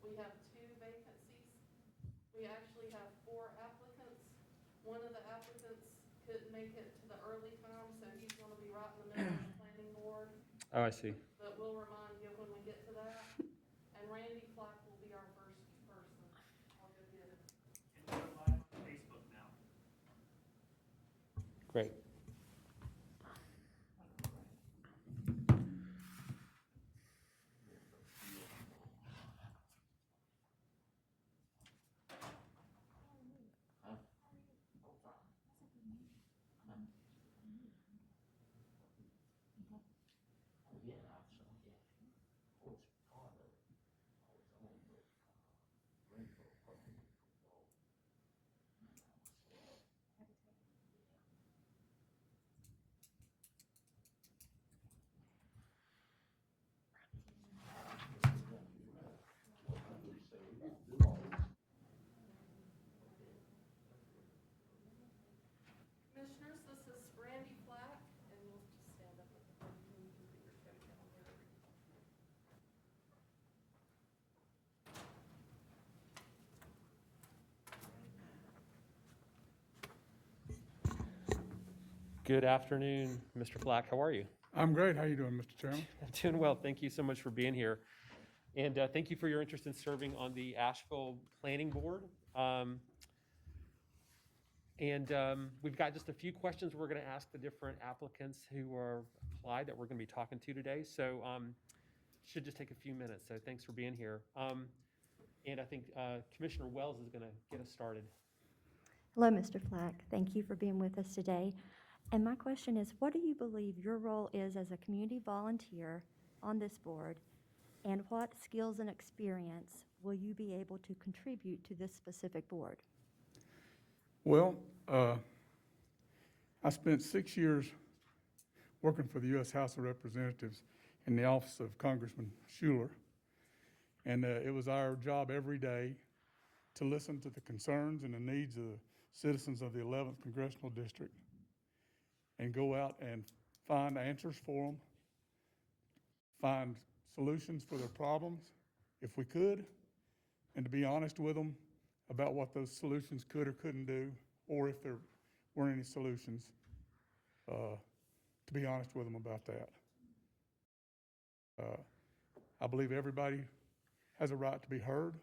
We have 2 vacancies. We actually have 4 applicants. One of the applicants couldn't make it to the early time, so he's gonna be right in the middle of the planning board. Oh, I see. But we'll remind you when we get to that. And Randy Flack will be our first person. I'll go get it. And we're live on Facebook now. Great. Commissioners, this is Randy Flack, and we'll just stand up at the podium and you can put your coat down there. Good afternoon, Mr. Flack. How are you? I'm great. How you doing, Mr. Chairman? I'm doing well. Thank you so much for being here. And thank you for your interest in serving on the Asheville Planning Board. We've got just a few questions we're going to ask the different applicants who are applied that we're going to be talking to today. So should just take a few minutes. So thanks for being here. And I think Commissioner Wells is going to get us started. Hello, Mr. Flack. Thank you for being with us today. And my question is, what do you believe your role is as a community volunteer on this board, and what skills and experience will you be able to contribute to this specific board? Well, I spent 6 years working for the U.S. House of Representatives in the office of Congressman Schuler. And it was our job every day to listen to the concerns and the needs of the citizens of the 11th Congressional District and go out and find answers for them, find solutions for their problems if we could, and to be honest with them about what those solutions could or couldn't do, or if there weren't any solutions, to be honest with them about that. I believe everybody has a right to be heard.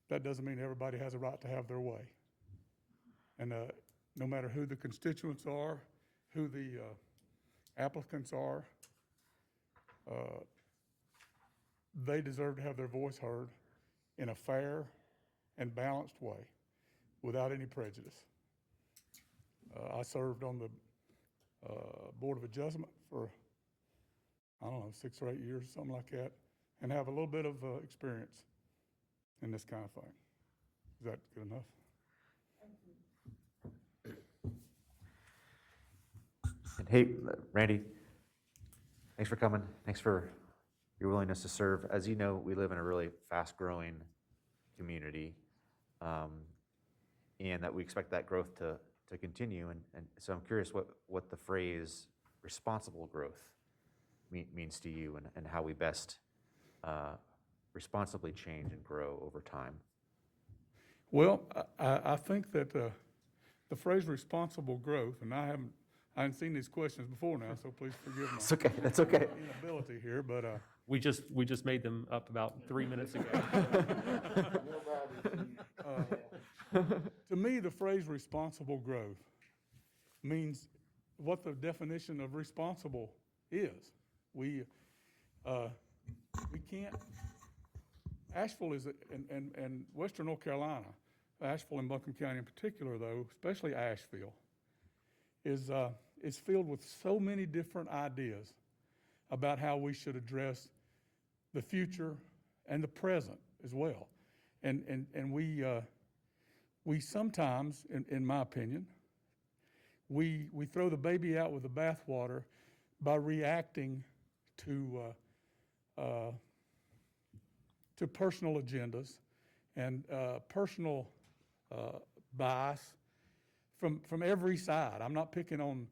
That doesn't mean everybody has a right to have their way. And no matter who the constituents are, who the applicants are, they deserve to have their voice heard in a fair and balanced way without any prejudice. I served on the Board of Adjustment for, I don't know, 6 or 8 years, something like that, and have a little bit of experience in this kind of thing. Is that good enough? And hey, Randy, thanks for coming. Thanks for your willingness to serve. As you know, we live in a really fast-growing community, and that we expect that growth to continue. And so I'm curious what the phrase responsible growth means to you, and how we best responsibly change and grow over time. Well, I think that the phrase responsible growth, and I haven't seen these questions before now, so please forgive my It's okay. That's okay. inability here, but We just made them up about 3 minutes ago. to me, the phrase responsible growth means what the definition of responsible is. We can't, Asheville is, and Western North Carolina, Asheville and Buncombe County in particular though, especially Asheville, is filled with so many different ideas about how we should address the future and the present as well. And we sometimes, in my opinion, we throw the baby out with the bathwater by reacting to personal agendas and personal bias from every side. I'm not picking on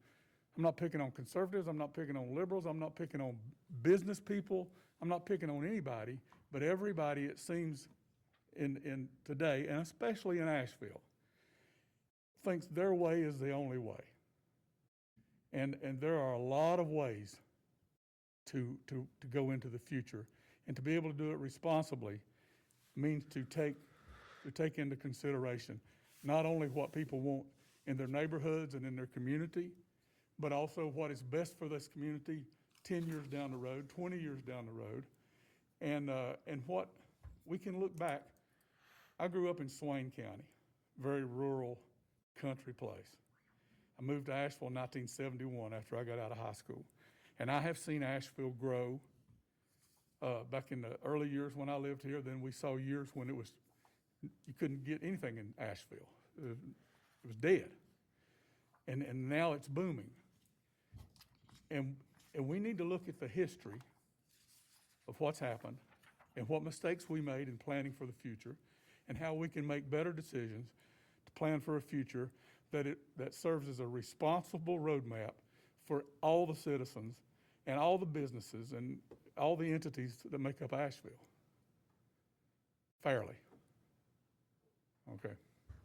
conservatives. I'm not picking on liberals. I'm not picking on business people. I'm not picking on anybody. But everybody, it seems, in today, and especially in Asheville, thinks their way is the only way. And there are a lot of ways to go into the future. And to be able to do it responsibly means to take into consideration not only what people want in their neighborhoods and in their community, but also what is best for this community 10 years down the road, 20 years down the road. And what we can look back. I grew up in Swain County, very rural country place. I moved to Asheville in 1971 after I got out of high school. And I have seen Asheville grow back in the early years when I lived here. Then we saw years when you couldn't get anything in Asheville. It was dead. And now it's booming. And we need to look at the history of what's happened and what mistakes we made in planning for the future and how we can make better decisions to plan for a future that serves as a responsible roadmap for all the citizens and all the businesses and all the entities that make up Asheville. Fairly. Okay.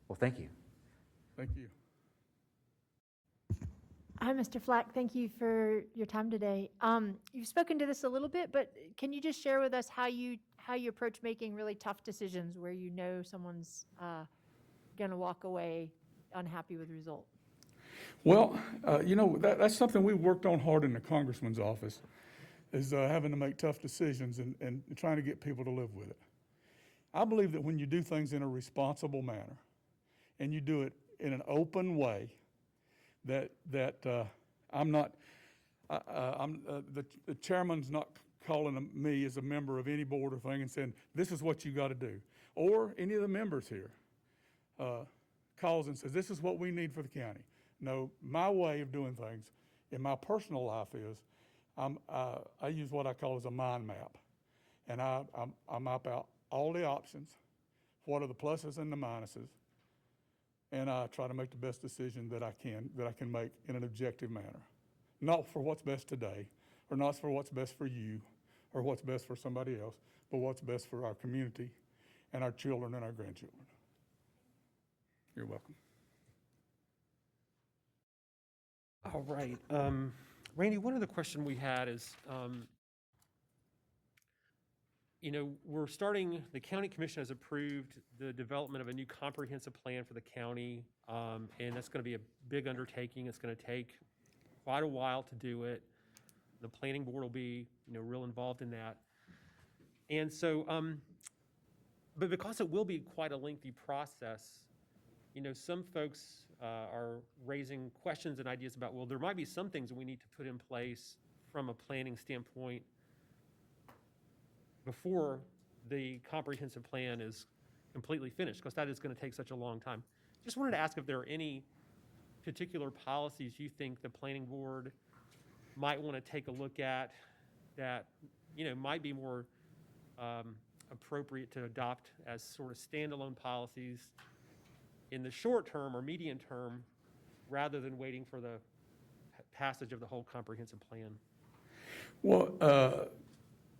Well, thank you. Thank you. Hi, Mr. Flack. Thank you for your time today. You've spoken to this a little bit, but can you just share with us how you approach making really tough decisions where you know someone's going to walk away unhappy with the result? Well, that's something we worked on hard in the congressman's office, is having to make tough decisions and trying to get people to live with it. I believe that when you do things in a responsible manner and you do it in an open way, the chairman's not calling me as a member of any board or thing and saying, this is what you got to do. Or any of the members here calls and says, this is what we need for the county. No, my way of doing things in my personal life is I use what I call as a mind map. And I map out all the options, what are the pluses and the minuses, and I try to make the best decision that I can make in an objective manner. Not for what's best today, or not for what's best for you, or what's best for somebody else, but what's best for our community and our children and our grandchildren. You're welcome. All right. Randy, one of the questions we had is, the county commission has approved the development of a new comprehensive plan for the county, and that's going to be a big undertaking. It's going to take quite a while to do it. The planning board will be, real involved in that. And so, but because it will be quite a lengthy process, some folks are raising questions and ideas about, well, there might be some things that we need to put in place from a planning standpoint before the comprehensive plan is completely finished, because that is going to take such a long time. Just wanted to ask if there are any particular policies you think the planning board might want to take a look at that, might be more appropriate to adopt as sort of standalone policies in the short term or medium term, rather than waiting for the passage of the whole comprehensive plan. Well,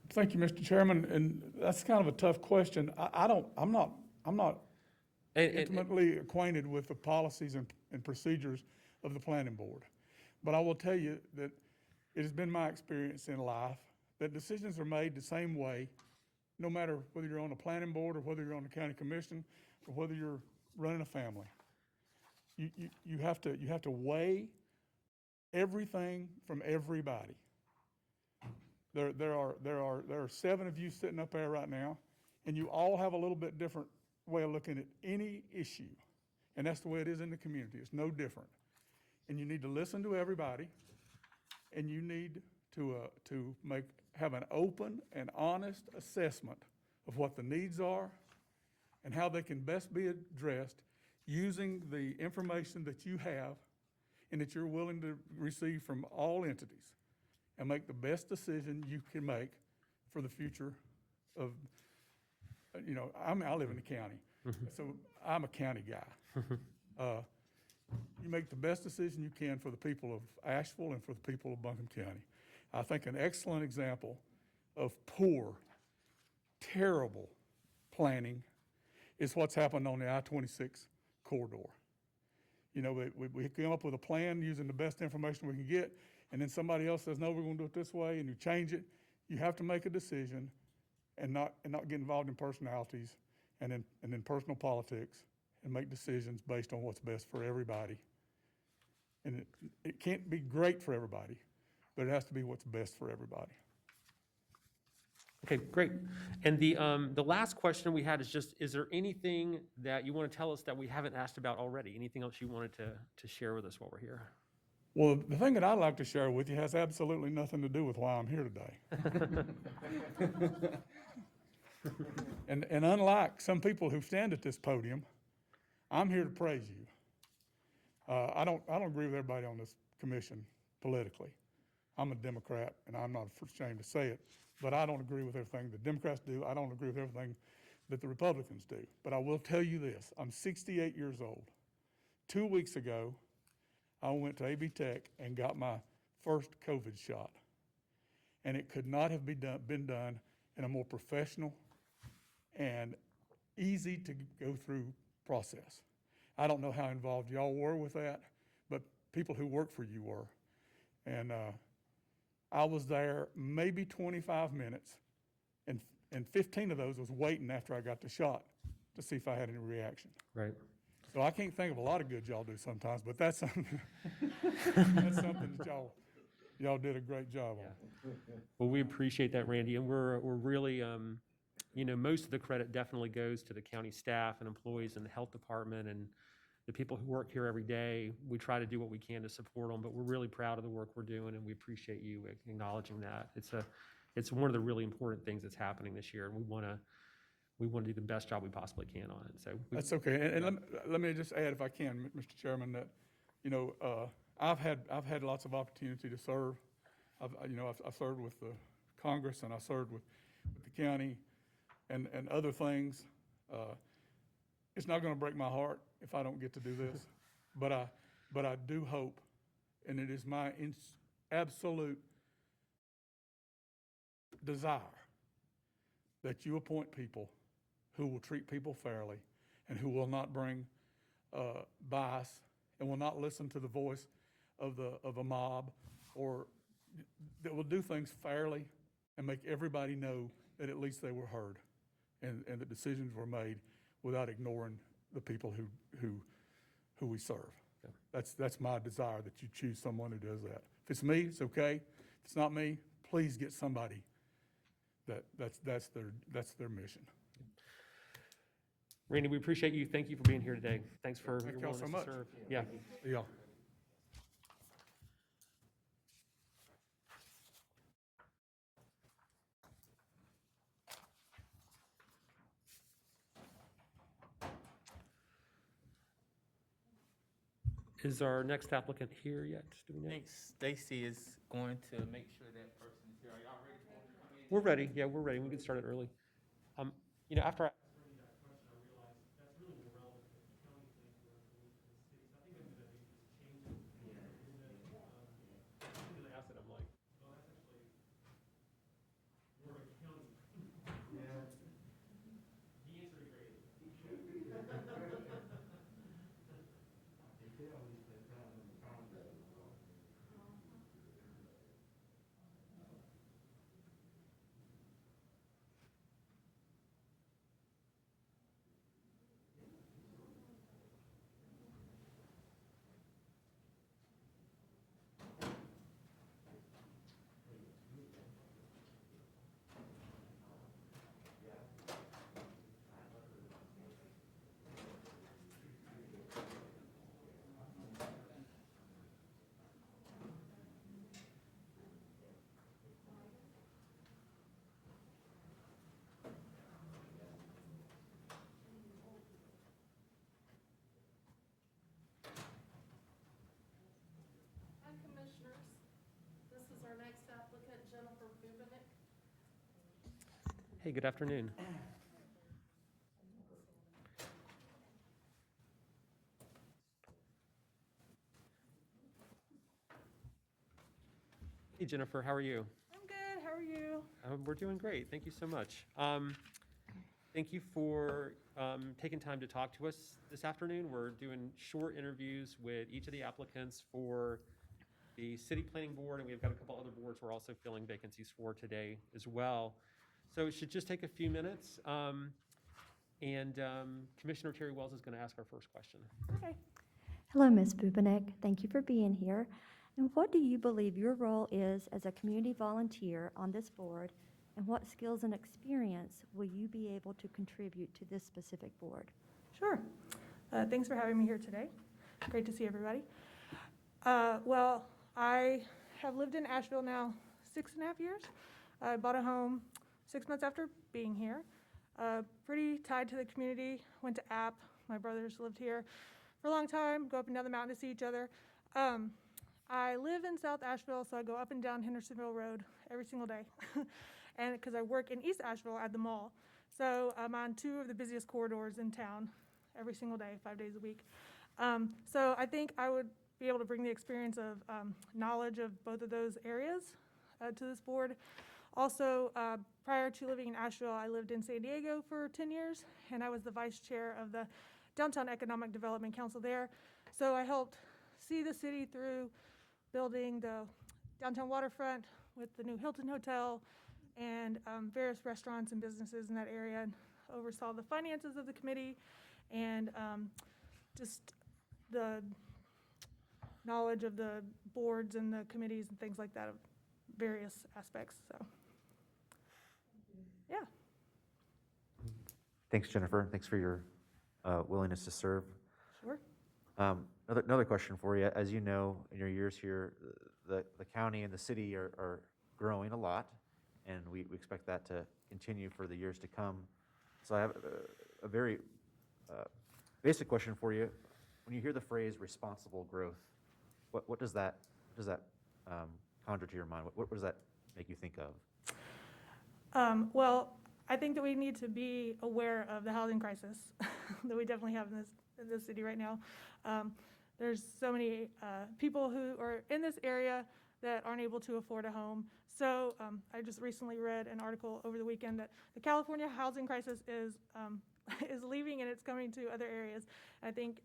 thank you, Mr. Chairman, and that's kind of a tough question. I'm not intimately acquainted with the policies and procedures of the planning board. But I will tell you that it has been my experience in life that decisions are made the same way, no matter whether you're on a planning board or whether you're on the county commission or whether you're running a family. You have to weigh everything from everybody. There are 7 of you sitting up there right now, and you all have a little bit different way of looking at any issue. And that's the way it is in the community. It's no different. And you need to listen to everybody, and you need to have an open and honest assessment of what the needs are and how they can best be addressed using the information that you have and that you're willing to receive from all entities, and make the best decision you can make for the future of, I live in the county, so I'm a county guy. You make the best decision you can for the people of Asheville and for the people of Buncombe County. I think an excellent example of poor terrible planning is what's happened on the I-26 corridor. You know, we came up with a plan using the best information we can get, and then somebody else says, no, we're gonna do it this way, and you change it. You have to make a decision and not get involved in personalities and in personal politics, and make decisions based on what's best for everybody. And it can't be great for everybody, but it has to be what's best for everybody. Okay, great. And the last question we had is just, is there anything that you want to tell us that we haven't asked about already? Anything else you wanted to share with us while we're here? Well, the thing that I'd like to share with you has absolutely nothing to do with why I'm here today. And unlike some people who stand at this podium, I'm here to praise you. I don't agree with everybody on this commission politically. I'm a Democrat, and I'm not ashamed to say it, but I don't agree with everything the Democrats do. I don't agree with everything that the Republicans do. But I will tell you this, I'm 68 years old. 2 weeks ago, I went to AB Tech and got my first COVID shot. And it could not have been done in a more professional and easy to go through process. I don't know how involved y'all were with that, but people who work for you were. And I was there maybe 25 minutes, and 15 of those was waiting after I got the shot to see if I had any reaction. Right. So I can't think of a lot of good y'all do sometimes, but that's something, that's something that y'all did a great job on. Well, we appreciate that, Randy, and we're really, most of the credit definitely goes to the county staff and employees in the health department and the people who work here every day. We try to do what we can to support them, but we're really proud of the work we're doing, and we appreciate you acknowledging that. It's one of the really important things that's happening this year, and we want to do the best job we possibly can on it. So That's okay. And let me just add, if I can, Mr. Chairman, that, I've had lots of opportunity to serve. I've served with the Congress, and I served with the county and other things. It's not going to break my heart if I don't get to do this, but I do hope, and it is my absolute desire that you appoint people who will treat people fairly and who will not bring bias and will not listen to the voice of a mob, or that will do things fairly and make everybody know that at least they were heard and that decisions were made without ignoring the people who we serve. Yeah. That's my desire, that you choose someone who does that. If it's me, it's okay. If it's not me, please get somebody that's their mission. Randy, we appreciate you. Thank you for being here today. Thanks for Thank your y'all willingness so to much. serve. Yeah. Yeah. Is our next applicant here yet? Do we I know? think Stacy is going to make sure that person is here. Are y'all ready for them to come in? We're ready. Yeah, we're ready. We can start it early. After I Hi, Commissioners. This is our next applicant, Jennifer Bubenick. Hey, good afternoon. Hey, Jennifer, how are you? I'm good. How are you? We're doing great. Thank you so much. Thank you for taking time to talk to us this afternoon. We're doing short interviews with each of the applicants for the City Planning Board, and we've got a couple other boards we're also filling vacancies for today as well. So it should just take a few minutes. Commissioner Terry Wells is going to ask our first question. Okay. Hello, Ms. Bubanek. Thank you for being here. And what do you believe your role is as a community volunteer on this board, and what skills and experience will you be able to contribute to this specific board? Sure. Thanks for having me here today. Great to see everybody. Well, I have lived in Asheville now 6.5 years. I bought a home 6 months after being here. Pretty tied to the community, went to App. My brothers lived here for a long time, go up and down the mountain to see each other. I live in South Asheville, so I go up and down Hendersonville Road every single day. And because I work in East Asheville at the mall. So I'm on 2 of the busiest corridors in town every single day, 5 days a week. So I think I would be able to bring the experience of knowledge of both of those areas to this board. Also, prior to living in Asheville, I lived in San Diego for 10 years, and I was the vice chair of the Downtown Economic Development Council there. So I helped see the city through building the downtown waterfront with the new Hilton Hotel and various restaurants and businesses in that area, and oversaw the finances of the committee and just the knowledge of the boards and the committees and things like that of various aspects. So, yeah. Thanks, Jennifer. Thanks for your willingness to serve. Sure. Another question for you. As you know, in your years here, the county and the city are growing a lot, and we expect that to continue for the years to come. So I have a very basic question for you. When you hear the phrase responsible growth, what does that conjure to your mind? What does that make you think of? Well, I think that we need to be aware of the housing crisis that we definitely have in this city right now. There's so many people who are in this area that aren't able to afford a home. So I just recently read an article over the weekend that the California housing crisis is leaving and it's coming to other areas. I think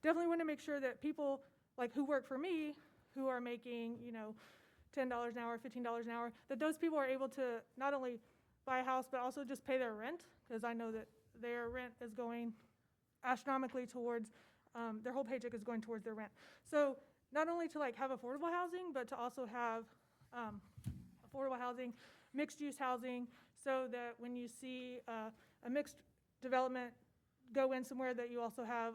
definitely want to make sure that people like who work for me, who are making, $10 an hour, $15 an hour, that those people are able to not only buy a house, but also just pay their rent, because I know that their rent is going astronomically towards, their whole paycheck is going towards their rent. So not only to have affordable housing, but to also have affordable housing, mixed use housing, so that when you see a mixed development go in somewhere, that you also have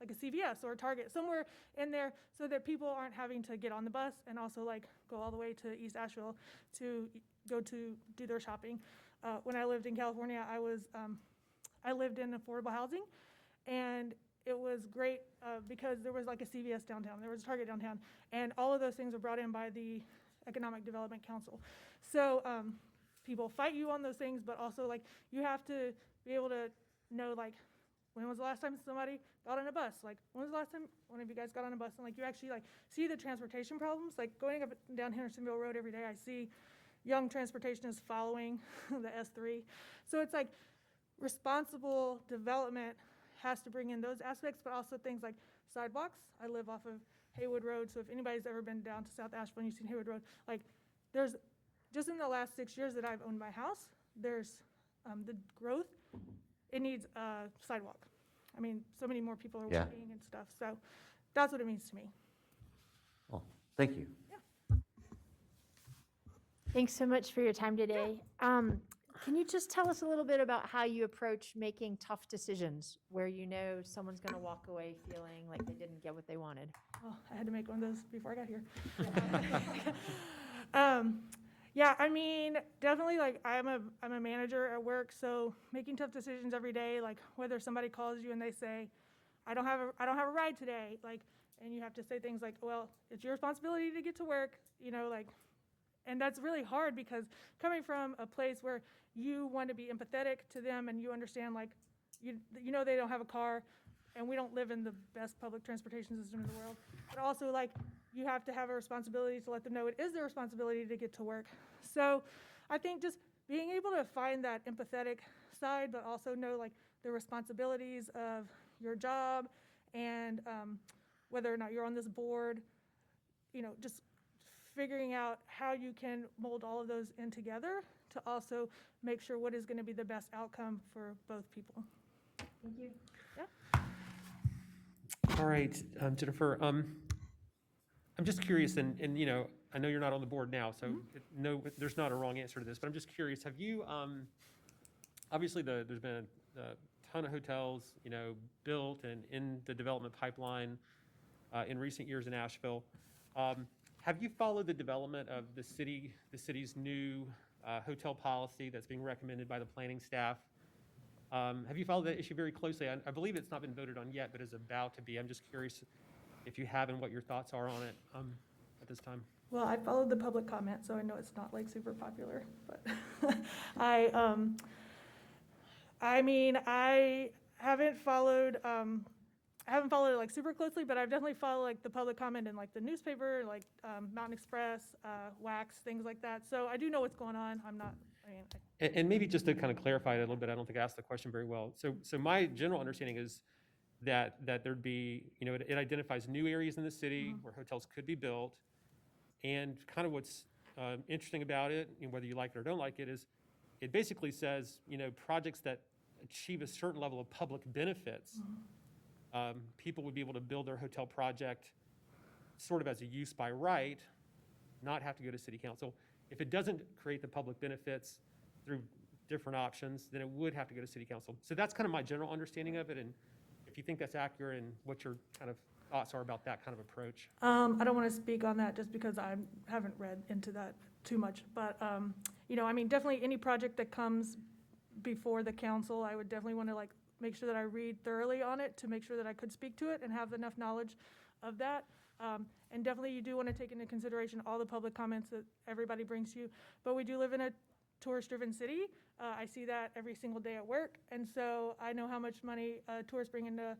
like a CVS or a Target somewhere in there, so that people aren't having to get on the bus and also go all the way to East Asheville to go to do their shopping. When I lived in California, I lived in affordable housing, and it was great because there was a CVS downtown, there was a Target downtown, and all of those things were brought in by the Economic Development Council. So people fight you on those things, but also you have to be able to know when was the last time somebody got on a bus? When was the last time one of you guys got on a bus? And you actually see the transportation problems. Going up and down Hendersonville Road every day, I see young transportationists following the S3. So it's responsible development has to bring in those aspects, but also things like sidewalks. I live off of Haywood Road, so if anybody's ever been down to South Asheville and you've seen Haywood Road, there's, just in the last 6 years that I've owned my house, there's the growth. It needs a sidewalk. I mean, so many more people are Yeah. working and stuff, so that's what it means to me. Well, thank you. Thanks so much for your time today. Can you just tell us a little bit about how you approach making tough decisions where someone's going to walk away feeling like they didn't get what they wanted? Oh, I had to make one of those before I got here. Yeah, I mean, definitely, I'm a manager at work, so making tough decisions every day, whether somebody calls you and they say, I don't have a ride today, and you have to say things like, well, it's your responsibility to get to work, and that's really hard, because coming from a place where you want to be empathetic to them and you understand, they don't have a car, and we don't live in the best public transportation system in the world, but also you have to have a responsibility to let them know it is their responsibility to get to work. So I think just being able to find that empathetic side, but also know like the responsibilities of your job and whether or not you're on this board, just figuring out how you can mold all of those in together to also make sure what is going to be the best outcome for both people. Thank you. All right, Jennifer, I'm just curious, and I know you're not on the board now, so no, there's not a wrong answer to this, but I'm just curious, have you, obviously there's been a ton of hotels, built and in the development pipeline in recent years in Asheville. Have you followed the development of the city's new hotel policy that's being recommended by the planning staff? Have you followed that issue very closely? I believe it's not been voted on yet, but is about to be. I'm just curious if you have and what your thoughts are on it at this time. Well, I followed the public comment, so I know it's not like super popular, but I haven't followed it like super closely, but I've definitely followed like the public comment in like the newspaper, like Mountain Express, Wax, things like that. So I do know what's going on. And maybe just to kind of clarify it a little bit, I don't think I asked the question very well. So my general understanding is that there'd be, it identifies new areas in the city where hotels could be built. And kind of what's interesting about it, and whether you like it or don't like it, is it basically says, projects that achieve a certain level of public benefits, people would be able to build their hotel project sort of as a use by right, not have to go to city council. If it doesn't create the public benefits through different options, then it would have to go to city council. So that's kind of my general understanding of it, and if you think that's accurate and what your kind of thoughts are about that kind of approach. I don't want to speak on that just because I haven't read into that too much, but definitely any project that comes before the council, I would definitely want to like make sure that I read thoroughly on it to make sure that I could speak to it and have enough knowledge of that. And definitely you do want to take into consideration all the public comments that everybody brings to you. But we do live in a tourist-driven city. I see that every single day at work. And so I know how much money tourists bring into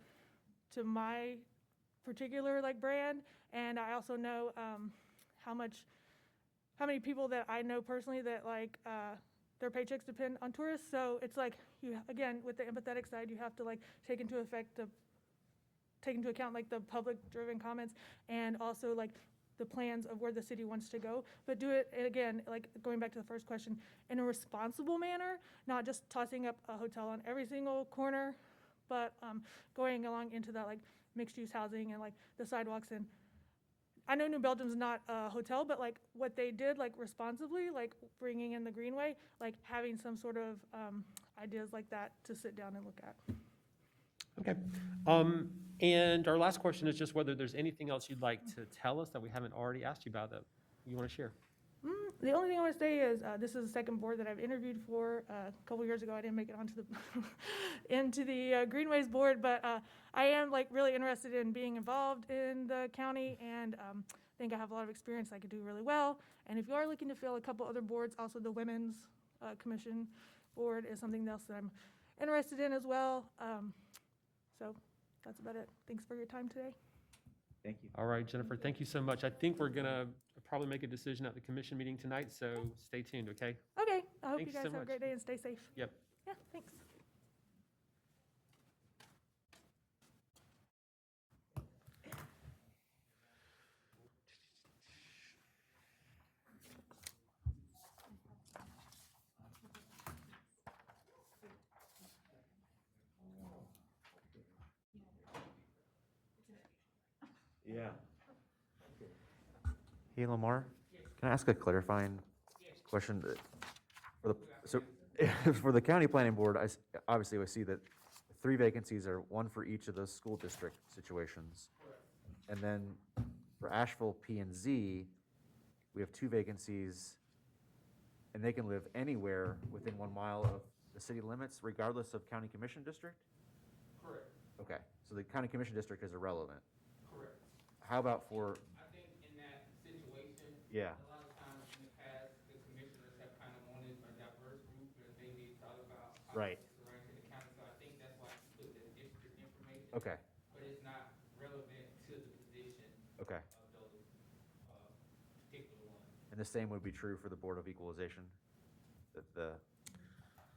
my particular like brand. And I also know how many people that I know personally that like their paychecks depend on tourists. So it's like, again, with the empathetic side, you have to like take into account like the public-driven comments and also like the plans of where the city wants to go, but do it, again, like going back to the first question, in a responsible manner, not just tossing up a hotel on every single corner, but going along into that like mixed-use housing and like the sidewalks. And I know New Belgium's not a hotel, but like what they did like responsibly, like bringing in the Greenway, like having some sort of ideas like that to sit down and look at. Okay. And our last question is just whether there's anything else you'd like to tell us that we haven't already asked you about that you want to share. The only thing I want to say is this is the second board that I've interviewed for. A couple years ago, I didn't make it onto the into the Greenways board, but I am like really interested in being involved in the county, and think I have a lot of experience. I could do really well. And if you are looking to fill a couple other boards, also the Women's Commission board is something else that I'm interested in as well. So that's about it. Thanks for your time today. Thank you. All right, Jennifer, thank you so much. I think we're going to probably make a decision at the commission meeting tonight, so stay tuned, okay? Okay. I hope Thanks you guys so have a much. great day and stay safe. Yep. Yeah, thanks. Yeah. Hey, Lamar, can I ask a clarifying question? For the county planning board, obviously I see that 3 vacancies are one for each of those school district situations. And then for Asheville P and Z, we have 2 vacancies, and they can live anywhere within 1 mile of the city limits, regardless of county commission district? Correct, Okay, so the county commission district is irrelevant. correct. How about for, I think in that situation, yeah, a lot of times in the past, the commissioners have kind of wanted a diverse group and maybe thought about Right. surrounding the county. So I think that's why he put the district information. okay, But it's not relevant to the position okay. of those particular ones. And the same would be true for the Board of Equalization?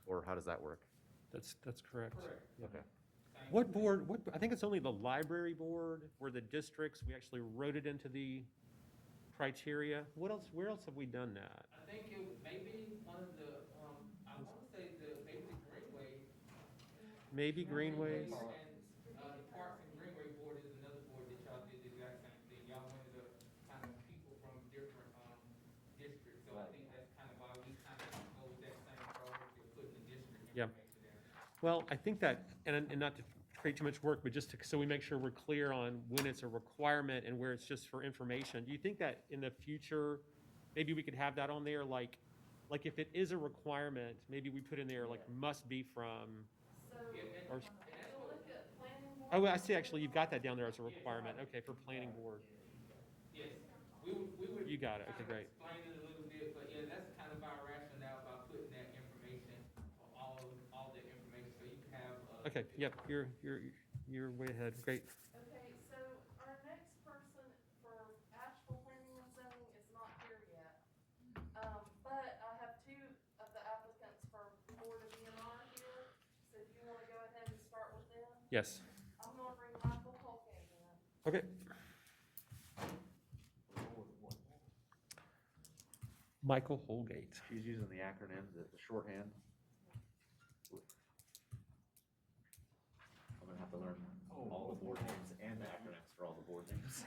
or how does that work? That's correct. Okay. What board, I think it's only the library board where the districts, we actually wrote it into the criteria. Where else have we done that? I think it was maybe one of the, I want to say maybe the Greenway. Maybe Greenways? And, the Parks and Greenway Board is another board that y'all did the exact same thing. Y'all wanted to kind of people from different, districts. So I think that's kind of why we kind of go with that same approach to putting the district Yeah. information there. Well, I think that, and not to create too much work, but just so we make sure we're clear on when it's a requirement and where it's just for information. Do you think that in the future, maybe we could have that on there, like if it is a requirement, maybe we put in there like must be from, So, or, to look at planning board. oh, I see, actually, you've got that down there as a requirement. Okay, for planning board. Yes, we would. You got it. kind Okay, of great. Explain it a little bit, but yeah, that's kind of our rationale by putting that information, all the information, so you can have. Okay, yep, you're way ahead. Great. Okay, so our next person for Asheville Planning and Zoning is not here yet. But I have two of the applicants for Board of ENR here, so do you want to go ahead and start with them? Yes. I'm gonna bring Michael Holgate in. Okay. Michael Holgate. She's using the acronym, the shorthand. I'm gonna have to learn all the board names and the acronyms for all the board names.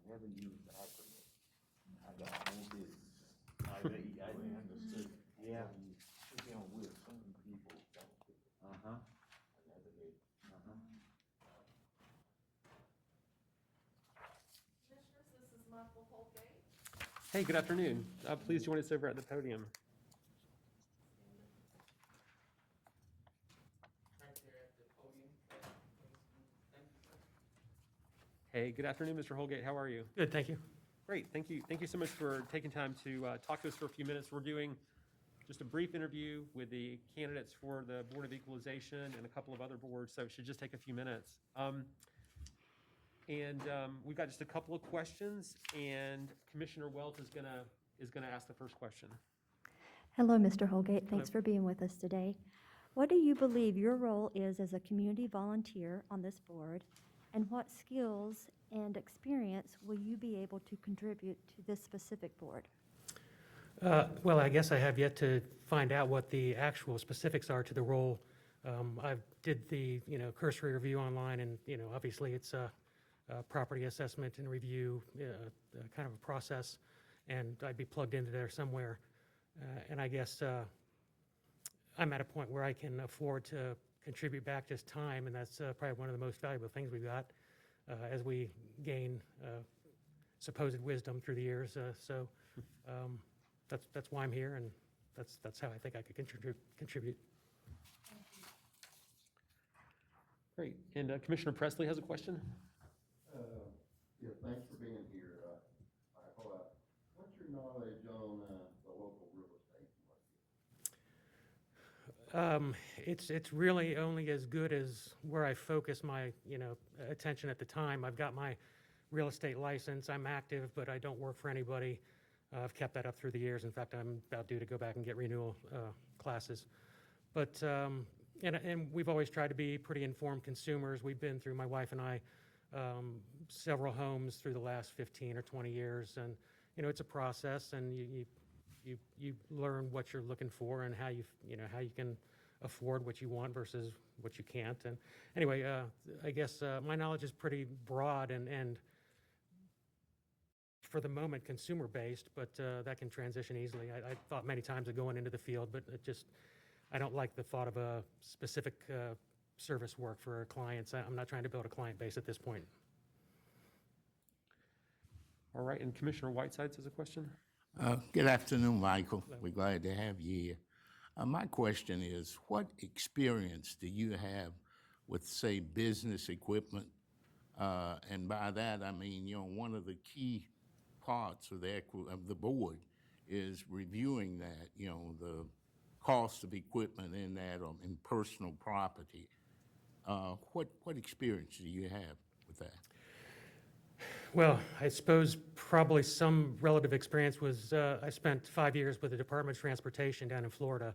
Never used acronyms. I got no business. I understood. Yeah. You know, with some people don't. Uh-huh. I never did. Commissioners, this is Michael Holgate. Hey, good afternoon. Please join us over at the podium. Right there at the podium. Thank you, sir. Hey, good afternoon, Mr. Holgate. How are you? Good, thank you. Great, thank you. Thank you so much for taking time to talk to us for a few minutes. We're doing just a brief interview with the candidates for the Board of Equalization and a couple of other boards, so it should just take a few minutes. We've got just a couple of questions, and Commissioner Welch is gonna ask the first question. Hello, Mr. Holgate. Thanks Hello. for being with us today. What do you believe your role is as a community volunteer on this board? And what skills and experience will you be able to contribute to this specific board? Well, I guess I have yet to find out what the actual specifics are to the role. I did the, cursory review online, and, obviously it's a property assessment and review, kind of a process, and I'd be plugged into there somewhere. And I guess I'm at a point where I can afford to contribute back just time, and that's probably one of the most valuable things we've got as we gain supposed wisdom through the years. So that's why I'm here, and that's how I think I could contribute. Great, and Commissioner Presley has a question? Yeah, thanks for being here. Michael, what's your knowledge on the local real estate market? It's really only as good as where I focus my, attention at the time. I've got my real estate license. I'm active, but I don't work for anybody. I've kept that up through the years. In fact, I'm about due to go back and get renewal classes. But, and we've always tried to be pretty informed consumers. We've been through, my wife and I, several homes through the last 15 or 20 years. And, it's a process, and you learn what you're looking for and how you can afford what you want versus what you can't. And anyway, I guess my knowledge is pretty broad and for the moment consumer-based, but that can transition easily. I thought many times of going into the field, but I don't like the thought of a specific service work for clients. I'm not trying to build a client base at this point. All right, and Commissioner Whitesides has a question? Good afternoon, Michael. We're glad to have you here. My question is, what experience do you have with, say, business equipment And by that, I mean, one of the key parts of the board is reviewing that, the cost of equipment in that or in personal property. What experience do you have with that? Well, I suppose probably some relative experience was, I spent 5 years with the Department of Transportation down in Florida.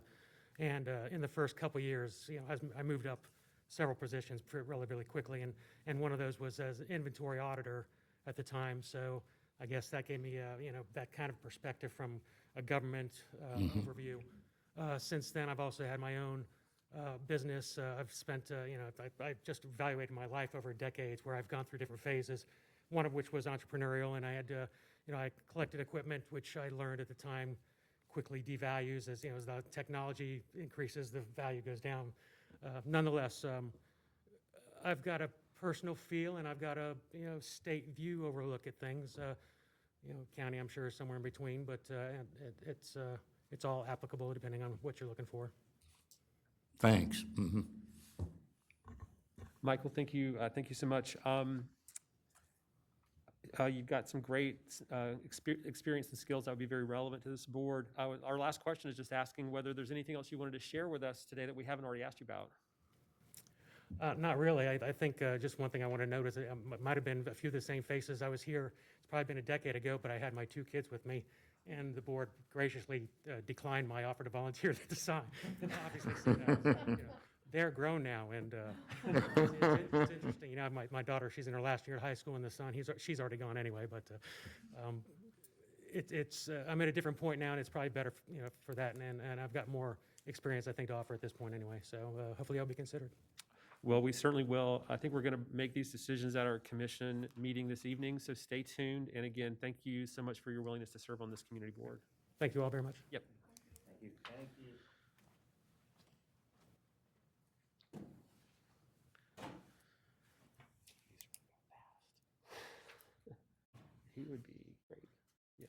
And in the first couple years, I moved up several positions relatively quickly. And one of those was as an inventory auditor at the time. So I guess that gave me, that kind of perspective from a government overview. Since then, I've also had my own business. I've spent, I've just evaluated my life over decades where I've gone through different phases, one of which was entrepreneurial, and I had to, I collected equipment, which I learned at the time quickly devalues as, as the technology increases, the value goes down. Nonetheless, I've got a personal feel and I've got a, state view overlook at things. County, I'm sure, is somewhere in between, but it's all applicable depending on what you're looking for. Thanks. Mm-hmm. Michael, thank you so much. You've got some great experience and skills that would be very relevant to this board. Our last question is just asking whether there's anything else you wanted to share with us today that we haven't already asked you about. Not really. I think just one thing I want to note is it might have been a few of the same faces. I was here, it's probably been a decade ago, but I had my 2 kids with me, and the board graciously declined my offer to volunteer at the time. Obviously, they're grown now, and it's interesting. My daughter, she's in her last year at high school, and the son, she's already gone anyway. But I'm at a different point now, and it's probably better, for that. And I've got more experience, I think, to offer at this point anyway. So hopefully, I'll be considered. Well, we certainly will. I think we're going to make these decisions at our commission meeting this evening, so stay tuned. And again, thank you so much for your willingness to serve on this community board. Thank you all very much. Yep. Thank you. Thank you. He would be great. Yeah.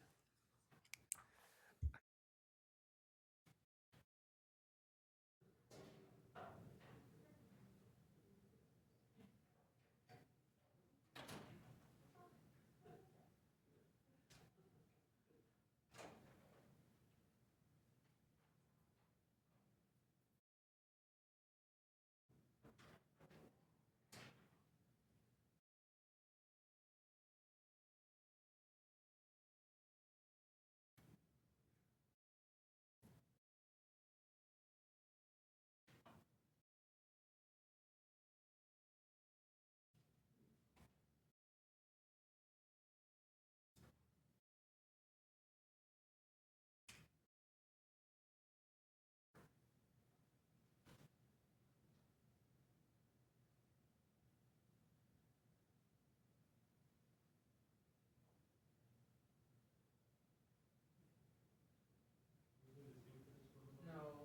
No,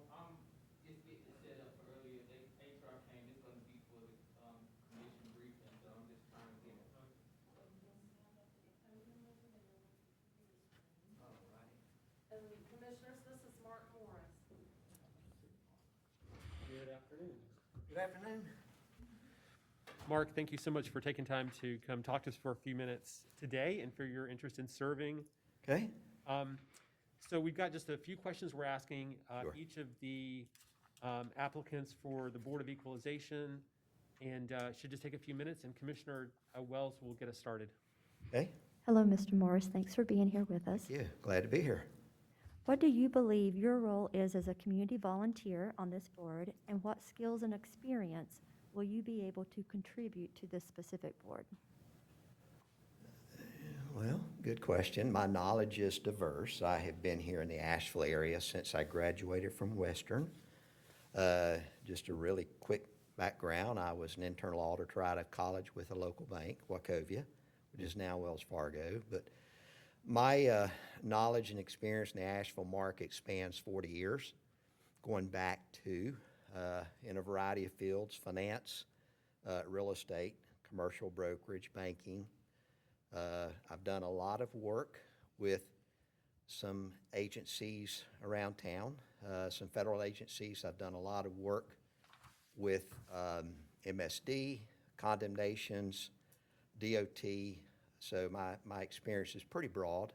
it's getting set up earlier. HR came, it's gonna be for the, commission briefing, so I'm just trying to get. All right. And commissioners, this is Mark Morris. Good afternoon. Good afternoon. Mark, thank you so much for taking time to come talk to us for a few minutes today and for your interest in serving. Okay. So we've got just a few questions we're asking Sure. each of the applicants for the Board of Equalization, and should just take a few minutes, and Commissioner Wells will get us started. Okay. Hello, Mr. Morris. Thanks for being here with us. Yeah, glad to be here. What do you believe your role is as a community volunteer on this board, and what skills and experience will you be able to contribute to this specific board? Well, good question. My knowledge is diverse. I have been here in the Asheville area since I graduated from Western. Just a really quick background, I was an internal auditor out of college with a local bank, Wachovia, which is now Wells Fargo. But my knowledge and experience in the Asheville market spans 40 years, going back to, in a variety of fields, finance, real estate, commercial brokerage, banking. I've done a lot of work with some agencies around town, some federal agencies. I've done a lot of work with MSD, condemnations, DOT, so my experience is pretty broad.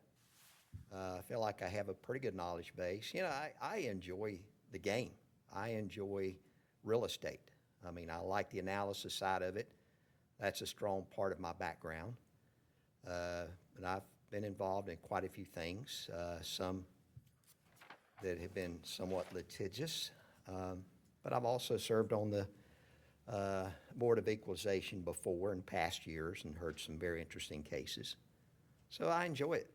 I feel like I have a pretty good knowledge base. You know, I enjoy the game. I enjoy real estate. I mean, I like the analysis side of it. That's a strong part of my background. But I've been involved in quite a few things, some that have been somewhat litigious. But I've also served on the Board of Equalization before in past years and heard some very interesting cases. So I enjoy it.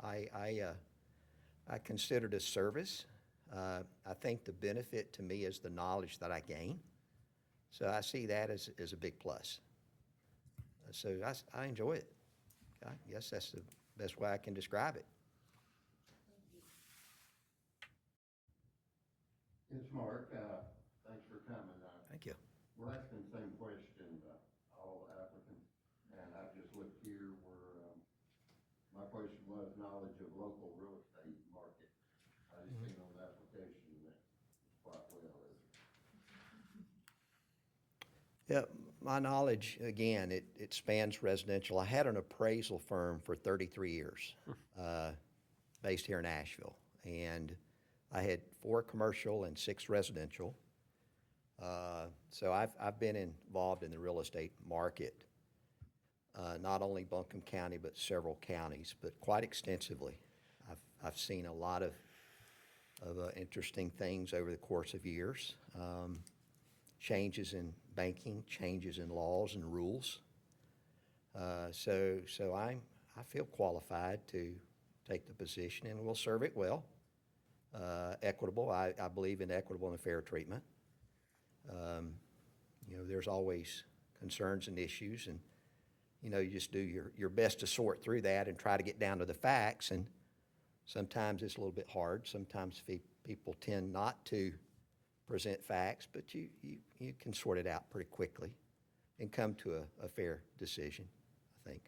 I consider it a service. I think the benefit to me is the knowledge that I gain. So I see that as a big plus. So I enjoy it. I guess that's the best way I can describe it. It's Mark, thanks for coming. Thank you. We're asking the same question to all applicants, and I just looked here where, my question was knowledge of local real estate market. I just seen on the application that it's quite well. Yeah, my knowledge, again, it spans residential. I had an appraisal firm for 33 years, based here in Asheville. And I had 4 commercial and 6 residential. So I've been involved in the real estate market, not only Buncombe County, but several counties, but quite extensively. I've seen a lot of interesting things over the course of years. Changes in banking, changes in laws and rules. So I feel qualified to take the position, and we'll serve it well. Equitable, I believe in equitable and fair treatment. You know, there's always concerns and issues, and you know, you just do your best to sort through that and try to get down to the facts. And sometimes it's a little bit hard. Sometimes people tend not to present facts, but you can sort it out pretty quickly and come to a fair decision, I think.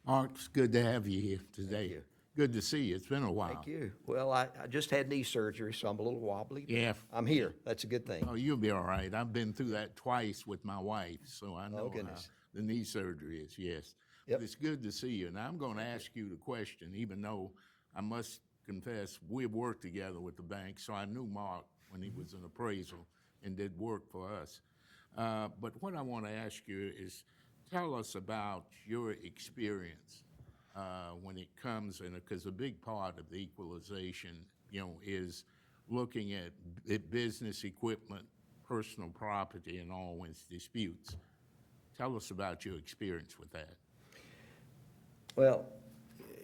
Mark, it's good to have you here today. Thank you. Good to see you. It's been a while. Thank you. Well, I just had knee surgery, so I'm a little wobbly. But Yeah. I'm here. That's a good thing. Oh, you'll be all right. I've been through that twice with my wife, so I know how goodness. the knee surgery is, yes. Yep. But it's good to see you, and I'm going to ask you the question, even though I must confess, we've worked together with the bank, so I knew Mark when he was an appraisal and did work for us. But what I want to ask you is, tell us about your experience when it comes in, because a big part of the equalization, you know, is looking at business equipment, personal property, and all when it's disputes. Tell us about your experience with that. Well,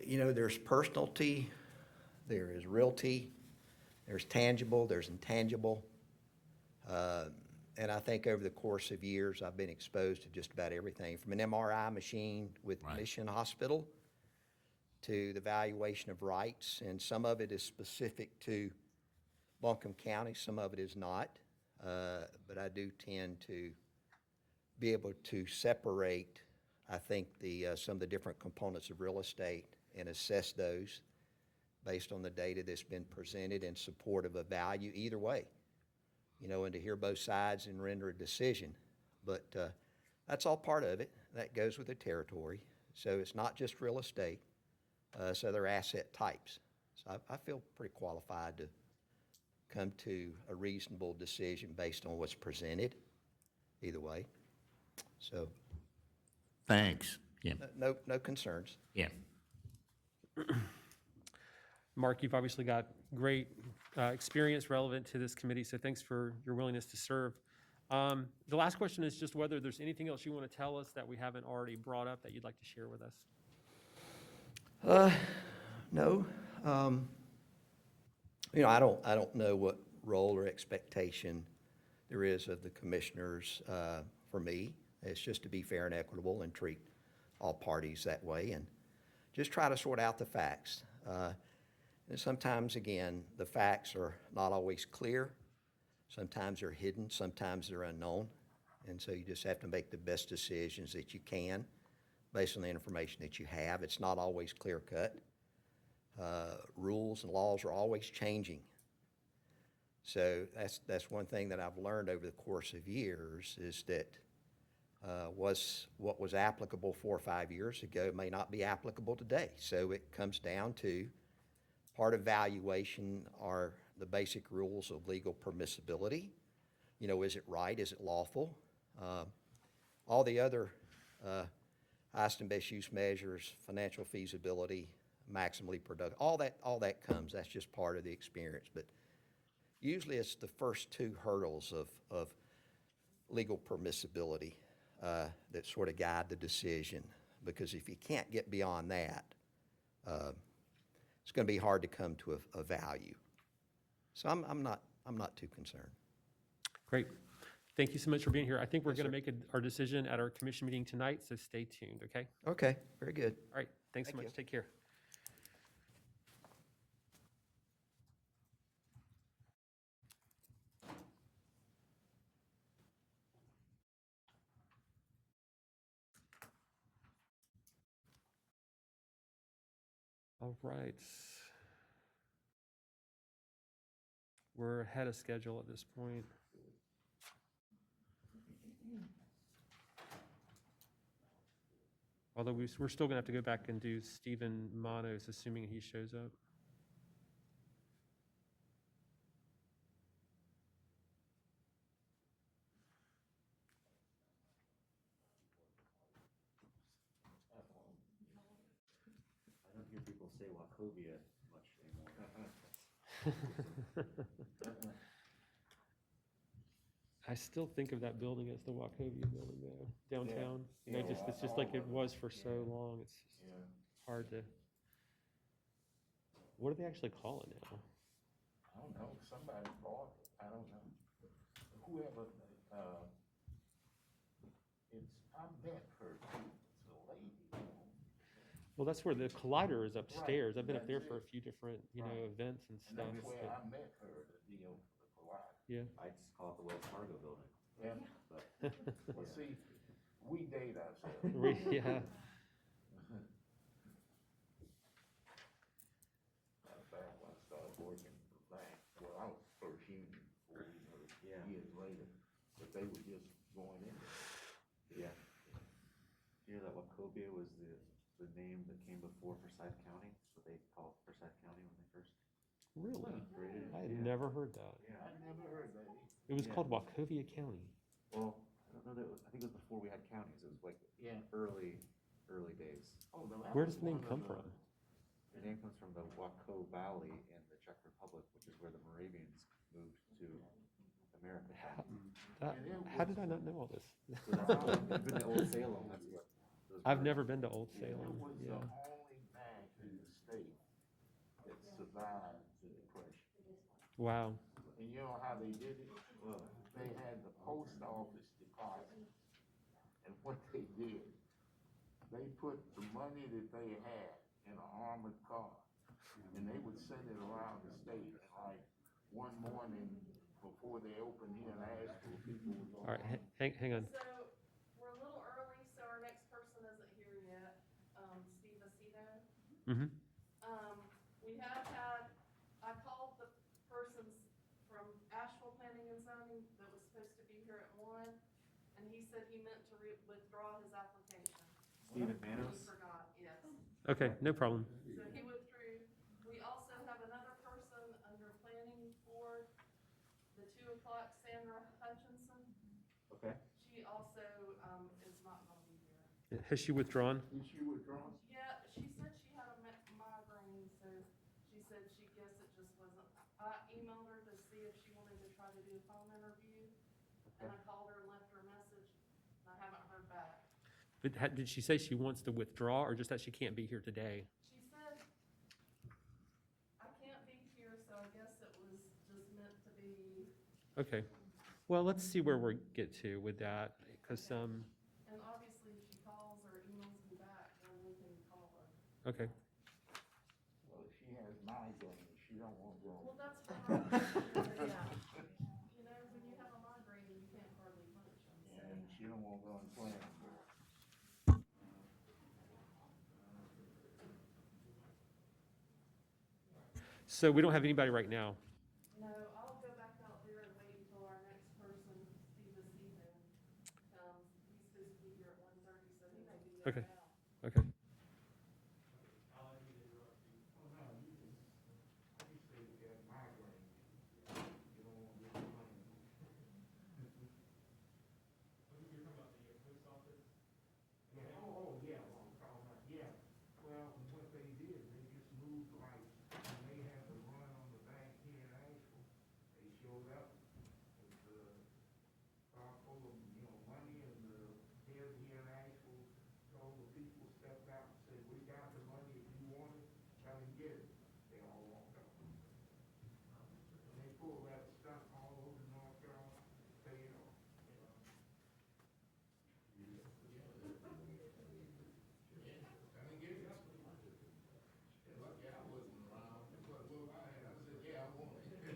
you know, there's personality, there is realty, there's tangible, there's intangible. And I think over the course of years, I've been exposed to just about everything, from an MRI machine with Right. Mission Hospital to the valuation of rights, and some of it is specific to Buncombe County, some of it is not. But I do tend to be able to separate, I think, some of the different components of real estate and assess those based on the data that's been presented in support of a value either way, you know, and to hear both sides and render a decision. But that's all part of it. That goes with the territory. So it's not just real estate. So they're asset types. So I feel pretty qualified to come to a reasonable decision based on what's presented either way. So Thanks. Yeah. no concerns. Yeah. Mark, you've obviously got great experience relevant to this committee, so thanks for your willingness to serve. The last question is just whether there's anything else you want to tell us that we haven't already brought up that you'd like to share with us. No. You know, I don't know what role or expectation there is of the commissioners for me. It's just to be fair and equitable and treat all parties that way and just try to sort out the facts. And sometimes, again, the facts are not always clear. Sometimes they're hidden, sometimes they're unknown. And so you just have to make the best decisions that you can based on the information that you have. It's not always clear-cut. Rules and laws are always changing. So that's one thing that I've learned over the course of years is that what was applicable 4 or 5 years ago may not be applicable today. So it comes down to part of valuation are the basic rules of legal permissibility. You know, is it right? Is it lawful? All the other highest and best use measures, financial feasibility, maximally productive, all that comes. That's just part of the experience. But usually it's the first two hurdles of legal permissibility that sort of guide the decision. Because if you can't get beyond that, it's going to be hard to come to a value. So I'm not too concerned. Great. Thank you so much for being here. I think we're Yes, going to sir. make our decision at our commission meeting tonight, so stay tuned, okay? Okay, very good. All right, thanks so Thank much. you. Take care. All right. We're ahead of schedule at this point. Although we're still gonna have to go back and do Stephen Manos, assuming he shows up. I don't hear people say Wachovia much anymore. I still think of that building as the Wachovia building though, downtown. You know, it's just like it was for so long. It's just hard to. What do they actually call it now? I don't know, somebody bought it, I don't know. Whoever, I met her too, it's a lady. Well, that's where the Collider is upstairs. Right, I've been up there that's for it. a few different, Right. events and And stuff. that's where but- I met her, the deal for the Collider. Yeah. I just call it the Wells Fargo building. Yeah, But well, see, we date ourselves. Yeah. Matter of fact, when I started working for bank, well, I was first union before we heard Yeah. years later, but they were just going in there. yeah. You know that Wachovia was the name that came before Forsyth County? So they called Forsyth County when they first Really? created it. I had Yeah. never heard that. Yeah. I never heard that either. It was Yeah. called Wachovia County. Well, I don't know that, I think it was before we had counties. It was like Yeah. early days. Oh, no, that Where was does the name one of come the- from? The name comes from the Waco Valley in the Czech Republic, which is where the Moravians moved to America. How did I not know all this? So that's you've been to Old Salem, that's what. those I've were. never been to Old It Salem. was the Yeah. only bank in the state that survived the Depression. Wow. And you know how they did it? Well, they had the post office deposit. And what they did, they put the money that they had in an armored car. And they would send it around the state. And like one morning before they opened here in Asheville, people were going. All right, hang on. So, we're a little early, so our next person isn't here yet, Steve Aceto. Mm-hmm. We have had, I called the persons from Asheville Planning and Zoning that was supposed to be here at 1, and he said he meant to withdraw his application. Stephen He Manos? forgot, yes. Okay, no problem. So he withdrew. We also have another person under planning board, the 2 o'clock, Sandra Hutchinson. Okay. She also, is not gonna be here. Has she withdrawn? Is she withdrawn? Yeah, she said she had a migraine, so she said she guessed it just wasn't. I emailed her to see if she wanted to try to do a phone interview, and I called her and left her a message, and I haven't heard back. But did she say she wants to withdraw, or just that she can't be here today? She said, I can't be here, so I guess it was just meant to be, Okay. Well, let's see where we get to with that, because, and obviously if she calls or emails me back, then we can call her. okay. Well, if she has migraine, she don't want to go. Well, that's fine, yeah. You know, when you have a migraine, you can't hardly function, so. And she don't want to go on planning board. So we don't have anybody right now. No, I'll go back Okay, okay. Well, what they did, they just moved like, when they had the run on the bank here in Asheville, they showed up with car full of, money, and the head here in Asheville told the people, stepped out and said, we got the money, if you want it, come and get it. They all walked out. And they pulled that stuff all over North Carolina, paid off. Come and get it. Lucky I wasn't around, but look, I said, yeah, I want it. Hey,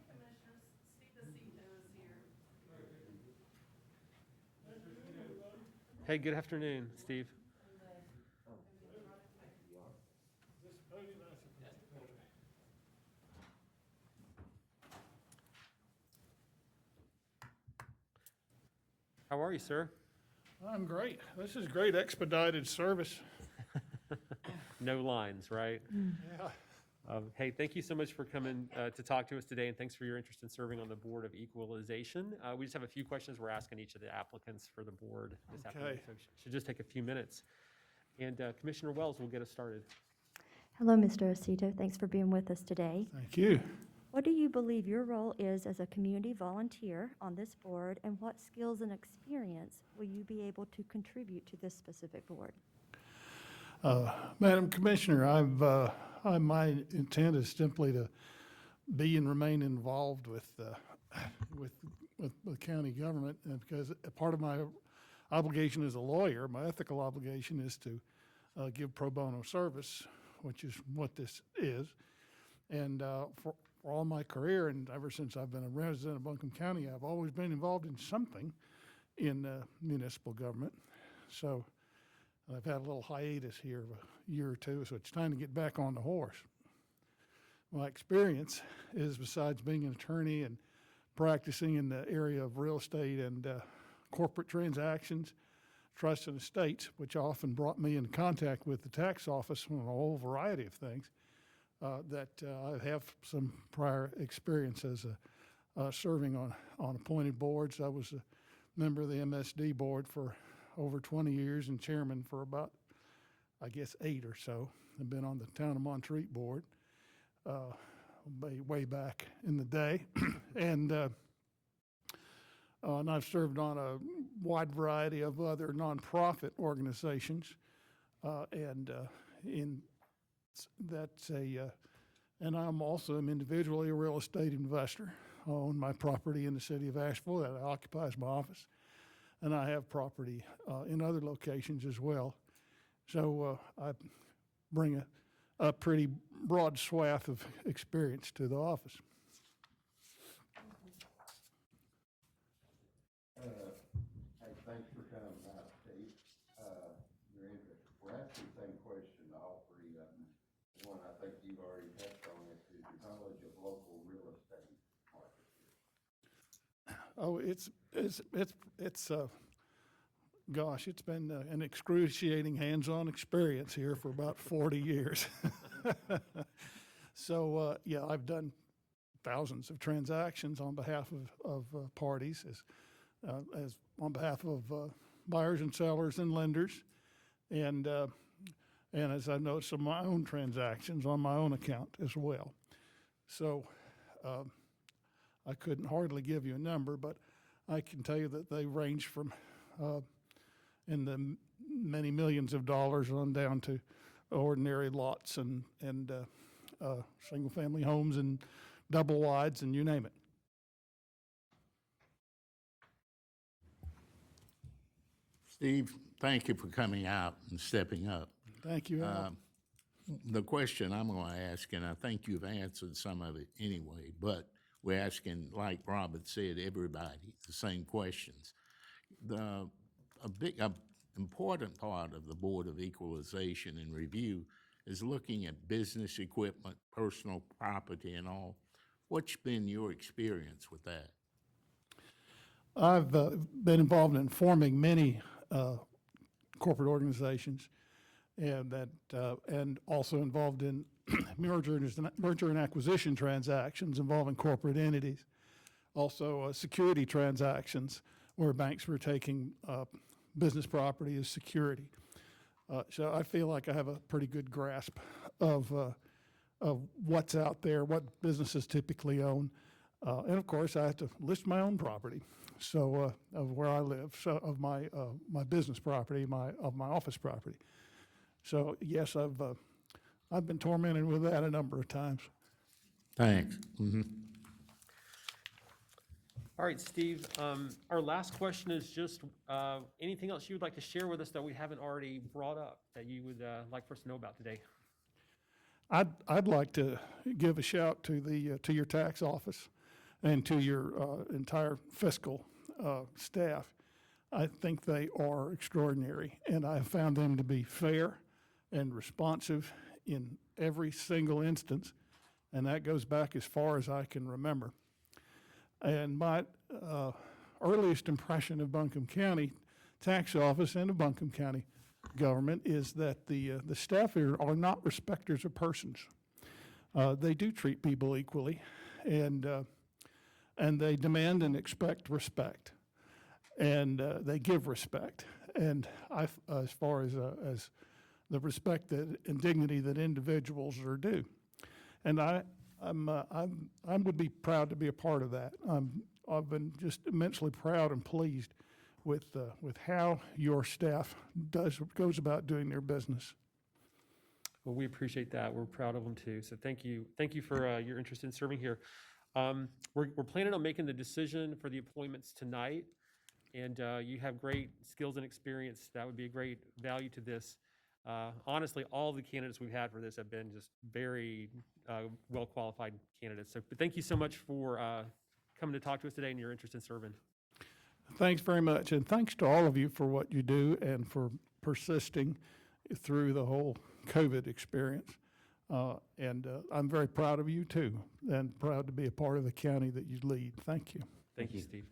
Commissioners, Steve DeCito is here. Hey, good afternoon, Steve. How are you, sir? I'm great. This is great expedited service. No lines, right? Yeah. Hey, thank you so much for coming to talk to us today, and thanks for your interest in serving on the Board of Equalization. We just have a few questions we're asking each of the applicants for the board this afternoon, so it should just take a few minutes. And Commissioner Wells will get us started. Hello, Mr. Aceto. Thanks for being with us today. Thank you. What do you believe your role is as a community volunteer on this board, and what skills and experience will you be able to contribute to this specific board? Madam Commissioner, my intent is simply to be and remain involved with the county government, because a part of my obligation as a lawyer, my ethical obligation, is to give pro bono service, which is what this is. And for all my career, and ever since I've been a resident of Buncombe County, I've always been involved in something in municipal government. So I've had a little hiatus here of a year or two, so it's time to get back on the horse. My experience is, besides being an attorney and practicing in the area of real estate and corporate transactions, trusts and estates, which often brought me into contact with the tax office on a whole variety of things, that I have some prior experience as serving on appointed boards. I was a member of the MSD board for over 20 years and chairman for about, I guess, 8 or so. I've been on the Town of Montreat board way back in the day. And I've served on a wide variety of other nonprofit organizations. And I'm also individually a real estate investor. I own my property in the city of Asheville that occupies my office. And I have property in other locations as well. So I bring a pretty broad swath of experience to the office. Hey, thanks for coming out, Steve. Your interest. We're asking the same question to all three of them. One I think you've already touched on is your knowledge of local real estate market here. Oh, gosh, it's been an excruciating hands-on experience here for about 40 years. So, yeah, I've done thousands of transactions on behalf of parties, as on behalf of buyers and sellers and lenders, and as I've noticed, some of my own transactions on my own account as well. So I couldn't hardly give you a number, but I can tell you that they range from in the many millions of dollars on down to ordinary lots and single-family homes and double wides and you name it. Steve, thank you for coming out and stepping up. Thank you, Al. The question I'm going to ask, and I think you've answered some of it anyway, but we're asking, like Robert said, everybody the same questions. A important part of the Board of Equalization and Review is looking at business equipment, personal property, and all. What's been your experience with that? I've been involved in forming many corporate organizations, and also involved in merger and acquisition transactions involving corporate entities. Also, security transactions where banks were taking business property as security. So I feel like I have a pretty good grasp of what's out there, what businesses typically own. And of course, I have to list my own property, so of where I live, so of my business property, of my office property. So yes, I've been tormented with that a number of times. Thanks. All right, Steve, our last question is just anything else you would like to share with us that we haven't already brought up that you would like for us to know about today? I'd like to give a shout to your tax office and to your entire fiscal staff. I think they are extraordinary, and I have found them to be fair and responsive in every single instance, and that goes back as far as I can remember. And my earliest impression of Buncombe County Tax Office and of Buncombe County government is that the staff here are not respecters of persons. They do treat people equally, and they demand and expect respect, and they give respect. And as far as the respect and dignity that individuals are due, and I would be proud to be a part of that. I've been just immensely proud and pleased with how your staff goes about doing their business. Well, we appreciate that. We're proud of them too. So thank you for your interest in serving here. We're planning on making the decision for the appointments tonight, and you have great skills and experience. That would be a great value to this. Honestly, all the candidates we've had for this have been just very well-qualified candidates. So but thank you so much for coming to talk to us today and your interest in serving. Thanks very much, and thanks to all of you for what you do and for persisting through the whole COVID experience. And I'm very proud of you too, and proud to be a part of the county that you lead. Thank you. Thank you, Steve.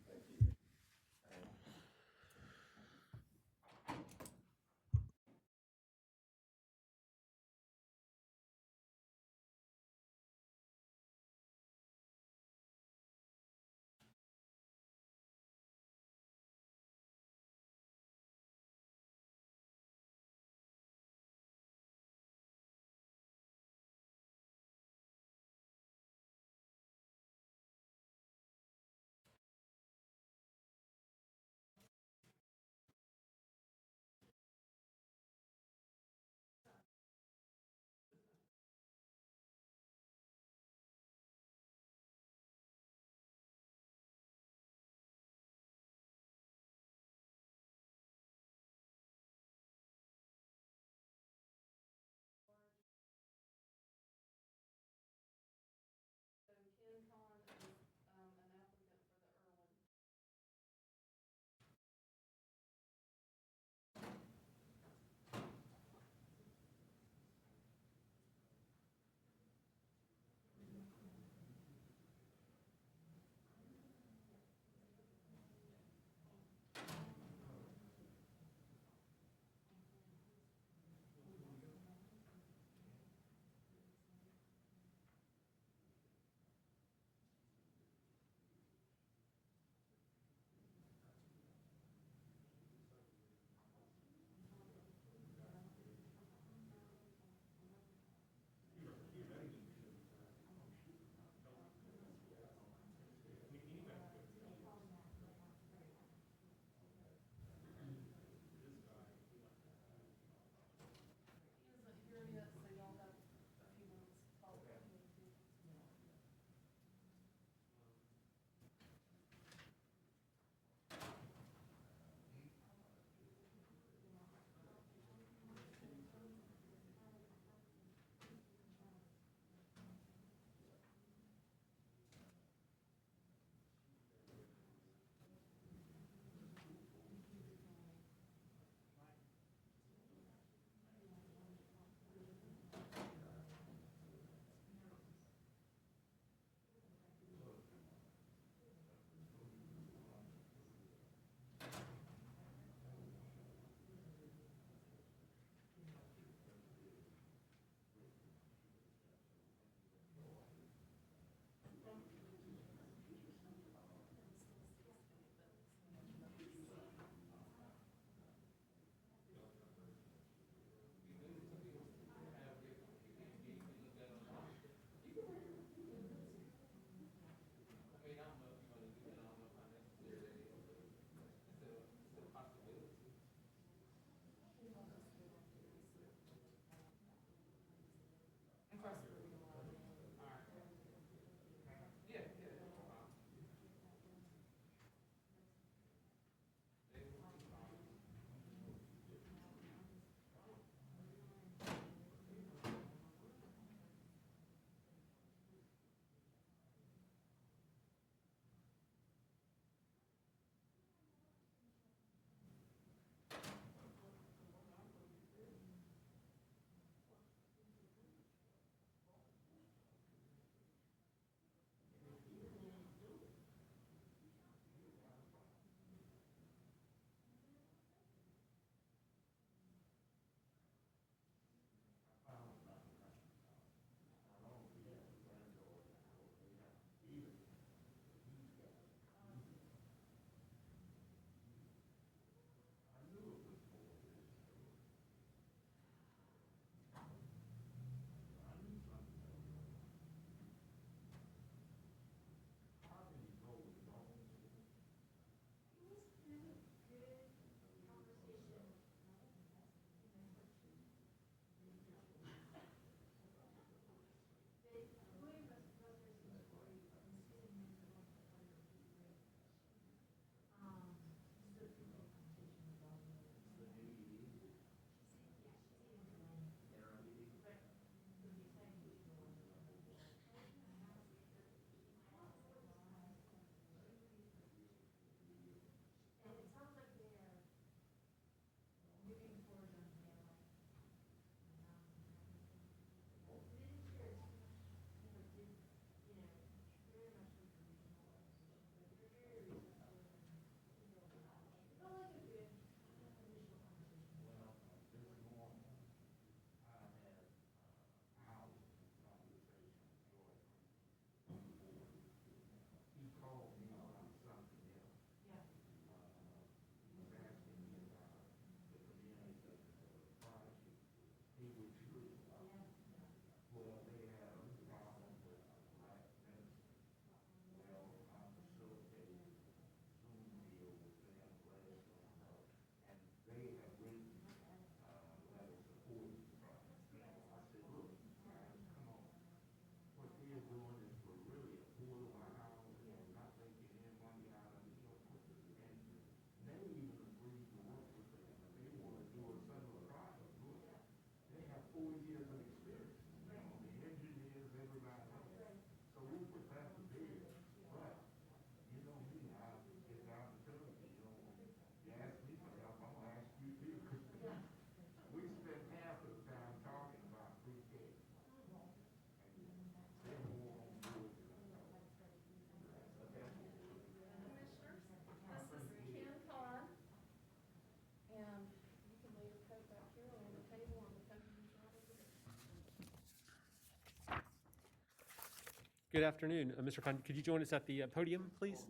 Good afternoon. Mr. Khan, could you join us at the podium, please?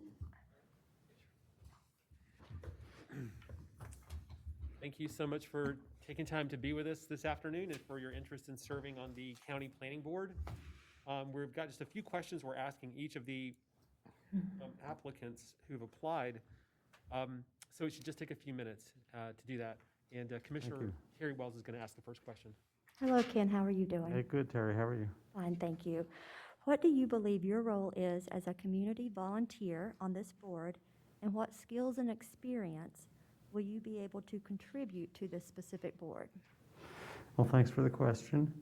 Thank you so much for taking time to be with us this afternoon and for your interest in serving on the County Planning Board. We've got just a few questions we're asking each of the applicants who've applied. So it should just take a few minutes to do that. And Commissioner Terry Wells is going to ask the first question. Hello, Ken. How are you doing? Hey, good, Terry. How are you? Fine, thank you. What do you believe your role is as a community volunteer on this board, and what skills and experience will you be able to contribute to this specific board? Well, thanks for the question.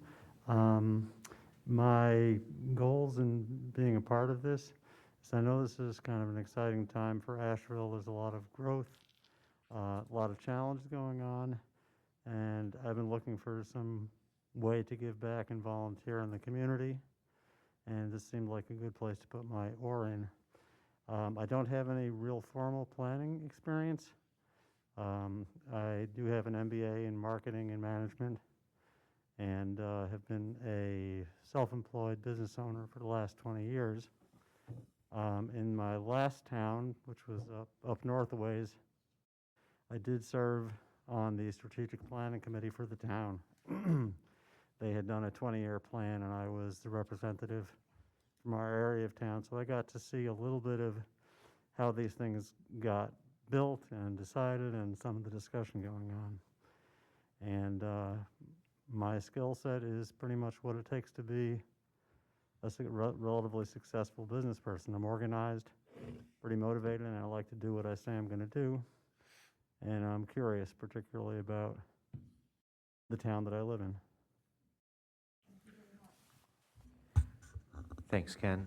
My goals in being a part of this is I know this is kind of an exciting time for Asheville. There's a lot of growth, a lot of challenges going on, and I've been looking for some way to give back and volunteer in the community, and this seemed like a good place to put my oar in. I don't have any real formal planning experience. I do have an MBA in marketing and management, and have been a self-employed business owner for the last 20 years. In my last town, which was up north a ways, I did serve on the strategic planning committee for the town. They had done a 20-year plan, and I was the representative from our area of town, so I got to see a little bit of how these things got built and decided and some of the discussion going on. And my skill set is pretty much what it takes to be a relatively successful business person. I'm organized, pretty motivated, and I like to do what I say I'm going to do. And I'm curious, particularly about the town that I live in. Thanks, Ken.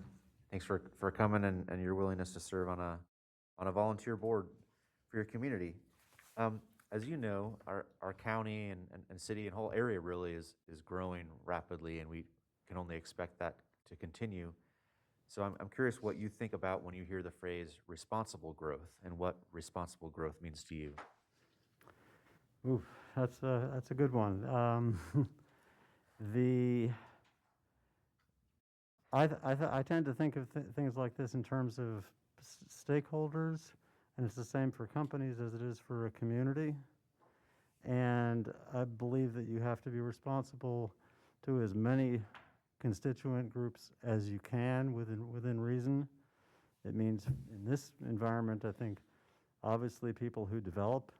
Thanks for coming and your willingness to serve on a volunteer board for your community. As you know, our county and city and whole area really is growing rapidly, and we can only expect that to continue. So I'm curious what you think about when you hear the phrase responsible growth and what responsible growth means to you. Ooh, that's a good one. I tend to think of things like this in terms of stakeholders, and it's the same for companies as it is for a community. And I believe that you have to be responsible to as many constituent groups as you can within reason. It means in this environment, I think, obviously people who develop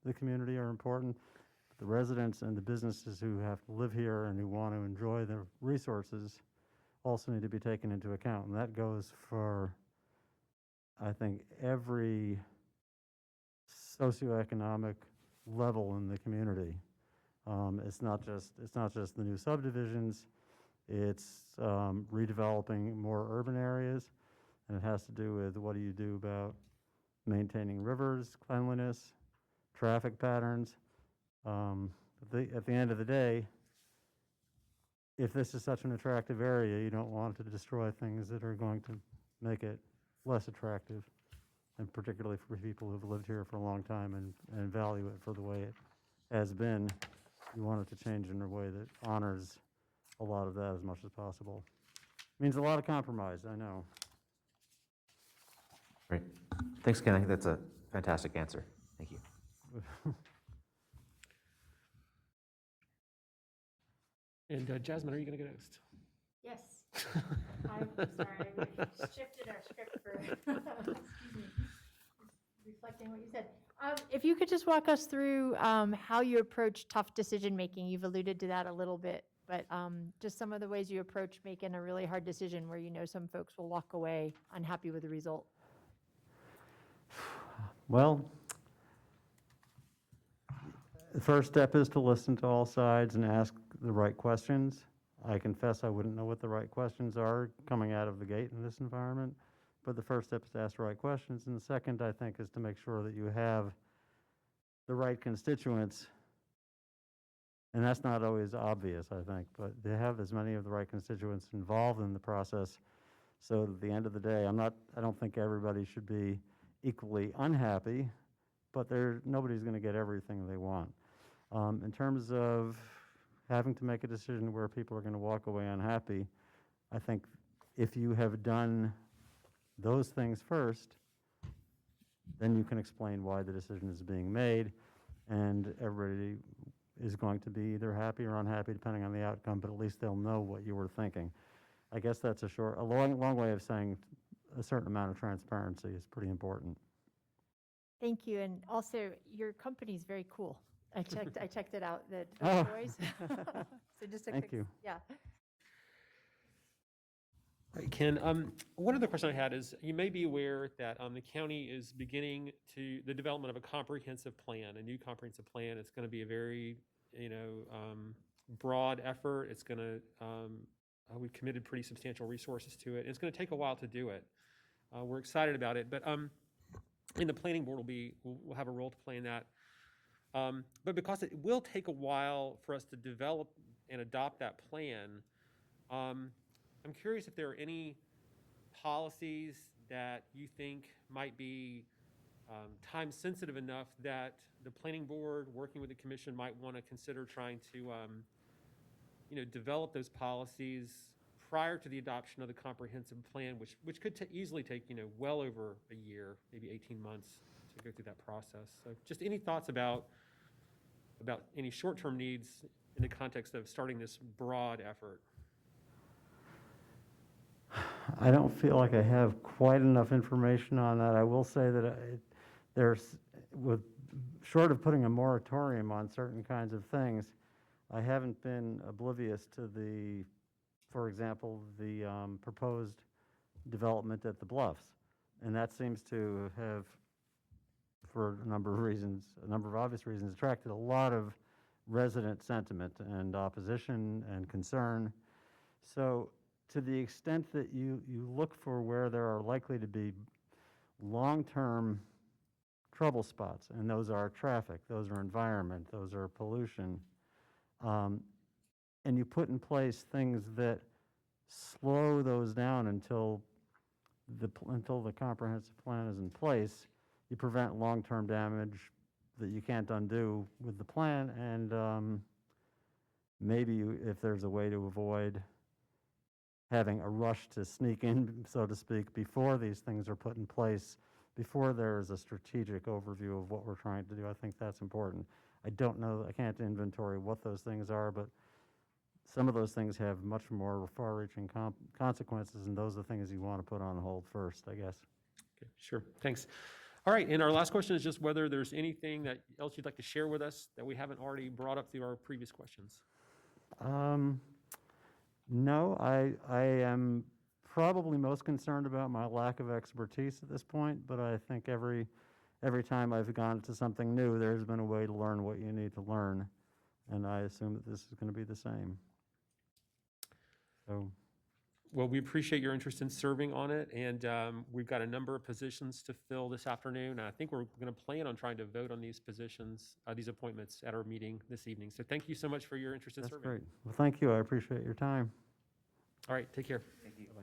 the community are important. The residents and the businesses who have to live here and who want to enjoy the resources also need to be taken into account. And that goes for, I think, every socioeconomic level in the community. It's not just the new subdivisions. It's redeveloping more urban areas, and it has to do with what do you do about maintaining rivers, cleanliness, traffic patterns. At the end of the day, if this is such an attractive area, you don't want to destroy things that are going to make it less attractive, and particularly for people who've lived here for a long time and value it for the way it has been. You want it to change in a way that honors a lot of that as much as possible. Means a lot of compromise, I know. Great. Thanks, Ken. I think that's a fantastic answer. Thank you. And Jasmine, are you going to go next? Yes. I'm sorry, we shifted our script for, excuse me, reflecting what you said. If you could just walk us through how you approach tough decision-making. You've alluded to that a little bit, but just some of the ways you approach making a really hard decision where you know some folks will walk away unhappy with the result. Well, the first step is to listen to all sides and ask the right questions. I confess I wouldn't know what the right questions are coming out of the gate in this environment, but the first step is to ask the right questions, and the second, I think, is to make sure that you have the right constituents, and that's not always obvious, I think, but they have as many of the right constituents involved in the process, so at the end of the day, I don't think everybody should be equally unhappy, but nobody's going to get everything they want. In terms of having to make a decision where people are going to walk away unhappy, I think if you have done those things first, then you can explain why the decision is being made, and everybody is going to be either happy or unhappy depending on the outcome, but at least they'll know what you were thinking. I guess that's a long way of saying a certain amount of transparency is pretty important. Thank you, and also, your company is very cool. I checked it out, the Oh. toys. So just a Thank quick, you. yeah. Right, Ken, one other question I had is, you may be aware that the county is beginning the development of a comprehensive plan, a new comprehensive plan. It's going to be a very, broad effort. It's going to, we've committed pretty substantial resources to it. It's going to take a while to do it. We're excited about it, but and the planning board will have a role to play in that. But because it will take a while for us to develop and adopt that plan, I'm curious if there are any policies that you think might be time sensitive enough that the planning board, working with the commission, might want to consider trying to develop those policies prior to the adoption of the comprehensive plan, which could easily take well over a year, maybe 18 months to go through that process. So just any thoughts about any short-term needs in the context of starting this broad effort? I don't feel like I have quite enough information on that. I will say that short of putting a moratorium on certain kinds of things, I haven't been oblivious to for example, the proposed development at the Bluffs. And that seems to have, for a number of obvious reasons, attracted a lot of resident sentiment and opposition and concern. So to the extent that you look for where there are likely to be long-term trouble spots, and those are traffic, those are environment, those are pollution, and you put in place things that slow those down until the comprehensive plan is in place, you prevent long-term damage that you can't undo with the plan, and maybe if there's a way to avoid having a rush to sneak in, so to speak, before these things are put in place, before there is a strategic overview of what we're trying to do, I think that's important. I don't know, I can't inventory what those things are, but some of those things have much more far-reaching consequences, and those are the things you want to put on hold first, I guess. Okay, sure, thanks. All right, and our last question is just whether there's anything else you'd like to share with us that we haven't already brought up through our previous questions. No, I am probably most concerned about my lack of expertise at this point, but I think every time I've gone to something new, there's been a way to learn what you need to learn, and I assume that this is going to be the same. So. Well, we appreciate your interest in serving on it, and we've got a number of positions to fill this afternoon. I think we're going to plan on trying to vote on these positions, these appointments at our meeting this evening. So thank you so much for your interest in serving. That's great. Well, thank you. I appreciate your time. All right, take care. Thank you. Bye-bye.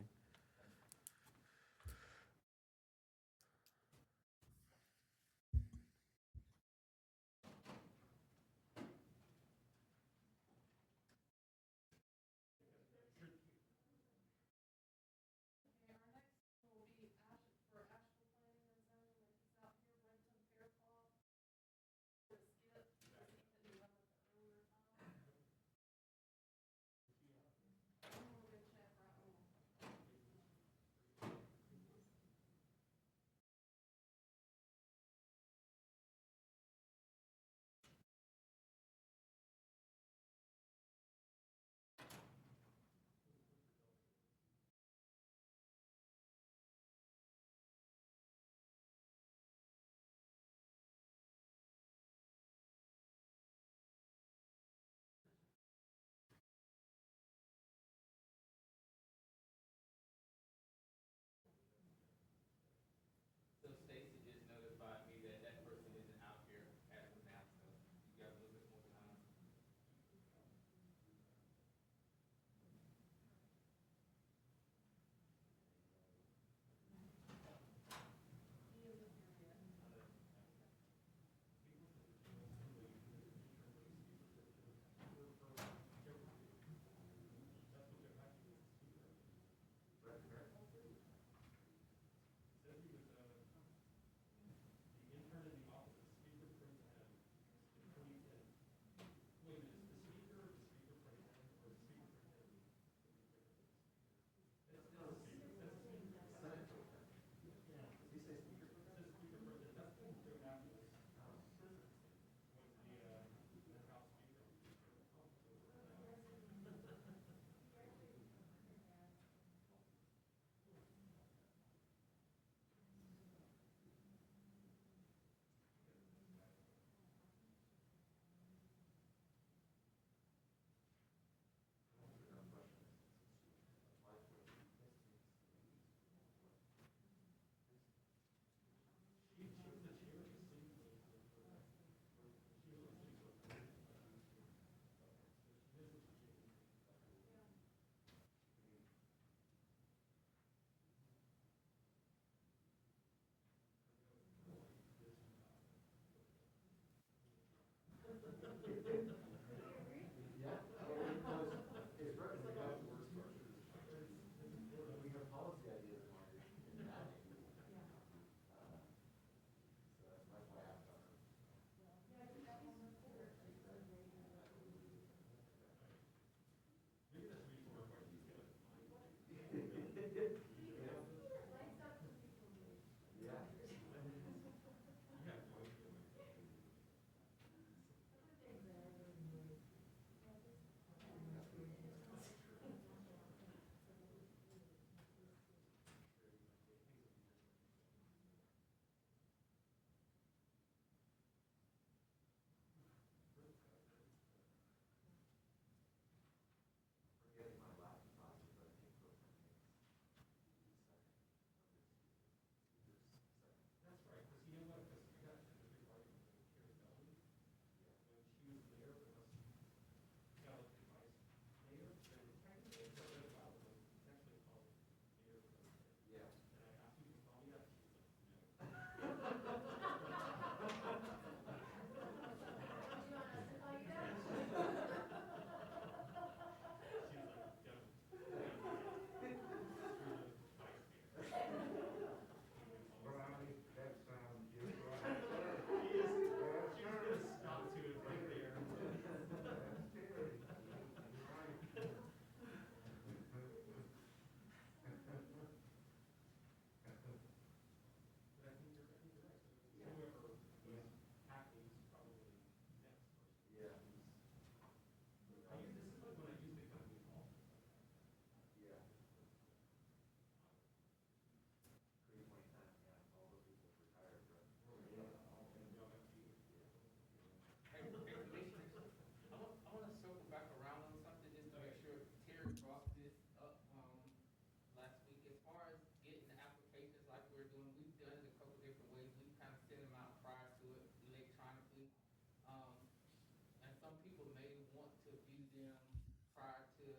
to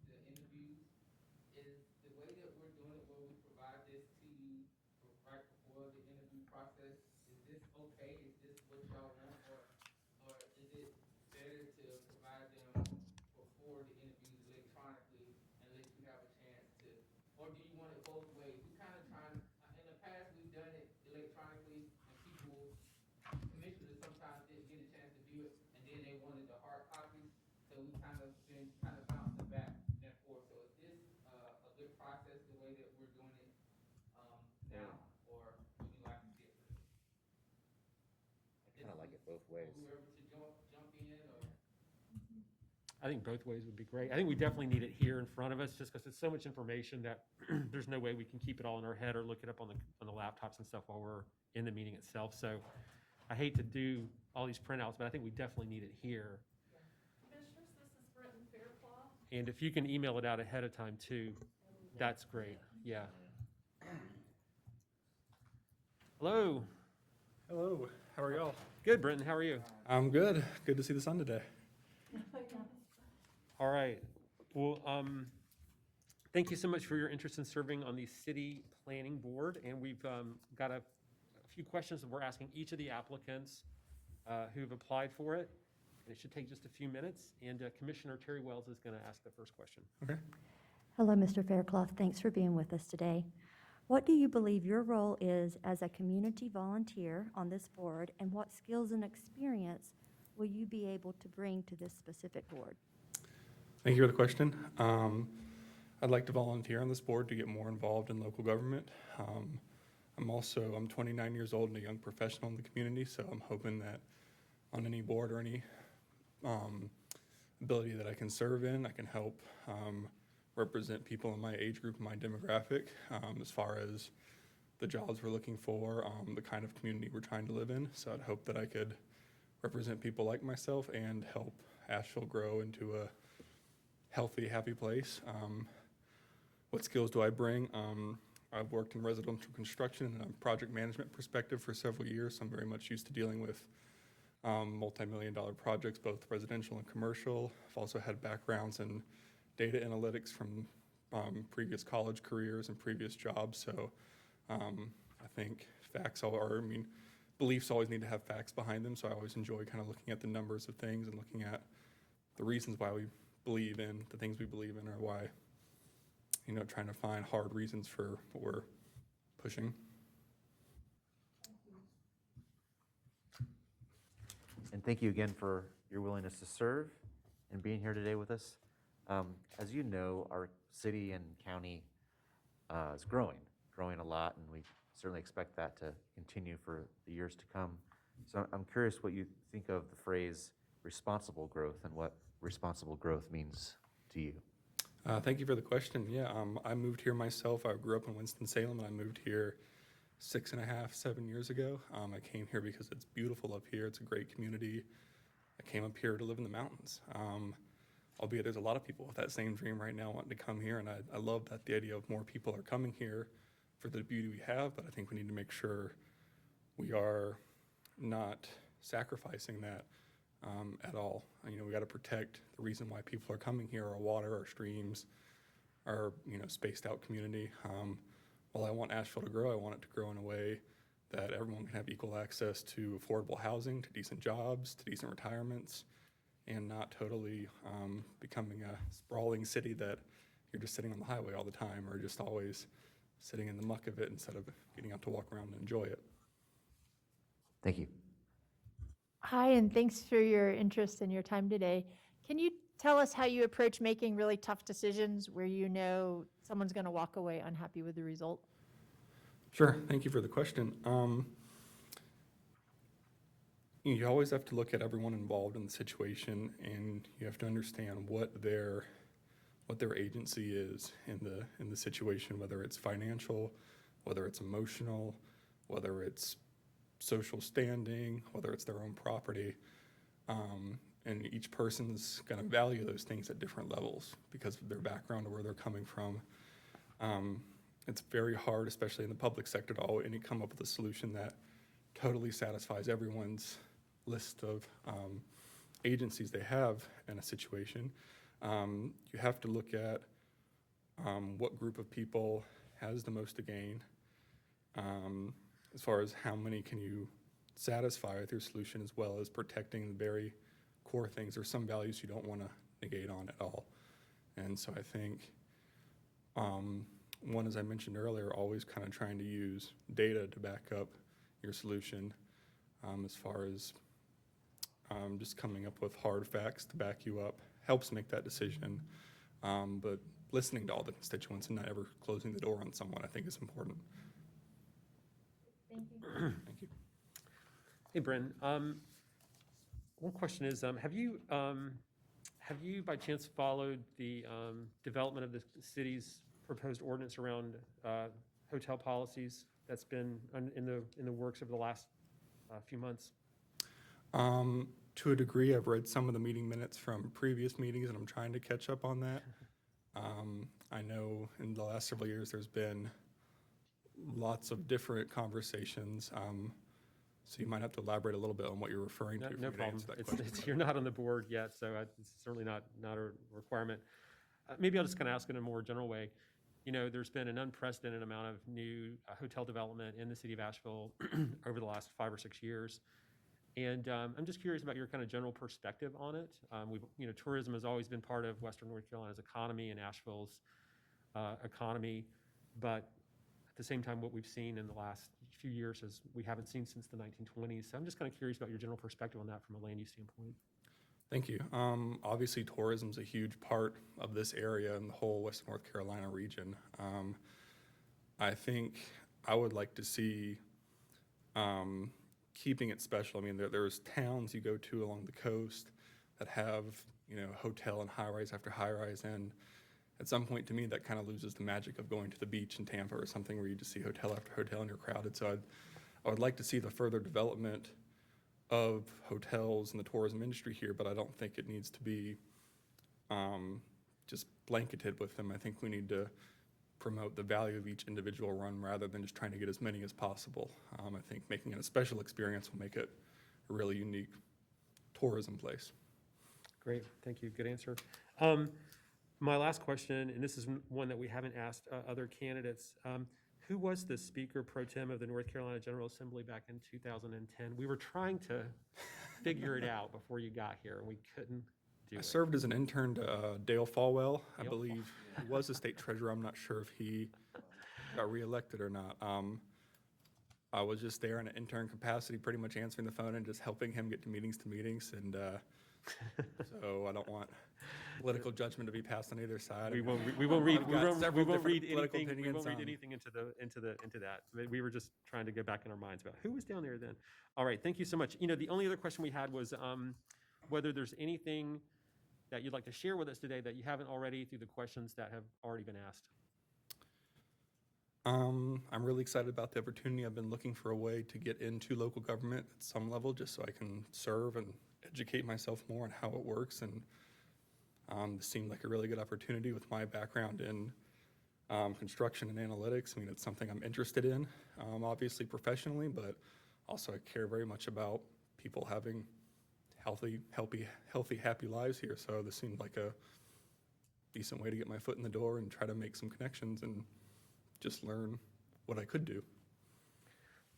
the interviews. Is the way that we're doing it, where we provide this to you right before the interview process, is this okay? Is this what y'all want, or is it better to provide them before the interviews electronically and let you have a chance to, or do you want it both ways? We kind of trying, in the past, we've done it electronically, and people, commissioners sometimes didn't get a chance to view it, and then they wanted the hard copies, so we kind of been bouncing back and forth. So is this a good process, the way that we're doing it now, or would you like it differently? Kind of like it both ways. Or whoever to jump in, or? I think both ways would be great. I think we definitely need it here in front of us, just because it's so much information that there's no way we can keep it all in our head or look it up on the laptops and stuff while we're in the meeting itself. So I hate to do all these printouts, but I think we definitely need it here. Commissioners, this is Britton Fairclough. And if you can email it out ahead of time too, that's great. Yeah. Hello. Hello, how are y'all? Good, Brenton. How are you? I'm good. Good to see the sun today. All right. Well, thank you so much for your interest in serving on the City Planning Board. And we've got a few questions that we're asking each of the applicants who've applied for it. And it should take just a few minutes. And Commissioner Terry Wells is going to ask the first question. Okay. Hello, Mr. Fairclough. Thanks for being with us today. What do you believe your role is as a community volunteer on this board, and what skills and experience will you be able to bring to this specific board? Thank you for the question. I'd like to volunteer on this board to get more involved in local government. I'm 29 years old and a young professional in the community, so I'm hoping that on any board or any ability that I can serve in, I can help represent people in my age group and my demographic as far as the jobs we're looking for, the kind of community we're trying to live in. So I'd hope that I could represent people like myself and help Asheville grow into a healthy, happy place. What skills do I bring? I've worked in residential construction and a project management perspective for several years, so I'm very much used to dealing with multi-million-dollar projects, both residential and commercial. I've also had backgrounds in data analytics from previous college careers and previous jobs, so I think beliefs always need to have facts behind them, so I always enjoy kind of looking at the numbers of things and looking at the reasons why we believe in the things we believe in, or why, trying to find hard reasons for what we're pushing. And thank you again for your willingness to serve and being here today with us. As you know, our city and county is growing a lot, and we certainly expect that to continue for the years to come. So I'm curious what you think of the phrase responsible growth and what responsible growth means to you. Thank you for the question. Yeah, I moved here myself. I grew up in Winston-Salem, and I moved here 6.5, 7 years ago. I came here because it's beautiful up here. It's a great community. I came up here to live in the mountains. Albeit there's a lot of people with that same dream right now wanting to come here, and I love that the idea of more people are coming here for the beauty we have, but I think we need to make sure we are not sacrificing that at all. We got to protect the reason why people are coming here, our water, our streams, our spaced out community. While I want Asheville to grow, I want it to grow in a way that everyone can have equal access to affordable housing, to decent jobs, to decent retirements, and not totally becoming a sprawling city that you're just sitting on the highway all the time, or just always sitting in the muck of it instead of getting out to walk around and enjoy it. Thank you. Hi, and thanks for your interest and your time today. Can you tell us how you approach making really tough decisions where someone's going to walk away unhappy with the result? Sure, thank you for the question. You always have to look at everyone involved in the situation, and you have to understand what their agency is in the situation, whether it's financial, whether it's emotional, whether it's social standing, whether it's their own property. And each person's going to value those things at different levels because of their background or where they're coming from. It's very hard, especially in the public sector, to always come up with a solution that totally satisfies everyone's list of agencies they have in a situation. You have to look at what group of people has the most to gain, as far as how many can you satisfy with your solution, as well as protecting the very core things or some values you don't want to negate on at all. And so I think one, as I mentioned earlier, always kind of trying to use data to back up your solution, as far as just coming up with hard facts to back you up helps make that decision. But listening to all the constituents and not ever closing the door on someone, I think, is important. Thank you. Thank you. Hey, Bryn. One question is, have you by chance followed the development of the city's proposed ordinance around hotel policies that's been in the works over the last few months? To a degree, I've read some of the meeting minutes from previous meetings, and I'm trying to catch up on that. I know in the last several years there's been lots of different conversations. So you might have to elaborate a little bit on what you're referring to. No if you could problem. answer that question. You're not on the board yet, so it's certainly not a requirement. Maybe I'll just kind of ask in a more general way. You know, there's been an unprecedented amount of new hotel development in the city of Asheville over the last 5 or 6 years. And I'm just curious about your kind of general perspective on it. Tourism has always been part of Western North Carolina's economy and Asheville's economy, but at the same time, what we've seen in the last few years is we haven't seen since the 1920s. So I'm just kind of curious about your general perspective on that from a land use standpoint. Thank you. Obviously, tourism is a huge part of this area and the whole Western North Carolina region. I think I would like to see keeping it special. I mean, there's towns you go to along the coast that have, hotel and high-rise after high-rise, and at some point, to me, that kind of loses the magic of going to the beach in Tampa or something where you just see hotel after hotel and you're crowded. So I would like to see the further development of hotels and the tourism industry here, but I don't think it needs to be just blanketed with them. I think we need to promote the value of each individual run rather than just trying to get as many as possible. I think making it a special experience will make it a really unique tourism place. Great, thank you, good answer. My last question, and this is one that we haven't asked other candidates. Who was the Speaker Pro Tem of the North Carolina General Assembly back in 2010? We were trying to figure it out before you got here, and we couldn't do it. I served as an intern to Dale Falwell. I believe he was the state treasurer. I'm not sure if he got reelected or not. I was just there in an intern capacity, pretty much answering the phone and just helping him get to meetings. And so I don't want political judgment to be passed on either side. We won't read anything into that. We were just trying to go back in our minds about who was down there then. All right, thank you so much. The only other question we had was whether there's anything that you'd like to share with us today that you haven't already through the questions that have already been asked. I'm really excited about the opportunity. I've been looking for a way to get into local government at some level just so I can serve and educate myself more on how it works. And this seemed like a really good opportunity with my background in construction and analytics. I mean, it's something I'm interested in, obviously professionally, but also I care very much about people having healthy, happy lives here. So this seemed like a decent way to get my foot in the door and try to make some connections and just learn what I could do.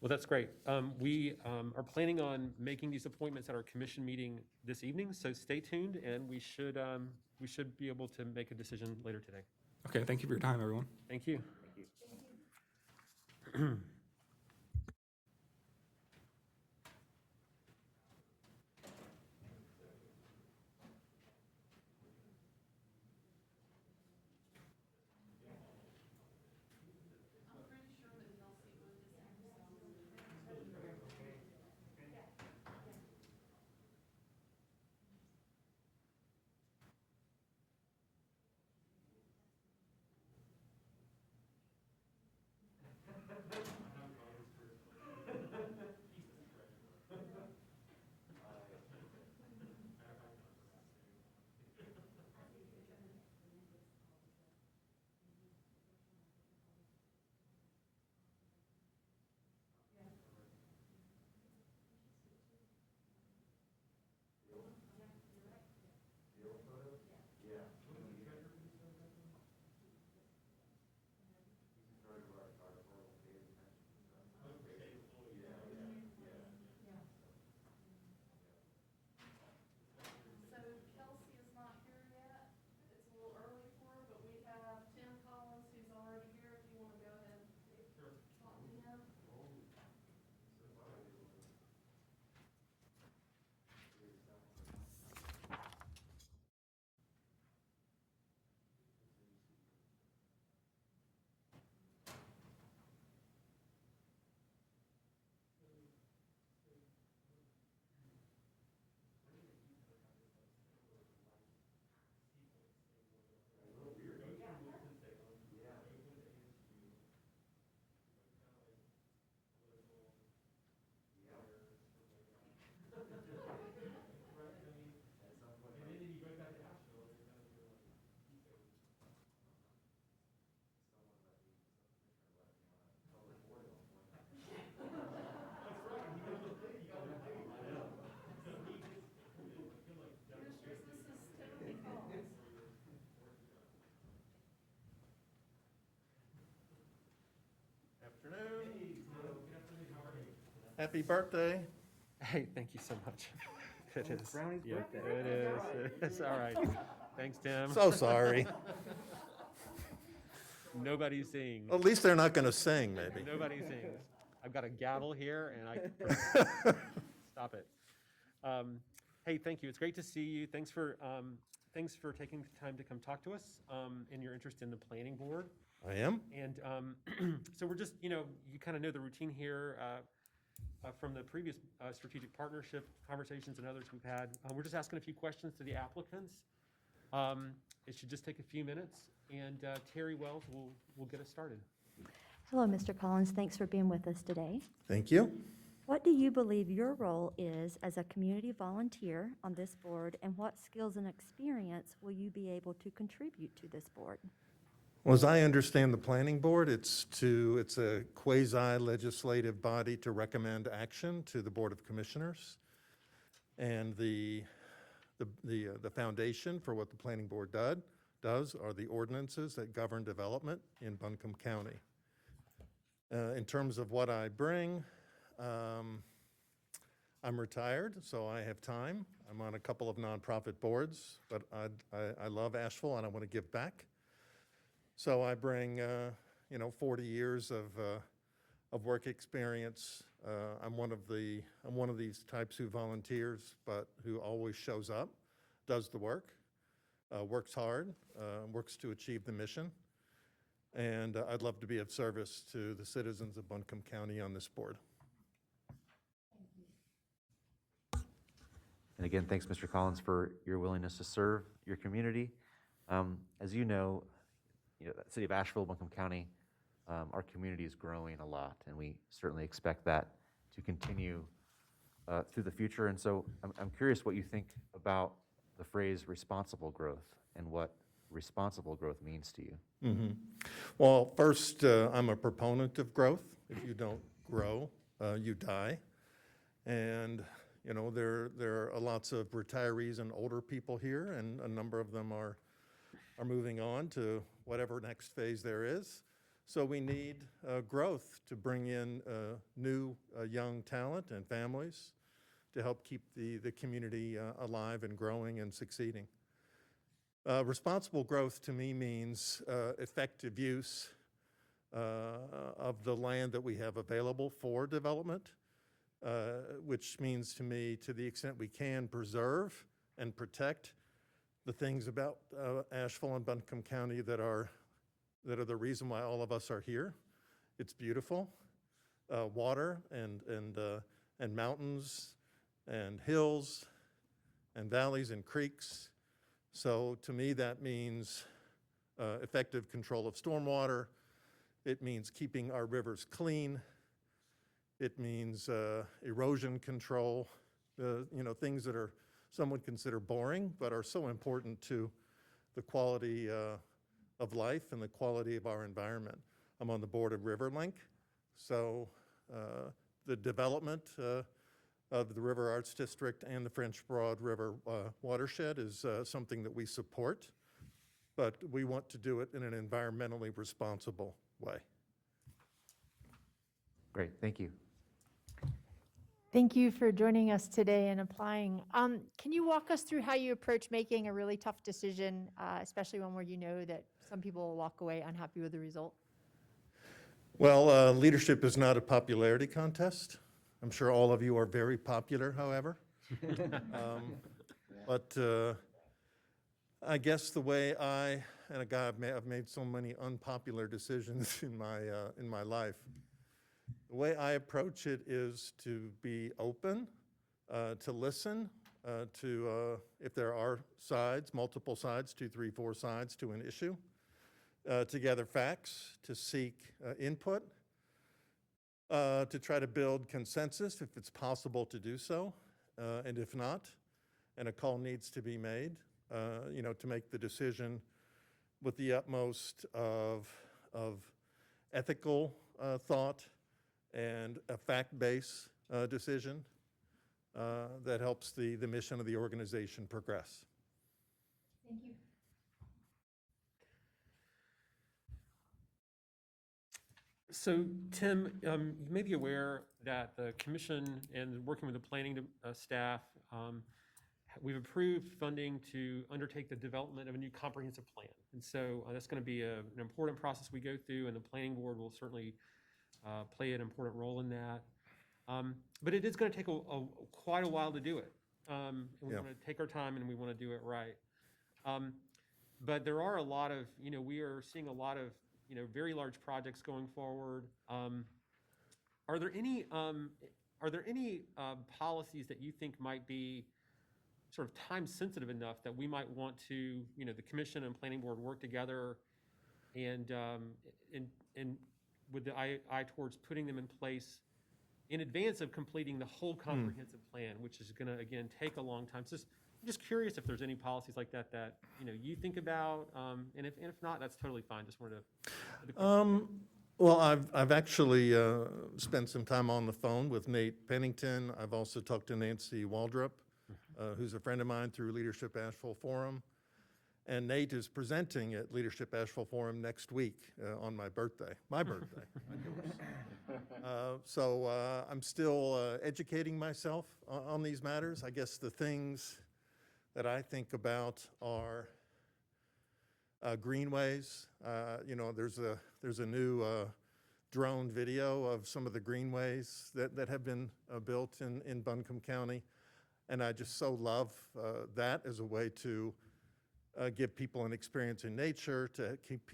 Well, that's great. We are planning on making these appointments at our commission meeting this evening, so stay tuned, and we should be able to make a decision later today. Okay, thank you for your time, everyone. Thank you. Happy birthday. Hey, thank you so much. It is. Brownie's Yeah, birthday. it is. It's all right. Thanks, Tim. So sorry. Nobody sings. At least they're not going to sing, maybe. Nobody sings. I've got a gavel here, and I stop it. Hey, thank you. It's great to see you. Thanks for taking the time to come talk to us and your interest in the planning board. I am. And so we're just, you kind of know the routine here from the previous strategic partnership conversations and others we've had. We're just asking a few questions to the applicants. It should just take a few minutes, and Terry Wells will get us started. Hello, Mr. Collins. Thanks for being with us today. Thank you. What do you believe your role is as a community volunteer on this board, and what skills and experience will you be able to contribute to this board? Well, as I understand the planning board, it's a quasi-legislative body to recommend action to the Board of Commissioners. And the foundation for what the planning board does are the ordinances that govern development in Buncombe County. In terms of what I bring, I'm retired, so I have time. I'm on a couple of nonprofit boards, but I love Asheville and I want to give back. So I bring, 40 years of work experience. I'm one of these types who volunteers, but who always shows up, does the work, works hard, works to achieve the mission. And I'd love to be of service to the citizens of Buncombe County on this board. And again, thanks, Mr. Collins, for your willingness to serve your community. As you know, the city of Asheville, Buncombe County, our community is growing a lot, and we certainly expect that to continue through the future. And so I'm curious what you think about the phrase responsible growth and what responsible growth means to you. Mm-hmm. Well, first, I'm a proponent of growth. If you don't grow, you die. And, there are lots of retirees and older people here, and a number of them are moving on to whatever next phase there is. So we need growth to bring in new young talent and families to help keep the community alive and growing and succeeding. Responsible growth to me means effective use of the land that we have available for development, which means to me, to the extent we can, preserve and protect the things about Asheville and Buncombe County that are the reason why all of us are here. It's beautiful, water and mountains and hills and valleys and creeks. So to me, that means effective control of stormwater. It means keeping our rivers clean. It means erosion control, things that some would consider boring, but are so important to the quality of life and the quality of our environment. I'm on the board of RiverLink, so the development of the River Arts District and the French Broad River watershed is something that we support, but we want to do it in an environmentally responsible way. Great, thank you. Thank you for joining us today and applying. Can you walk us through how you approach making a really tough decision, especially one where you know that some people will walk away unhappy with the result? Well, leadership is not a popularity contest. I'm sure all of you are very popular, however. But I guess the way I've made so many unpopular decisions in my life. The way I approach it is to be open, to listen, if there are sides, multiple sides, 2, 3, 4 sides to an issue, to gather facts, to seek input, to try to build consensus if it's possible to do so, and if not, and a call needs to be made, to make the decision with the utmost of ethical thought and a fact-based decision that helps the mission of the organization progress. Thank you. So, Tim, you may be aware that the commission and working with the planning staff, we've approved funding to undertake the development of a new comprehensive plan. And so that's going to be an important process we go through, and the planning board will certainly play an important role in that. But it is going to take quite a while to do it. And we Yeah. want to take our time and we want to do it right. But there are a lot of, we are seeing a lot of, very large projects going forward. Are there any policies that you think might be sort of time sensitive enough that we might want to, the commission and planning board work together and with the eye towards putting them in place in advance of completing the whole comprehensive plan, which is going to, again, take a long time. So I'm just curious if there's any policies like that that, you think about, and if not, that's totally fine. Just wanted to. Well, I've actually spent some time on the phone with Nate Pennington. I've also talked to Nancy Waldrop, who's a friend of mine through Leadership Asheville Forum. And Nate is presenting at Leadership Asheville Forum next week on my birthday, not yours. So I'm still educating myself on these matters. I guess the things that I think about are greenways. There's a new drone video of some of the greenways that have been built in Buncombe County. And I just so love that as a way to give people an experience in nature, to keep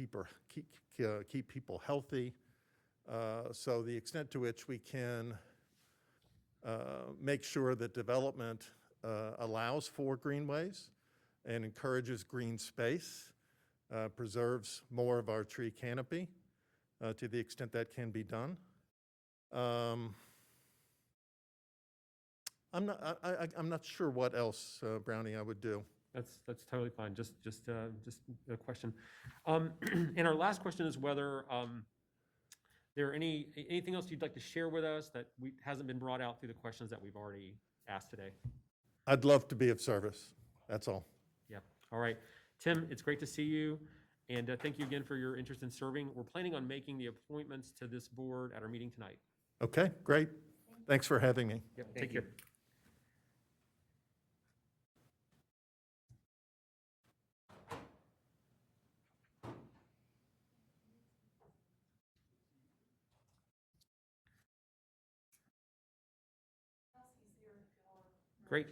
people healthy. So the extent to which we can make sure that development allows for greenways and encourages green space, preserves more of our tree canopy to the extent that can be done. I'm not sure what else, Brownie, I would do. That's totally fine. Just a question. And our last question is whether there are anything else you'd like to share with us that hasn't been brought out through the questions that we've already asked today. I'd love to be of service. That's all. Yep. All right. Tim, it's great to see you. And thank you again for your interest in serving. We're planning on making the appointments to this board at our meeting tonight. Okay, great. Thanks for having me. Yep. Take care. Great.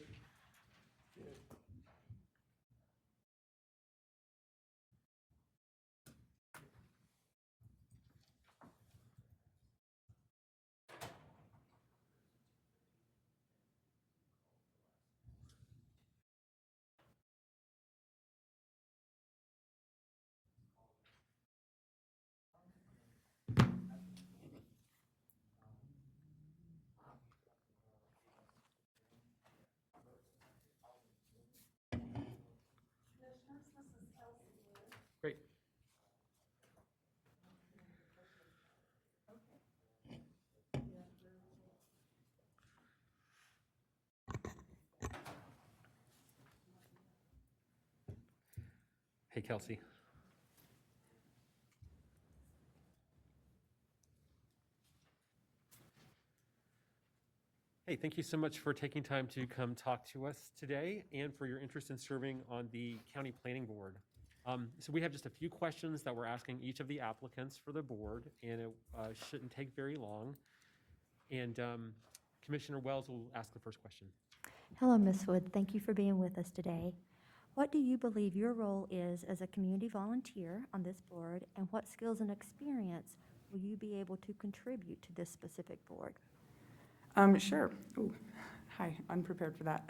Great. Hey, Kelsey. Hey, thank you so much for taking time to come talk to us today and for your interest in serving on the County Planning Board. So we have just a few questions that we're asking each of the applicants for the board, and it shouldn't take very long. And Commissioner Wells will ask the first question. Hello, Ms. Wood. Thank you for being with us today. What do you believe your role is as a community volunteer on this board, and what skills and experience will you be able to contribute to this specific board? Sure. Ooh, hi, unprepared for that.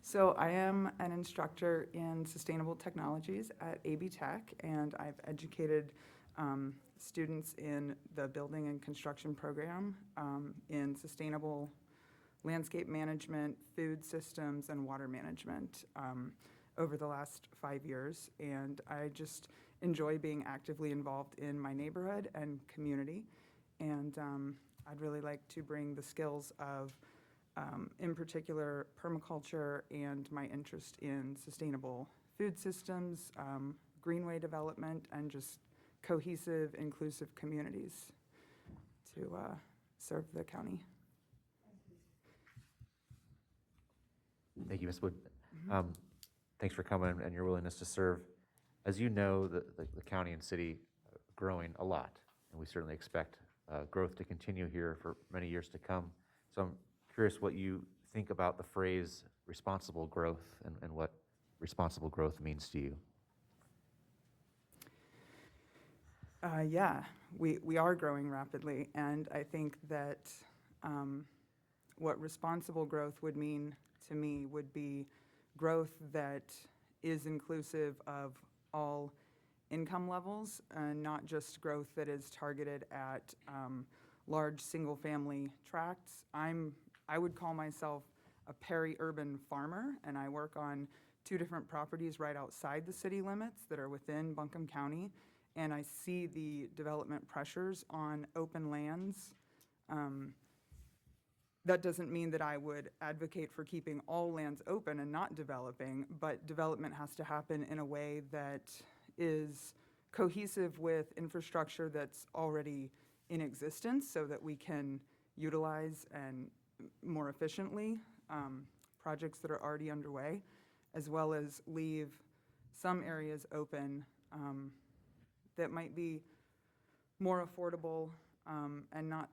So I am an instructor in sustainable technologies at AB Tech, and I've educated students in the building and construction program in sustainable landscape management, food systems, and water management over the last 5 years. And I just enjoy being actively involved in my neighborhood and community. And I'd really like to bring the skills of, in particular, permaculture and my interest in sustainable food systems, greenway development, and just cohesive, inclusive communities. to serve the county. Thank you, Ms. Wood. Thanks for coming and your willingness to serve. As you know, the county and city are growing a lot, and we certainly expect growth to continue here for many years to come. So I'm curious what you think about the phrase responsible growth and what responsible growth means to you. Yeah, we are growing rapidly, and I think that what responsible growth would mean to me would be growth that is inclusive of all income levels, and not just growth that is targeted at large single-family tracts. I would call myself a peri-urban farmer, and I work on 2 different properties right outside the city limits that are within Buncombe County, and I see the development pressures on open lands. That doesn't mean that I would advocate for keeping all lands open and not developing, but development has to happen in a way that is cohesive with infrastructure that's already in existence so that we can utilize and more efficiently projects that are already underway, as well as leave some areas open that might be more affordable and not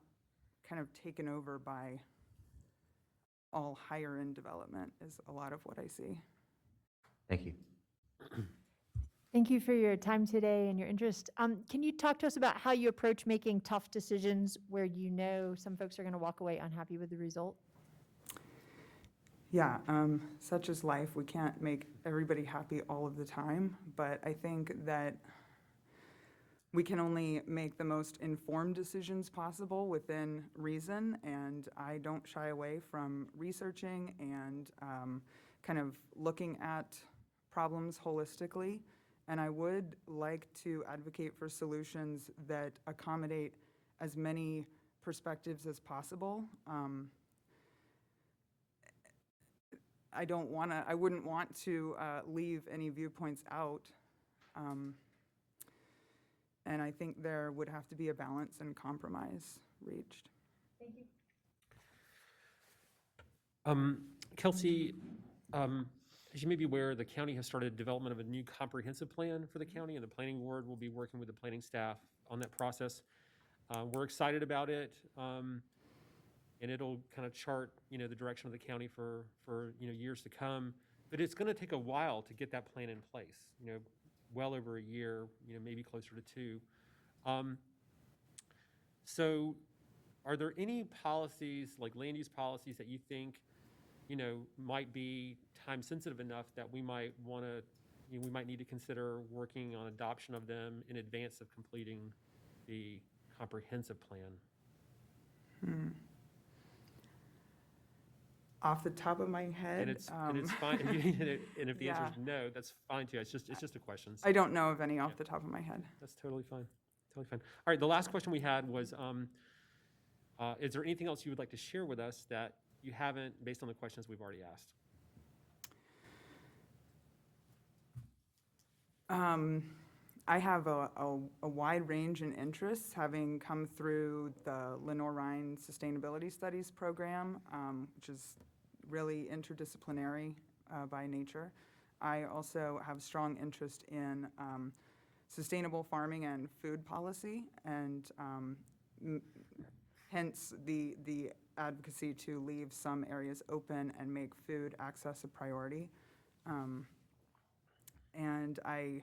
kind of taken over by all higher end development is a lot of what I see. Thank you. Thank you for your time today and your interest. Can you talk to us about how you approach making tough decisions where you know some folks are going to walk away unhappy with the result? Yeah, such is life. We can't make everybody happy all of the time, but I think that we can only make the most informed decisions possible within reason, and I don't shy away from researching and kind of looking at problems holistically. And I would like to advocate for solutions that accommodate as many perspectives as possible. I wouldn't want to leave any viewpoints out. And I think there would have to be a balance and compromise reached. Thank you. Kelsey, as you may be aware, the county has started development of a new comprehensive plan for the county, and the planning board will be working with the planning staff on that process. We're excited about it, and it'll kind of chart, the direction of the county for years to come. But it's going to take a while to get that plan in place. Well over a year, maybe closer to 2. So are there any policies, like land use policies, that you think, might be time sensitive enough that we might want to, we might need to consider working on adoption of them in advance of completing the comprehensive plan? Off the top of my head. And it's fine. And if the answer is Yeah. no, that's fine too. It's just a question. I don't know of any off the top of my head. That's totally fine. Totally fine. All right. The last question we had was, is there anything else you would like to share with us that you haven't, based on the questions we've already asked? I have a wide range in interests, having come through the Lenore-Rhine Sustainability Studies program, which is really interdisciplinary by nature. I also have strong interest in sustainable farming and food policy, and hence the advocacy to leave some areas open and make food access a priority. And I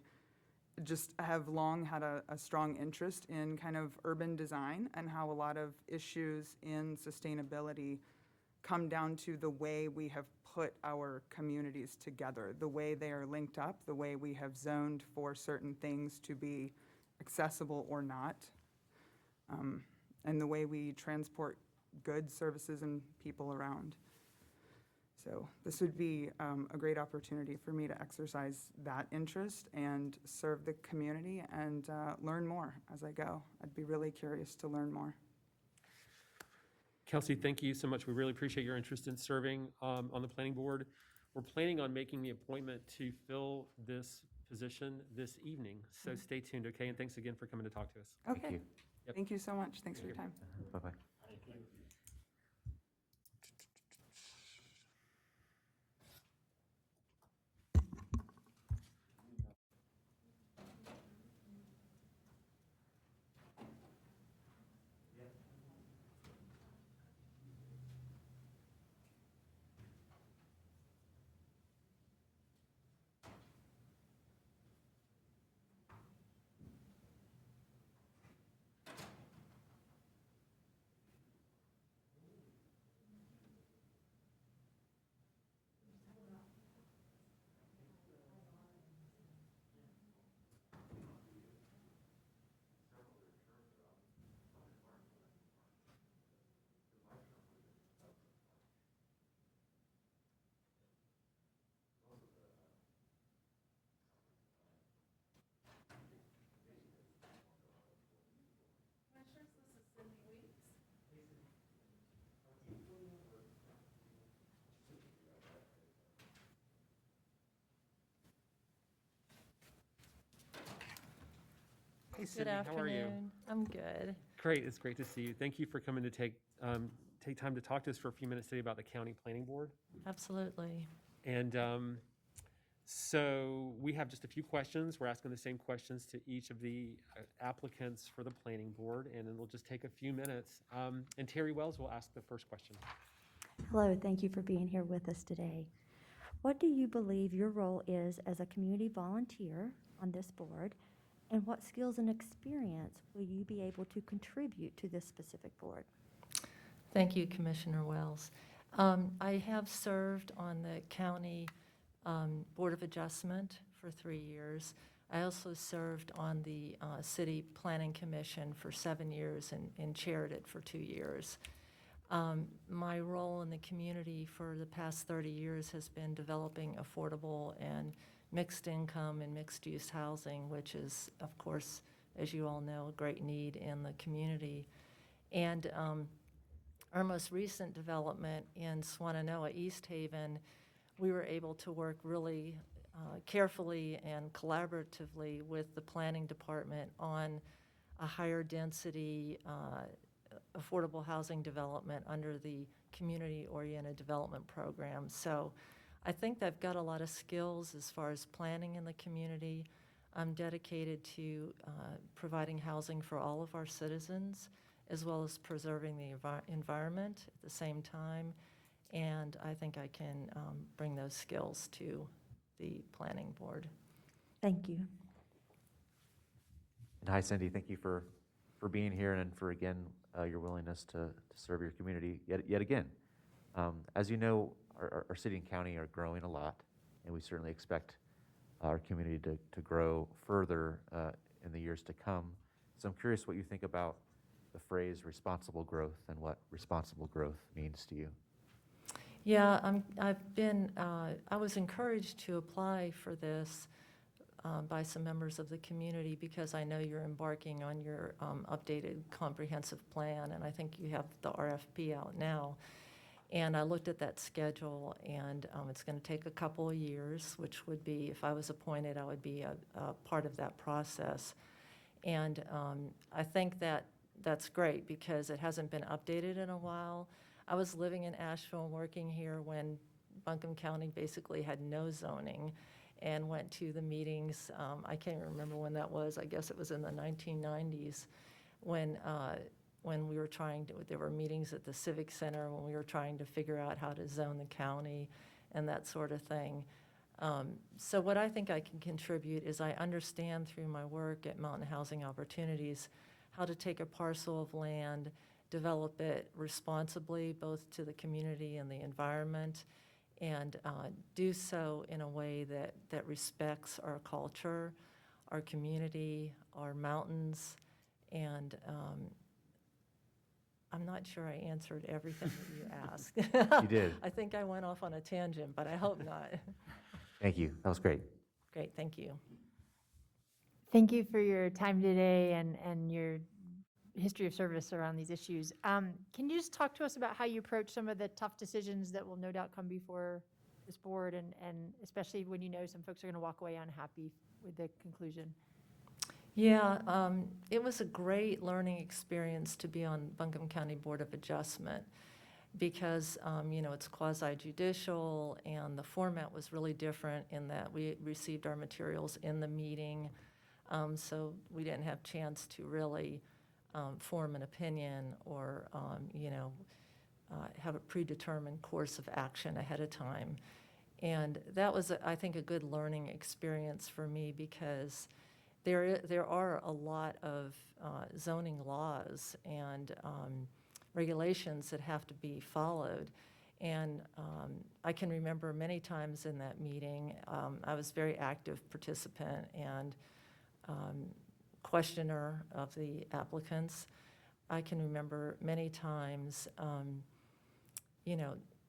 just have long had a strong interest in kind of urban design and how a lot of issues in sustainability come down to the way we have put our communities together, the way they are linked up, the way we have zoned for certain things to be accessible or not, and the way we transport goods, services, and people around. So this would be a great opportunity for me to exercise that interest and serve the community and learn more as I go. I'd be really curious to learn more. Kelsey, thank you so much. We really appreciate your interest in serving on the planning board. We're planning on making the appointment to fill this position this evening. So stay tuned, okay? And thanks again for coming to talk to us. Okay. Thank you. Yep. Thank you so much. Thanks for your time. Bye-bye. Commissioners, this is Cindy Weeks. Hey Good Cindy, how are you? afternoon. I'm good. Great, it's great to see you. Thank you for coming to take time to talk to us for a few minutes today about the County Planning Board. Absolutely. And so we have just a few questions. We're asking the same questions to each of the applicants for the Planning Board, and it'll just take a few minutes. And Terry Wells will ask the first question. Hello, thank you for being here with us today. What do you believe your role is as a community volunteer on this board, and what skills and experience will you be able to contribute to this specific board? Thank you, Commissioner Wells. I have served on the County Board of Adjustment for 3 years. I also served on the City Planning Commission for 7 years and chaired it for 2 years. My role in the community for the past 30 years has been developing affordable and mixed income and mixed use housing, which is, of course, as you all know, a great need in the community. And our most recent development in Swannanoa, East Haven, we were able to work really carefully and collaboratively with the planning department on a higher density affordable housing development under the community-oriented development program. So I think they've got a lot of skills as far as planning in the community. I'm dedicated to providing housing for all of our citizens, as well as preserving the environment at the same time. And I think I can bring those skills to the planning board. Thank you. And hi, Cindy. Thank you for being here and for, again, your willingness to serve your community yet again. As you know, our city and county are growing a lot, and we certainly expect our community to grow further in the years to come. So I'm curious what you think about the phrase responsible growth and what responsible growth means to you. Yeah, I was encouraged to apply for this by some members of the community because I know you're embarking on your updated comprehensive plan, and I think you have the RFP out now. And I looked at that schedule, and it's going to take a couple of years, which would be, if I was appointed, I would be a part of that process. And I think that's great because it hasn't been updated in a while. I was living in Asheville and working here when Buncombe County basically had no zoning and went to the meetings. I can't even remember when that was. I guess it was in the 1990s when we were there were meetings at the Civic Center when we were trying to figure out how to zone the county and that sort of thing. So what I think I can contribute is I understand through my work at Mountain Housing Opportunities how to take a parcel of land, develop it responsibly, both to the community and the environment, and do so in a way that respects our culture, our community, our mountains, and I'm not sure I answered everything that you asked. You did. I think I went off on a tangent, but I hope not. Thank you. That was great. Great, thank you. Thank you for your time today and your history of service around these issues. Can you just talk to us about how you approach some of the tough decisions that will no doubt come before this board, and especially when you know some folks are going to walk away unhappy with the conclusion? Yeah, it was a great learning experience to be on Buncombe County Board of Adjustment because, it's quasi-judicial and the format was really different in that we received our materials in the meeting. So we didn't have chance to really form an opinion or, have a predetermined course of action ahead of time. And that was, I think, a good learning experience for me because there are a lot of zoning laws and regulations that have to be followed. And I can remember many times in that meeting, I was a very active participant and questioner of the applicants. I can remember many times,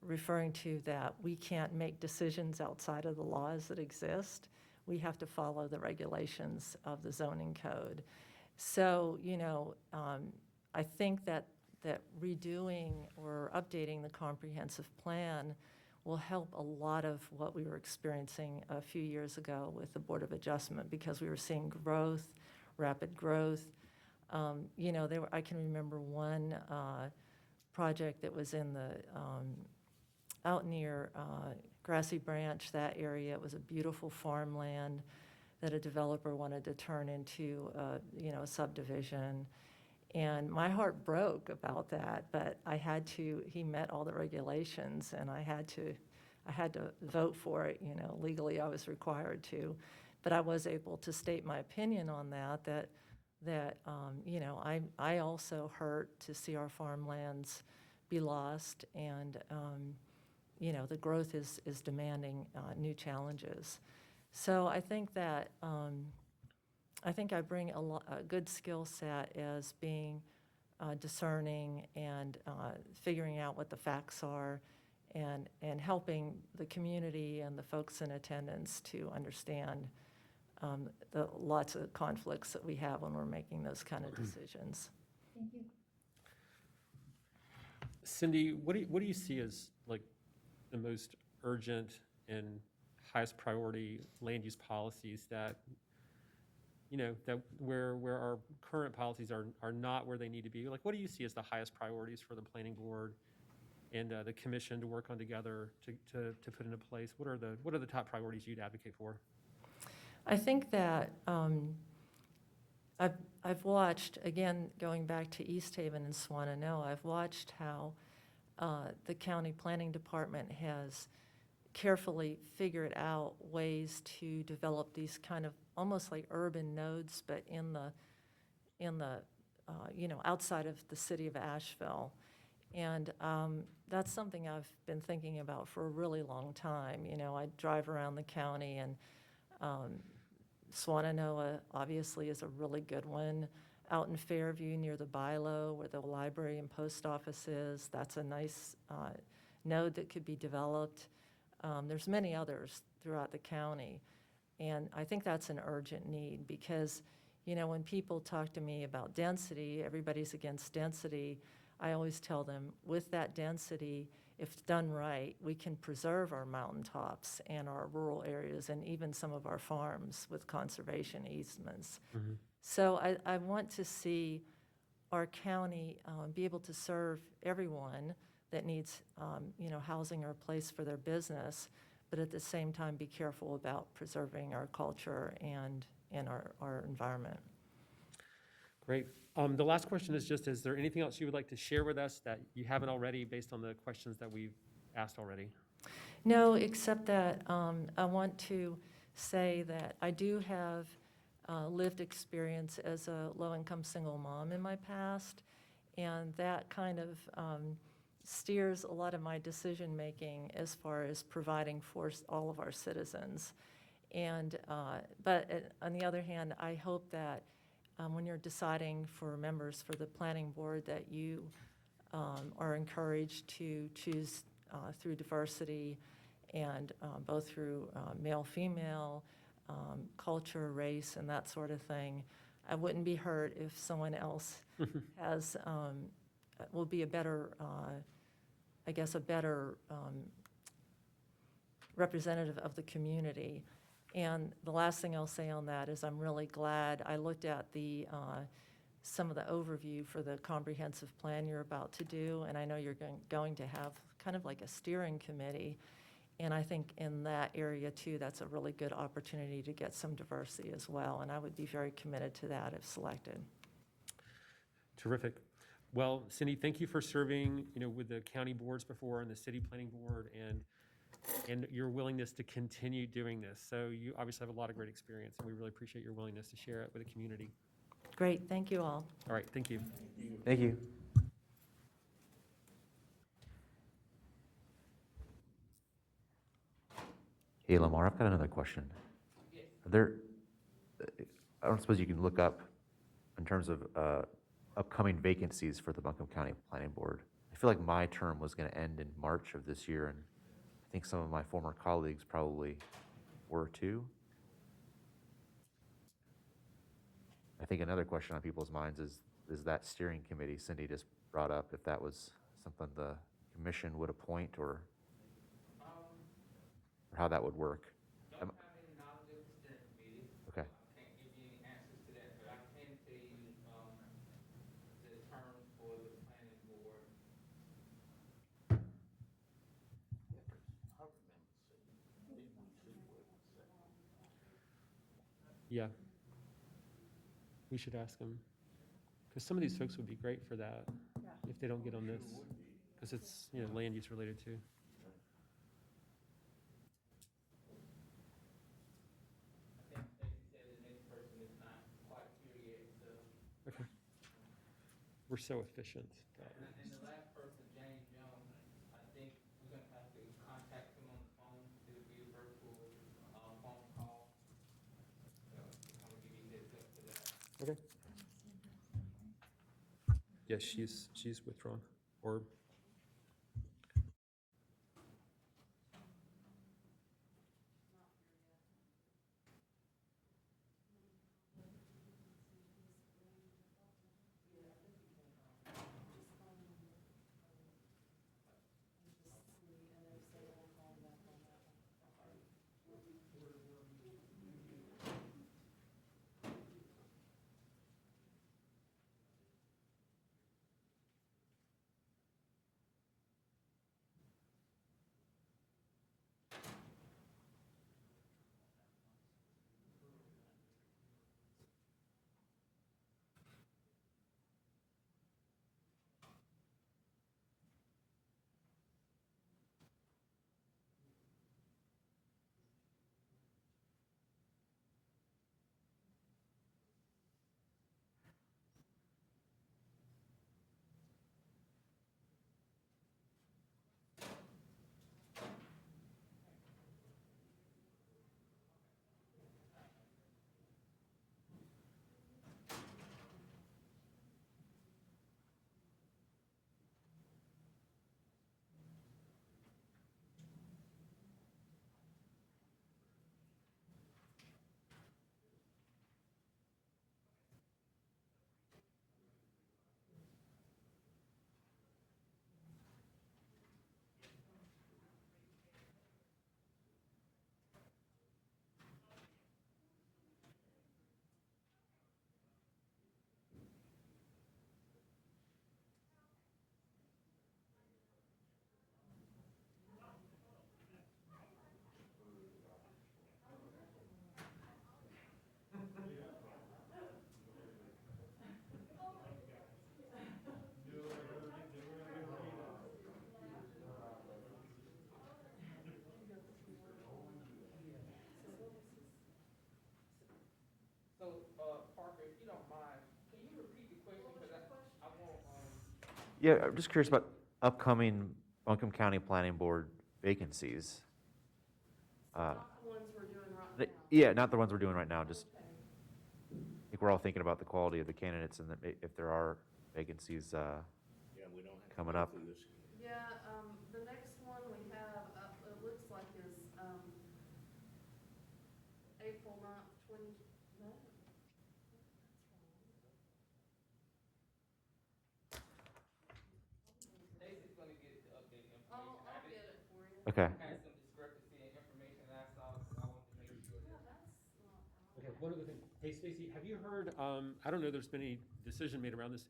referring to that we can't make decisions outside of the laws that exist. We have to follow the regulations of the zoning code. So, I think that redoing or updating the comprehensive plan will help a lot of what we were experiencing a few years ago with the Board of Adjustment because we were seeing growth, rapid growth. I can remember one project that was in the out near Grassy Branch, that area. It was a beautiful farmland that a developer wanted to turn into a subdivision. And my heart broke about that, but he met all the regulations and I had to vote for it, legally I was required to. But I was able to state my opinion on that I also hurt to see our farmlands be lost and, the growth is demanding new challenges. So I think that I bring a good skill set as being discerning and figuring out what the facts are and helping the community and the folks in attendance to understand the lots of conflicts that we have when we're making those kind of decisions. Thank you. Cindy, what do you see as like the most urgent and highest priority land use policies that where our current policies are not where they need to be? Like, what do you see as the highest priorities for the planning board and the commission to work on together to put into place? What are the top priorities you'd advocate for? I think that I've watched, again, going back to East Haven and Swannanoa, I've watched how the county planning department has carefully figured out ways to develop these kind of almost like urban nodes, but in the outside of the city of Asheville. And that's something I've been thinking about for a really long time. I drive around the county and Swannanoa obviously is a really good one. Out in Fairview near the Bilo where the library and post office is, that's a nice node that could be developed. There's many others throughout the county. And I think that's an urgent need because, when people talk to me about density, everybody's against density. I always tell them with that density, if done right, we can preserve our mountaintops and our rural areas and even some of our farms with conservation easements. Mm-hmm. So I want to see our county be able to serve everyone that needs, housing or a place for their business, but at the same time be careful about preserving our culture and our environment. Great. The last question is just, is there anything else you would like to share with us that you haven't already based on the questions that we've asked already? No, except that I want to say that I do have lived experience as a low-income single mom in my past, and that kind of steers a lot of my decision-making as far as providing for all of our citizens. And but on the other hand, I hope that when you're deciding for members for the planning board that you are encouraged to choose through diversity and both through male, female, culture, race, and that sort of thing. I wouldn't be hurt if someone else has, will be a better, a better representative of the community. And the last thing I'll say on that is I'm really glad I looked at some of the overview for the comprehensive plan you're about to do, and I know you're going to have kind of like a steering committee. And I think in that area too, that's a really good opportunity to get some diversity as well. And I would be very committed to that if selected. Terrific. Well, Cindy, thank you for serving, with the county boards before and the city planning board, and your willingness to continue doing this. So you obviously have a lot of great experience, and we really appreciate your willingness to share it with the community. Great, thank you all. All right, thank you. Thank you. Hey, Lamar, I've got another question. I don't suppose you can look up in terms of upcoming vacancies for the Buncombe County Planning Board. I feel like my term was going to end in March of this year, and I think some of my former colleagues probably were too. I think another question on people's minds is that steering committee Cindy just brought up, if that was something the commission would appoint or how that would work. Don't have any knowledge of the steering committee. Okay. I can't give you any answers to that, but I can tell you, the terms for the planning board. Yeah. We should ask them. Because some of these folks would be great for that if they don't get on this. Because it's, land use related too. I think Stacy said the next person is not quite here yet, so. Okay. We're so efficient. And the last person, James Young, I think we're gonna have to contact him on the phone. It'll be a virtual, phone call. So I'm gonna give you a heads up to that. Okay. Yes, she's withdrawn. Or So, Parker, if you don't mind, can you repeat the question? Because I won't, Yeah, I'm just curious about upcoming Buncombe County Planning Board vacancies. Not the ones we're doing right now. Yeah, not the ones we're doing right now, just, I think we're all thinking about the quality of the candidates and that if there are vacancies we don't have coming up. Yeah, the next one we have, it looks like is, April 9th, Stacy's gonna get the updated information. I'll get it for you. Okay. I had some discrepancy in information that I saw, so I wanted to make sure that One other thing. Hey, Stacy, have you heard, I don't know there's been any decision made around this,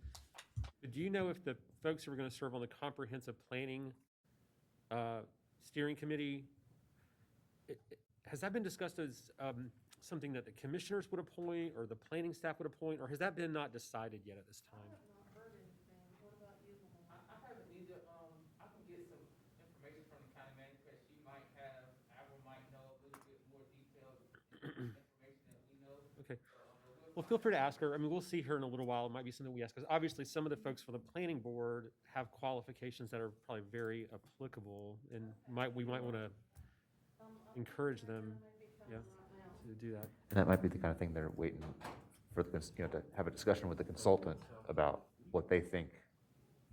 but do you know if the folks who are going to serve on the comprehensive planning steering committee, has that been discussed as something that the commissioners would appoint or the planning staff would appoint, or has that been not decided yet at this time? I haven't either, I can get some information from the county manager, because she might have, Ira might know a little bit more detailed information that we know. Okay. Well, feel free to ask her. I mean, we'll see her in a little while. It might be something we ask, because obviously some of the folks for the planning board have qualifications that are probably very applicable, and we might want to encourage them, yeah, to do that. And that might be the kind of thing they're waiting for the, to have a discussion with the consultant about what they think,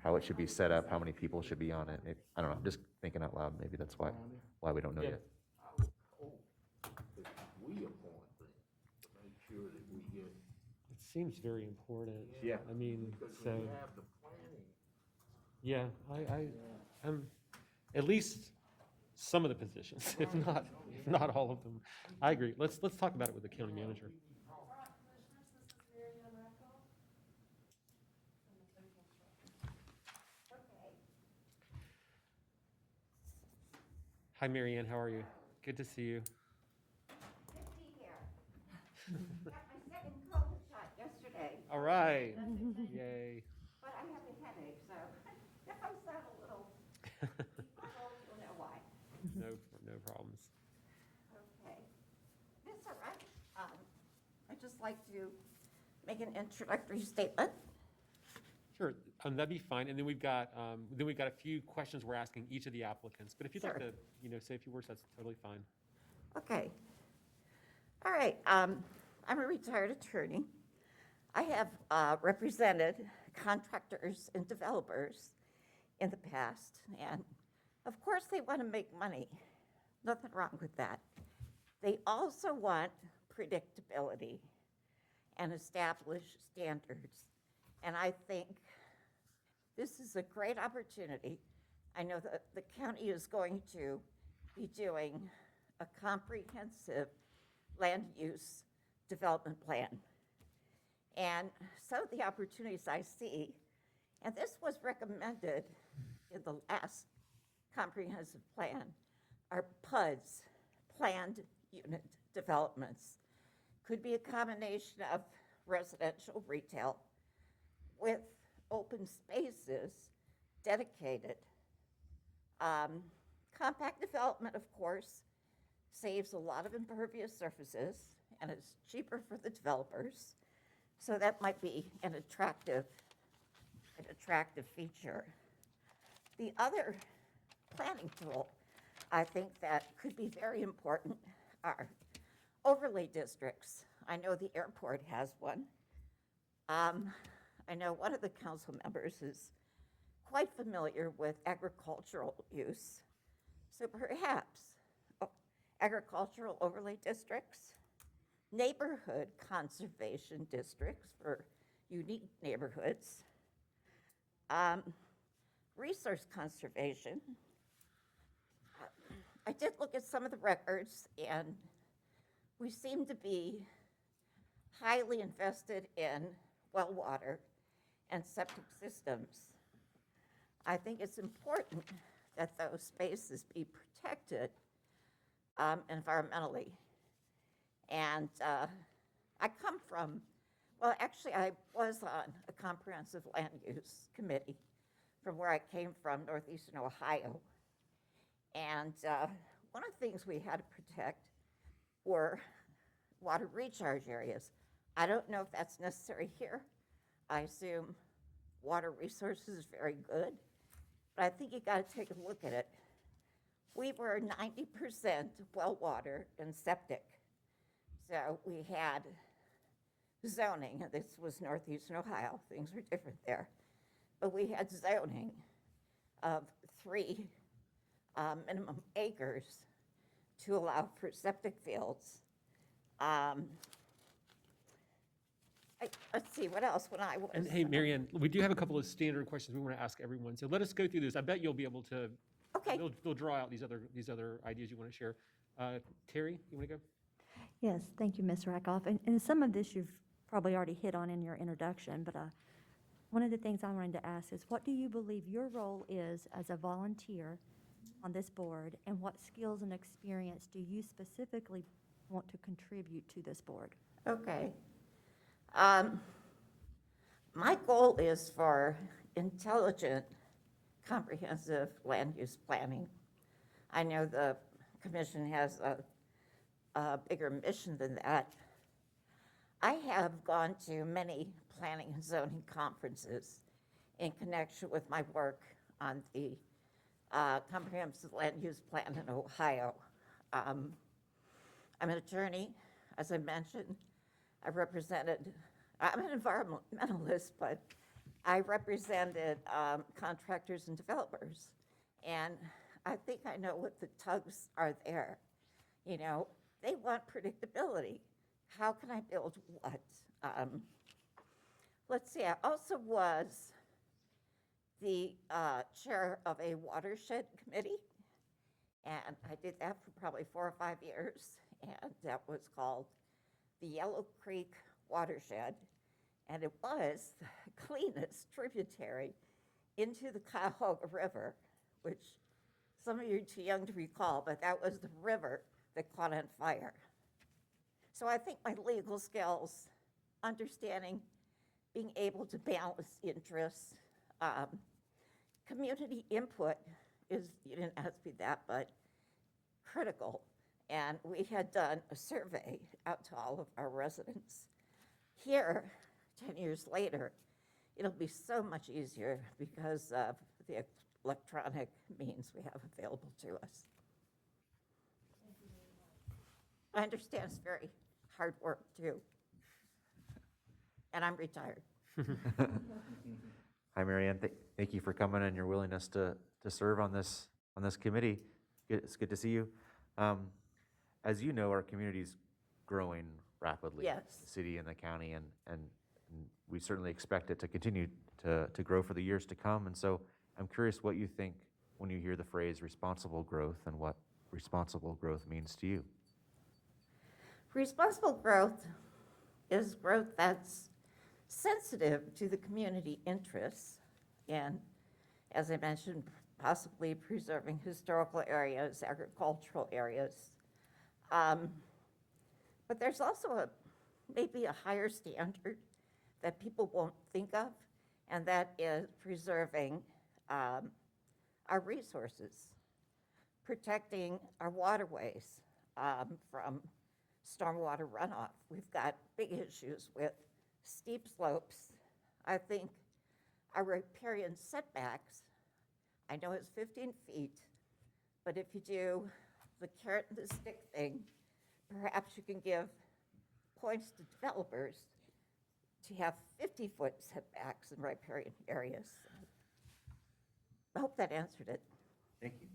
how it should be set up, how many people should be on it. Maybe, I don't know, I'm just thinking out loud. Maybe that's why we don't know Yeah. yet. I would hope that we appoint them to make sure that we get. It seems very important. Yeah. I mean, Because so, when you have the planning. yeah, I'm, at least some of the positions, if not all of them. I agree. Let's talk about it with the county manager. All right, commissioners, this is Mary Ann Rackle. Okay. Hi, Mary Ann, how are you? Good to see you. Good to be here. Got my second COVID shot yesterday. All right. Yay. But I have a headache, so if I sound a little cold, you'll know why. No problems. Okay. That's all right. I'd just like to make an introductory statement. Sure, that'd be fine. And then we've got a few questions we're asking each of the applicants. But if you'd like Sure. to, say a few words, that's totally fine. Okay. All right. I'm a retired attorney. I have represented contractors and developers in the past, and of course they want to make money. Nothing wrong with that. They also want predictability and established standards. And I think this is a great opportunity. I know that the county is going to be doing a comprehensive land use development plan. And some of the opportunities I see, and this was recommended in the last comprehensive plan, are PUDs, planned unit developments. Could be a combination of residential retail with open spaces dedicated. Compact development, of course, saves a lot of impervious surfaces and it's cheaper for the developers. So that might be an attractive feature. The other planning tool I think that could be very important are overlay districts. I know the airport has one. I know one of the council members is quite familiar with agricultural use. So perhaps agricultural overlay districts, neighborhood conservation districts for unique neighborhoods, resource conservation. I did look at some of the records, and we seem to be highly invested in well water and septic systems. I think it's important that those spaces be protected environmentally. And I come from, well, actually, I was on a comprehensive land use committee from where I came from, northeastern Ohio. And one of the things we had to protect were water recharge areas. I don't know if that's necessary here. I assume water resources is very good, but I think you got to take a look at it. We were 90% well water and septic. So we had zoning, and this was northeastern Ohio, things were different there. But we had zoning of 3 minimum acres to allow for septic fields. Let's see, what else when I was. And hey, Mary Ann, we do have a couple of standard questions we want to ask everyone. So let us go through this. I bet you'll be able to, Okay. They'll draw out these other ideas you want to share. Terry, you want to go? Yes, thank you, Ms. Rakoff. And some of this you've probably already hit on in your introduction, but one of the things I wanted to ask is, what do you believe your role is as a volunteer on this board, and what skills and experience do you specifically want to contribute to this board? Okay. My goal is for intelligent, comprehensive land use planning. I know the commission has a bigger mission than that. I have gone to many planning and zoning conferences in connection with my work on the comprehensive land use plan in Ohio. I'm an attorney, as I mentioned. I'm an environmentalist, but I represented contractors and developers. And I think I know what the tugs are there. You know, they want predictability. How can I build what? Let's see, I also was the chair of a watershed committee, and I did that for probably 4 or 5 years, and that was called the Yellow Creek Watershed, and it was the cleanest tributary into the Cuyahoga River, which some of you are too young to recall, but that was the river that caught on fire. So I think my legal skills, understanding, being able to balance interests, community input is, you didn't ask me that, but critical. And we had done a survey out to all of our residents. Here, 10 years later, it'll be so much easier because of the electronic means we have available to us. I understand it's very hard work too. And I'm retired. Hi, Marianne. Thank you for coming and your willingness to serve on this committee. It's good to see you. As you know, our community's growing rapidly. Yes. The city and the county, and we certainly expect it to continue to grow for the years to come. And so I'm curious what you think when you hear the phrase responsible growth and what responsible growth means to you. Responsible growth is growth that's sensitive to the community interests, and as I mentioned, possibly preserving historical areas, agricultural areas. But there's also maybe a higher standard that people won't think of, and that is preserving our resources, protecting our waterways from stormwater runoff. We've got big issues with steep slopes. I think our riparian setbacks, I know it's 15 feet, but if you do the carrot and the stick thing, perhaps you can give points to developers to have 50-foot setbacks in riparian areas. I hope that answered it. Thank you.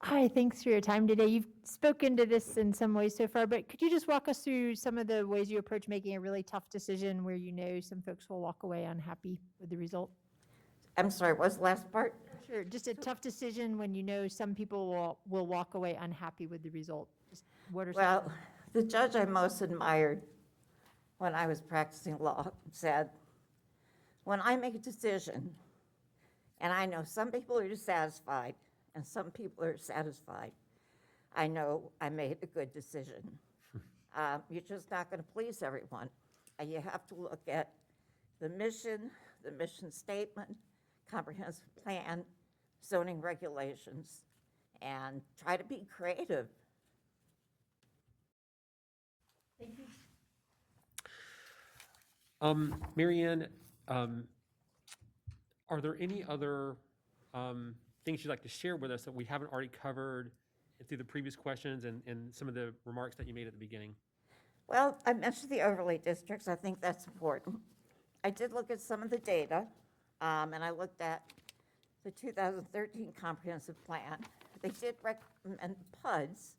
Hi, thanks for your time today. You've spoken to this in some ways so far, but could you just walk us through some of the ways you approach making a really tough decision where you know some folks will walk away unhappy with the result? I'm sorry, what's the last part? Sure, just a tough decision when you know some people will walk away unhappy with the result. Just what are some? Well, the judge I most admired when I was practicing law said, when I make a decision, and I know some people are dissatisfied and some people are satisfied, I know I made a good decision. You're just not going to please everyone. You have to look at the mission statement, comprehensive plan, zoning regulations, and try to be creative. Thank you. Marianne, are there any other things you'd like to share with us that we haven't already covered through the previous questions and some of the remarks that you made at the beginning? Well, I mentioned the overlay districts. I think that's important. I did look at some of the data, and I looked at the 2013 comprehensive plan. They did recommend PUDs.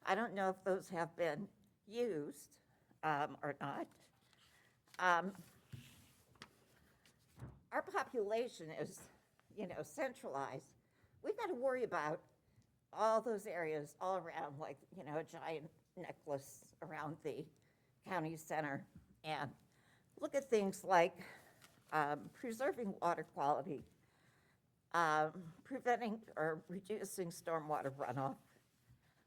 I don't know if those have been used or not. Our population is, centralized. We've got to worry about all those areas all around, like, you know, a giant necklace around the county center, and look at things like preserving water quality, preventing or reducing stormwater runoff.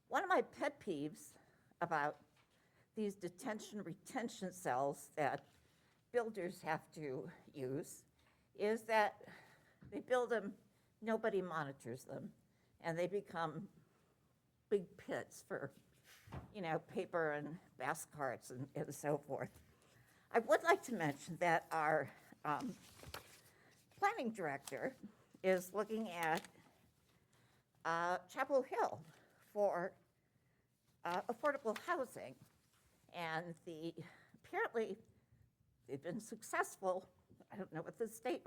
One of my pet peeves about these detention retention cells that builders have to use is that they build them, nobody monitors them, and they become big pits for, you know, paper and basket carts and so forth. I would like to mention that our planning director is looking at Chapel Hill for affordable housing. And apparently, they've been successful. I don't know what the state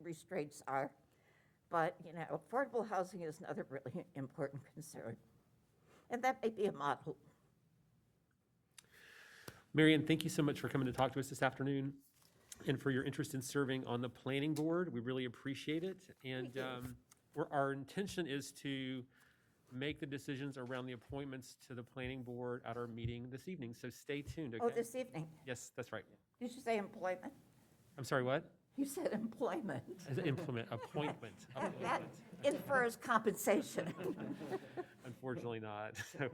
restraints are, but, you know, affordable housing is another really important concern. And that may be a model. Marianne, thank you so much for coming to talk to us this afternoon and for your interest in serving on the planning board. We really appreciate it. And our intention is to make the decisions around the appointments to the planning board at our meeting this evening. So stay tuned, okay? Oh, this evening? Yes, that's right. Did you say employment? I'm sorry, what? You said employment. Appointment. That infers compensation. Unfortunately not. So,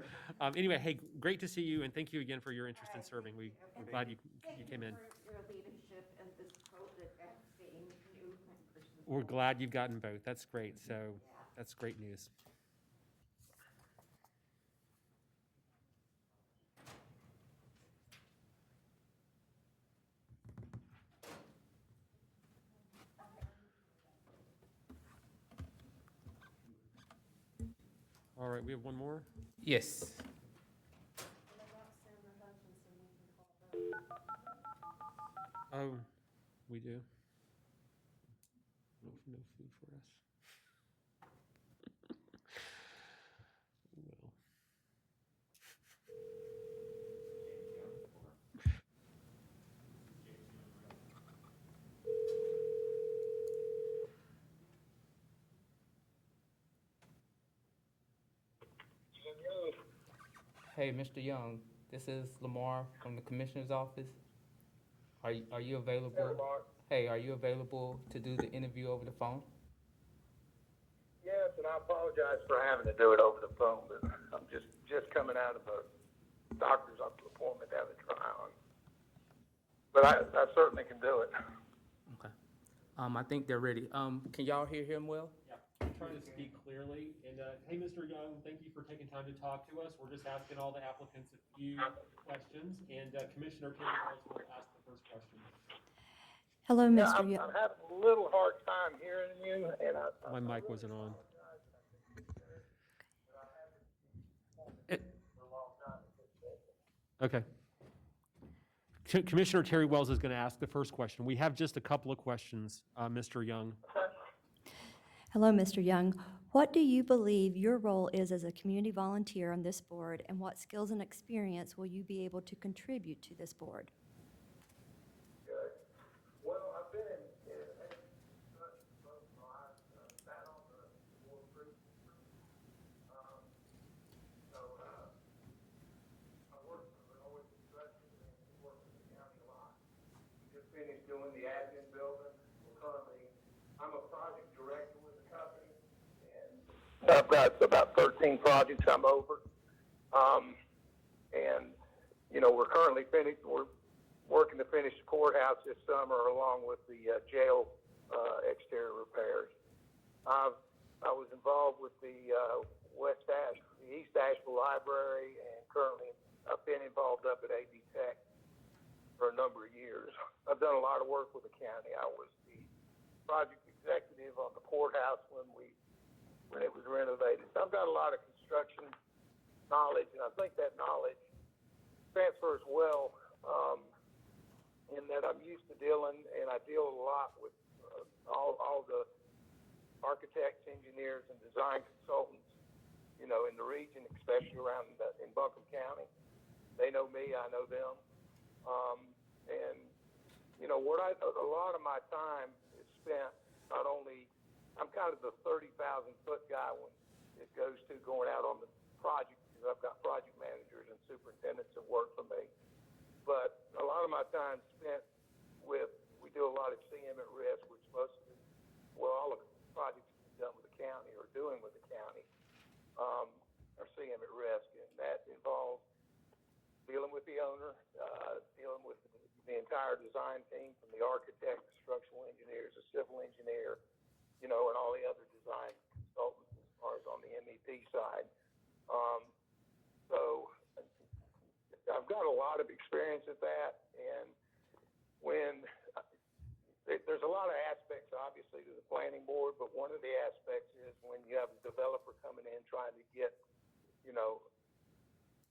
anyway, hey, great to see you, and thank you again for your interest in serving. We're glad you came in. For your leadership and this COVID vaccine, new person. We're glad you've gotten both. That's great. So that's great news. All right, we have one more. Yes. Oh, we do. No food for us. Well. Hey, Mr. Young, this is Lamar from the Commissioner's Office. Are you available? Hey, Lamar. Hey, are you available to do the interview over the phone? Yes, and I apologize for having to do it over the phone, but I'm just coming out of a doctor's appointment to have a trial. But I certainly can do it. Okay. I think they're ready. Can y'all hear him well? Yeah, I'm trying to speak clearly. And hey, Mr. Young, thank you for taking time to talk to us. We're just asking all the applicants a few questions, and Commissioner Terry Wells will ask the first question. Hello, Yeah, Mr. I'm Young. having a little hard time hearing you, and My mic wasn't on. Okay. Commissioner Terry Wells is going to ask the first question. We have just a couple of questions, Mr. Young. Hello, Mr. Young. What do you believe your role is as a community volunteer on this board, and what skills and experience will you be able to contribute to this board? Good. Well, I've been in sat on the board previously. I worked for Illinois Construction and worked in the county a lot. We just finished doing the admin building. I'm a project director with the company, and I've got about 13 projects I'm over. And, you know, we're currently finished, we're working to finish the courthouse this summer along with the jail exterior repairs. I was involved with the East Asheville Library, and currently I've been involved up at AB Tech for a number of years. I've done a lot of work with the county. I was the project executive on the courthouse when it was renovated. So I've got a lot of construction knowledge, and I think that knowledge transfers well in that I'm used to dealing, and I deal a lot with all the architects, engineers, and design consultants, you know, in the region, especially around in Buncombe County. They know me, I know them. And, you know, a lot of my time is spent not only, I'm kind of the 30,000 foot guy when it goes to going out on the project, because I've got project managers and superintendents that work for me. But a lot of my time spent with, we do a lot of CM at risk, which most of the, well, all of the projects done with the county or doing with the county are CM at risk, and that involves dealing with the owner, dealing with the entire design team, from the architect, the structural engineers, the civil engineer, and all the other design consultants as far as on the MEP side. So I've got a lot of experience at that, and when there's a lot of aspects, obviously, to the planning board, but one of the aspects is when you have a developer coming in trying to get,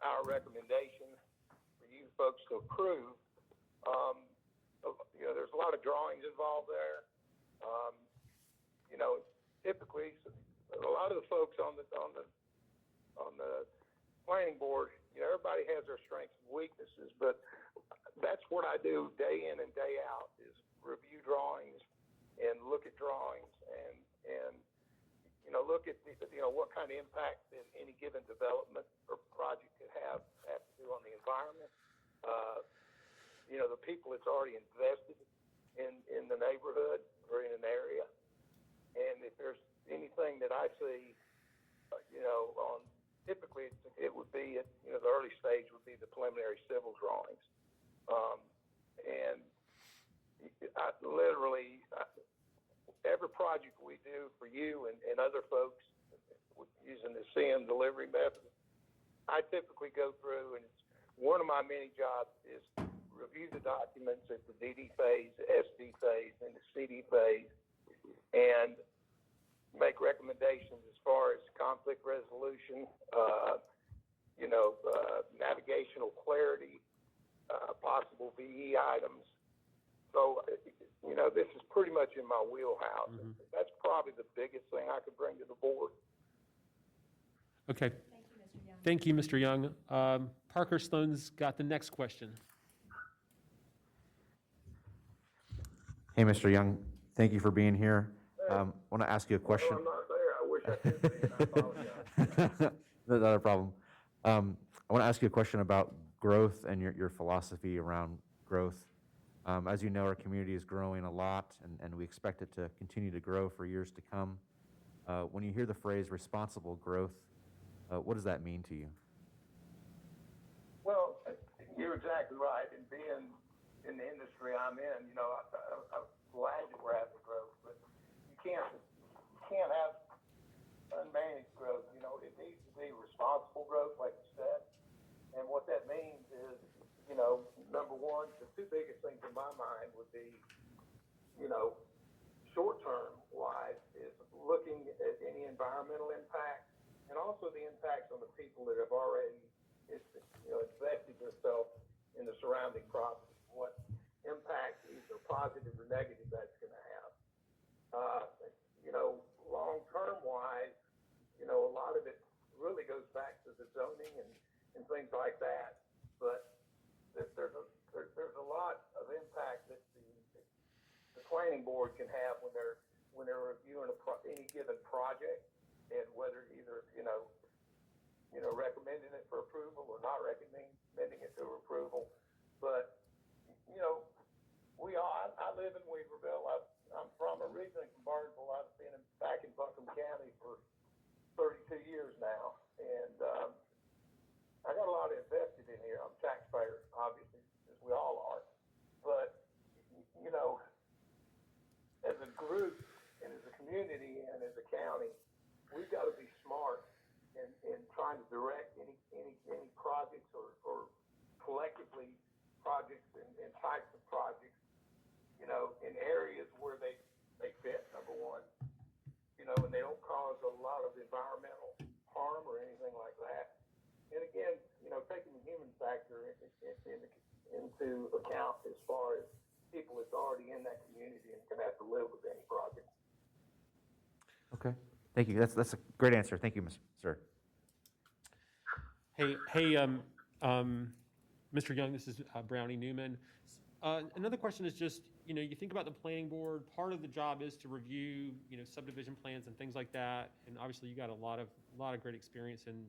our recommendation for you folks to approve. There's a lot of drawings involved there. Typically, a lot of the folks on the planning board, everybody has their strengths and weaknesses, but that's what I do day in and day out, is review drawings and look at drawings and look at what kind of impact that any given development or project could have to do on the environment. The people that's already invested in the neighborhood or in an area, and if there's anything that I see, on typically it would be at the early stage would be the preliminary civil drawings, and I literally every project we do for you and other folks using the CM delivery method, I typically go through, and it's one of my many jobs is review the documents at the DD phase, the SD phase, and the CD phase, and make recommendations as far as conflict resolution, navigational clarity, possible VE items. So, this is pretty much in my wheelhouse. Mm-hmm. That's probably the biggest thing I could bring to the board. Okay. Thank you, Mr. Young. Parker Sloan's got the next question. Hey, Mr. Young, thank you for being here. I want to ask you a question. Well, I'm not there. I wish I could be, and I apologize. Not a problem. I want to ask you a question about growth and your philosophy around growth. As you know, our community is growing a lot, and we expect it to continue to grow for years to come. When you hear the phrase responsible growth, what does that mean to you? Well, you're exactly right. And being in the industry I'm in, I'm glad that we're having growth, but you can't have unmanaged growth. It needs to be responsible growth, like you said. And what that means is, number one, the two biggest things in my mind would be, short-term wise, is looking at any environmental impact, and also the impacts on the people that have already, invested themselves in the surrounding property. What impact, either positive or negative, that's going to have. Long-term wise, a lot of it really goes back to the zoning and things like that. But there's a lot of impact that the planning board can have when they're reviewing any given project, and whether either recommending it for approval or not recommending it for approval. But I live in Weaverville. I'm originally from Barnesville. I've been back in Buncombe County for 32 years now, and I got a lot invested in here. I'm a taxpayer, obviously, as we all are. But as a group and as a community and as a county, we've got to be smart in trying to direct any projects or collectively projects and types of projects, in areas where they fit, number one, and they don't cause a lot of environmental harm or anything like that. And again, taking the human factor into account as far as people that's already in that community and can have to live with any project. Okay, thank you. That's a great answer. Thank you, sir. Hey, Mr. Young, this is Brownie Newman. Another question is just, you think about the planning board, part of the job is to review, subdivision plans and things like that. And obviously you got a lot of great experience in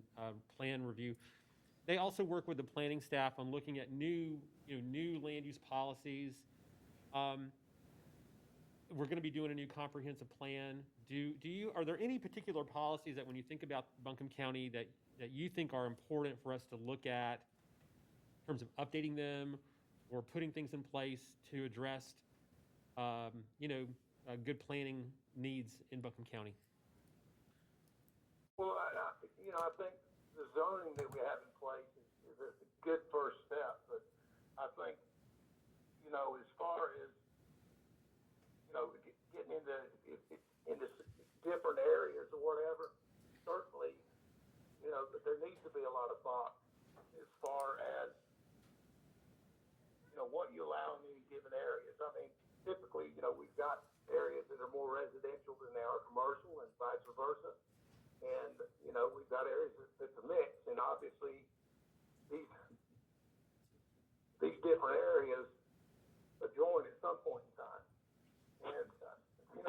plan review. They also work with the planning staff on looking at new land use policies. We're going to be doing a new comprehensive plan. Are there any particular policies that when you think about Buncombe County that you think are important for us to look at in terms of updating them or putting things in place to address, good planning needs in Buncombe County? Well, I think the zoning that we have in place is a good first step, but I think, as far as, getting into different areas or whatever, certainly, that there needs to be a lot of thought as far as, what you allow in any given areas. I mean, typically, we've got areas that are more residential than they are commercial and vice versa. And, we've got areas that's a mix, and obviously these different areas adjoin at some point in time. And,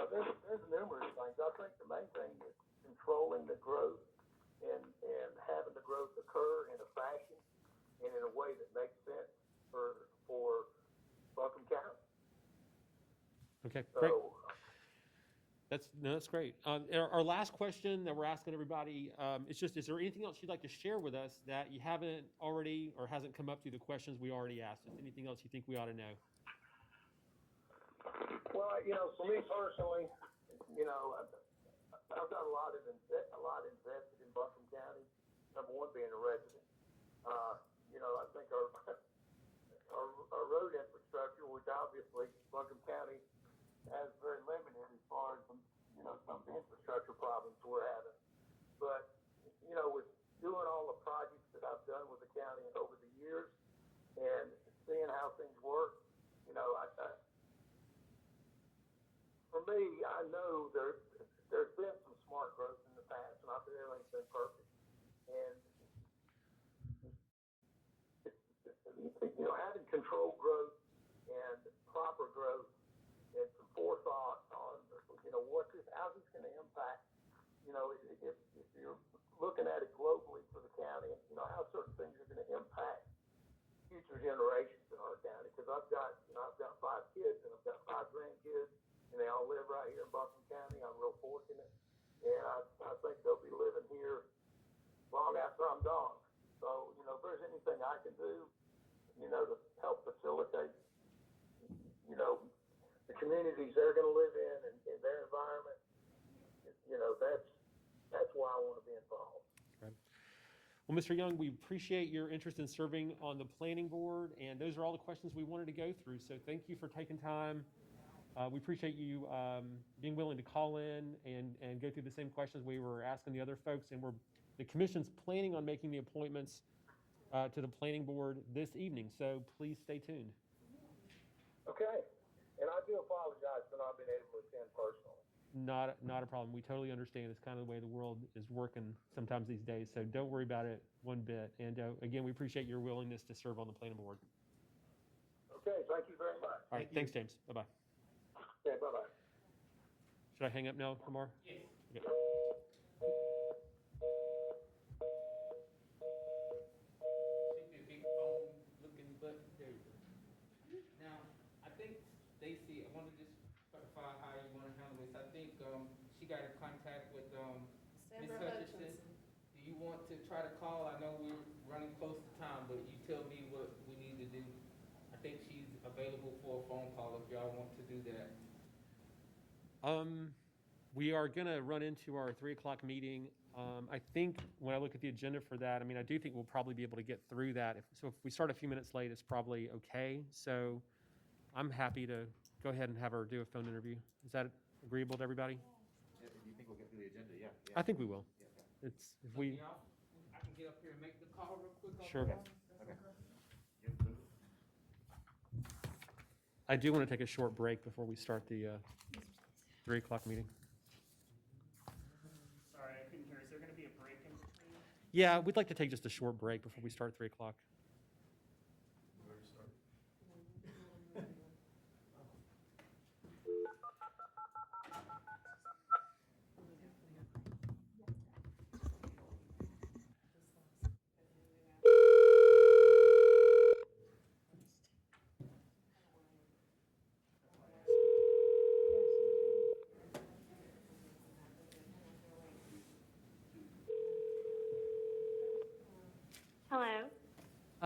there's numerous things. I think the main thing is controlling the growth and having the growth occur in a fashion and in a way that makes sense for Buncombe County. Okay, great. So, That's great. Our last question that we're asking everybody is just, is there anything else you'd like to share with us that you haven't already or hasn't come up through the questions we already asked? Just anything else you think we ought to know? well, for me personally, I've got a lot invested in Buncombe County. Number one, being a resident. I think our road infrastructure, which obviously Buncombe County has very limited as far as some of the infrastructure problems we're having. But with doing all the projects that I've done with the county over the years and seeing how things work, for me, I know there's been some smart growth in the past, and everything's been perfect. And having controlled growth and proper growth and some forethought on, how's this going to impact, if you're looking at it globally for the county, how certain things are going to impact future generations in our county. Because I've got 5 kids and I've got 5 grandkids, and they all live right here in Buncombe County. I'm real fortunate, and I think they'll be living here long after I'm gone. So, if there's anything I can do, to help facilitate, the communities they're going to live in and their environment, that's why I want to be involved. Right. Well, Mr. Young, we appreciate your interest in serving on the planning board, and those are all the questions we wanted to go through. So thank you for taking time. We appreciate you being willing to call in and go through the same questions we were asking the other folks. And the commission's planning on making the appointments to the planning board this evening. So please stay tuned. Okay. And I do apologize for not being able to attend personally. Not a problem. We totally understand. It's kind of the way the world is working sometimes these days. So don't worry about it one bit. And again, we appreciate your willingness to serve on the planning board. Okay. Thank you very much. All right. Thanks, James. Bye-bye. Okay. Bye-bye. Should I hang up now, Kamar? Yes. Okay. Should be a big phone looking button. There you go. Now, I think Stacy, I want to just clarify how you want to handle this. I think she got in contact with Ms. Sandra Hutchinson. Hutchinson. Do you want to try to call? I know we're running close to time, but you tell me what we need to do. I think she's available for a phone call if y'all want to do that. We are going to run into our 3 o'clock meeting. I think when I look at the agenda for that, I do think we'll probably be able to get through that. If we start a few minutes late, it's probably okay. So I'm happy to go ahead and have her do a phone interview. Is that agreeable to everybody? If you think we'll get through the agenda, yeah. I think we will. Yeah, It's if we. I can get up here and make the call real quick. on Sure. the phone. That's okay. I do want to take a short break before we start the 3 o'clock meeting. Sorry, I couldn't hear. Is there going to be a break in between? Yeah, we'd like to take just a short break before we start 3 o'clock.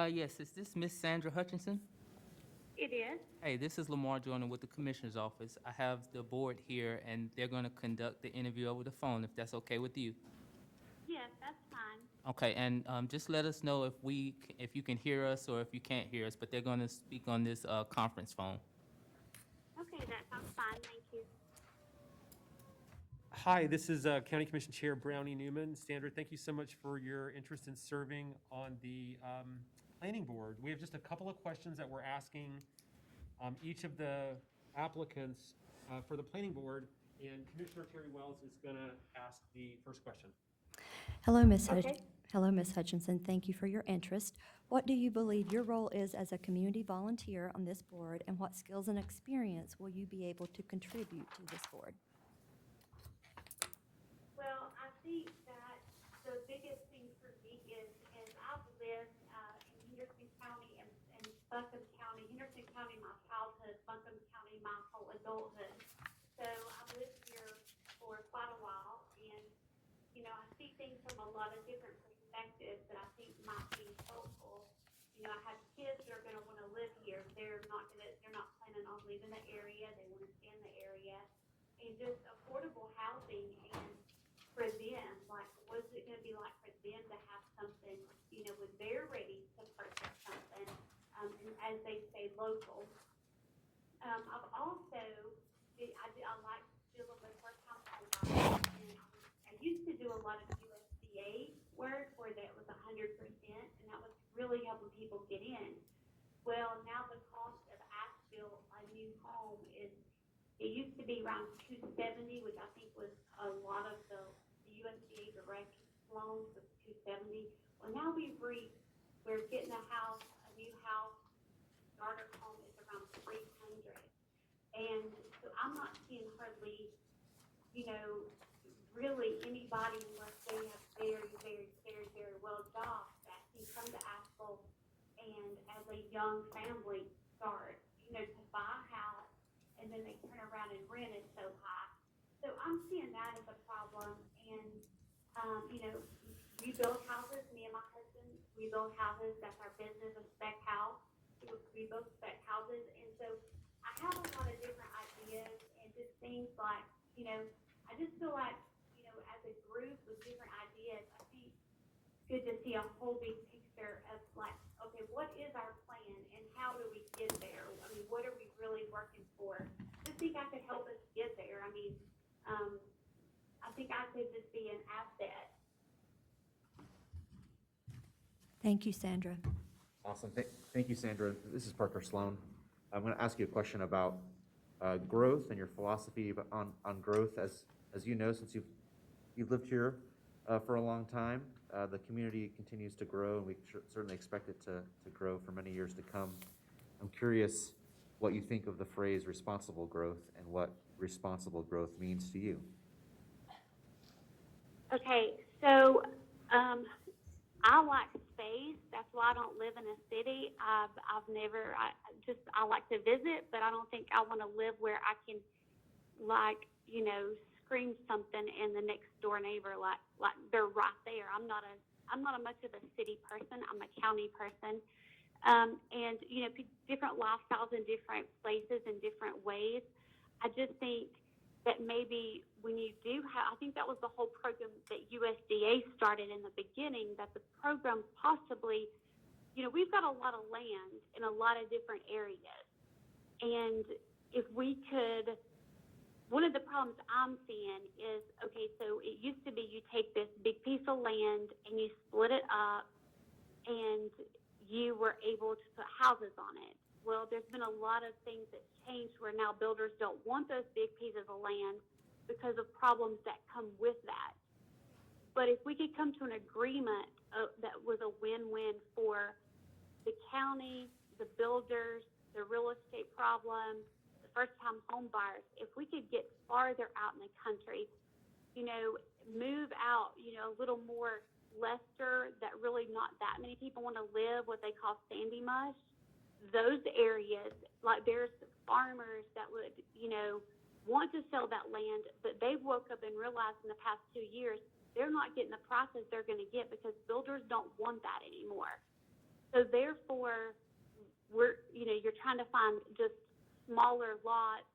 Yes, is this Miss Sandra Hutchinson? It is. Hey, this is Lamar Jordan with the Commissioner's Office. I have the board here, and they're going to conduct the interview over the phone, if that's okay with you. Yes, that's fine. Okay, and just let us know if you can hear us or if you can't hear us, but they're going to speak on this conference phone. Okay, that sounds fine. Thank you. Hi, this is County Commission Chair Brownie Newman. Sandra, thank you so much for your interest in serving on the Planning Board. We have just a couple of questions that we're asking each of the applicants for the Planning Board, and Commissioner Terry Wells is going to ask the first question. Hello, Ms. Okay. Hello, Ms. Hutchinson. Thank you for your interest. What do you believe your role is as a community volunteer on this board, and what skills and experience will you be able to contribute to this board? Well, I think that the biggest thing for me is I've lived in Henderson County and Buncombe County. Henderson County, my childhood, Buncombe County, my whole adulthood. So I've lived here for quite a while, and I see things from a lot of different perspectives that I think might be helpful. I have kids that are going to want to live here. They're not planning on leaving the area. They want to stay in the area, and just affordable housing. And for them, like, what's it going to be like for them to have something, when they're ready to purchase something, and as they stay local. I've also, I like dealing with first-time homebuyers, and I used to do a lot of USDA work where that was 100%, and that was really helping people get in. Well, now the cost of as-built a new home it used to be around $270, which I think was a lot of the USDA direct loans was $270. Well, now we're getting a new house, starter home is around $300. And so I'm not seeing hardly, really anybody unless they have very, very, very, very well jobs that can come to Asheville and as a young family start, to buy a house, and then they turn around and rent it so high. So I'm seeing that as a problem. And, we build houses, me and my husband, we build houses. That's our business, a spec house. We build spec houses. And so I have a lot of different ideas and just things like, I just feel like, as a group with different ideas, I think it's good to see a whole big picture of like, okay, what is our plan and how do we get there? I mean, what are we really working for? I just think I could help us get there. I mean, I think I could just be an asset. Thank you, Sandra. Awesome. Thank you, Sandra. This is Parker Sloan. I'm going to ask you a question about growth and your philosophy on growth. As you know, since you've lived here for a long time, the community continues to grow, and we certainly expect it to grow for many years to come. I'm curious what you think of the phrase responsible growth and what responsible growth means to you. Okay, so I like space. That's why I don't live in a city. I like to visit, but I don't think I want to live where I can, scream something in the next door neighbor, like they're right there. I'm not much of a city person. I'm a county person. And different lifestyles in different places in different ways. I just think that maybe when you do have, I think that was the whole program that USDA started in the beginning, that the program possibly, we've got a lot of land in a lot of different areas. And if we could, one of the problems I'm seeing is, okay, so it used to be you take this big piece of land and you split it up and you were able to put houses on it. Well, there's been a lot of things that changed where now builders don't want those big pieces of land because of problems that come with that. But if we could come to an agreement that was a win-win for the county, the builders, the real estate problem, the first-time home buyers, if we could get farther out in the country, move out, a little more Leicester, that really not that many people want to live, what they call sandy mush. Those areas, like there's farmers that would, want to sell that land, but they woke up and realized in the past 2 years, they're not getting the prices they're going to get because builders don't want that anymore. So therefore, you're trying to find just smaller lots,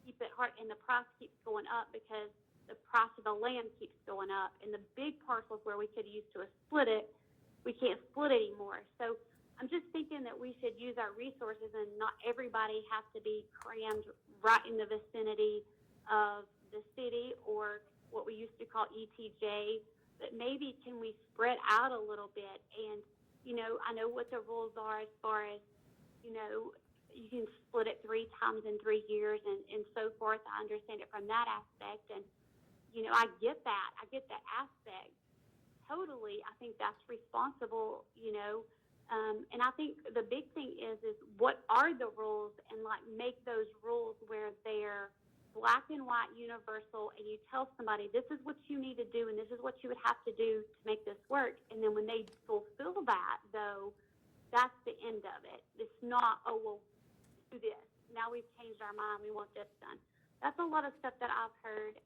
keep it hard, and the price keeps going up because the price of the land keeps going up. And the big parcels where we could use to split it, we can't split anymore. So I'm just thinking that we should use our resources, and not everybody has to be crammed right in the vicinity of the city or what we used to call ETJ. But maybe can we spread out a little bit? And, I know what the rules are as far as, you can split it 3 times in 3 years and so forth. I understand it from that aspect. And, I get that. I get that aspect. Totally. I think that's responsible, and I think the big thing is what are the rules, and make those rules where they're black and white, universal, and you tell somebody this is what you need to do and this is what you would have to do to make this work. And then when they fulfill that, though, that's the end of it. It's not, oh, well, do this. Now we've changed our mind. We want this done. That's a lot of stuff that I've heard,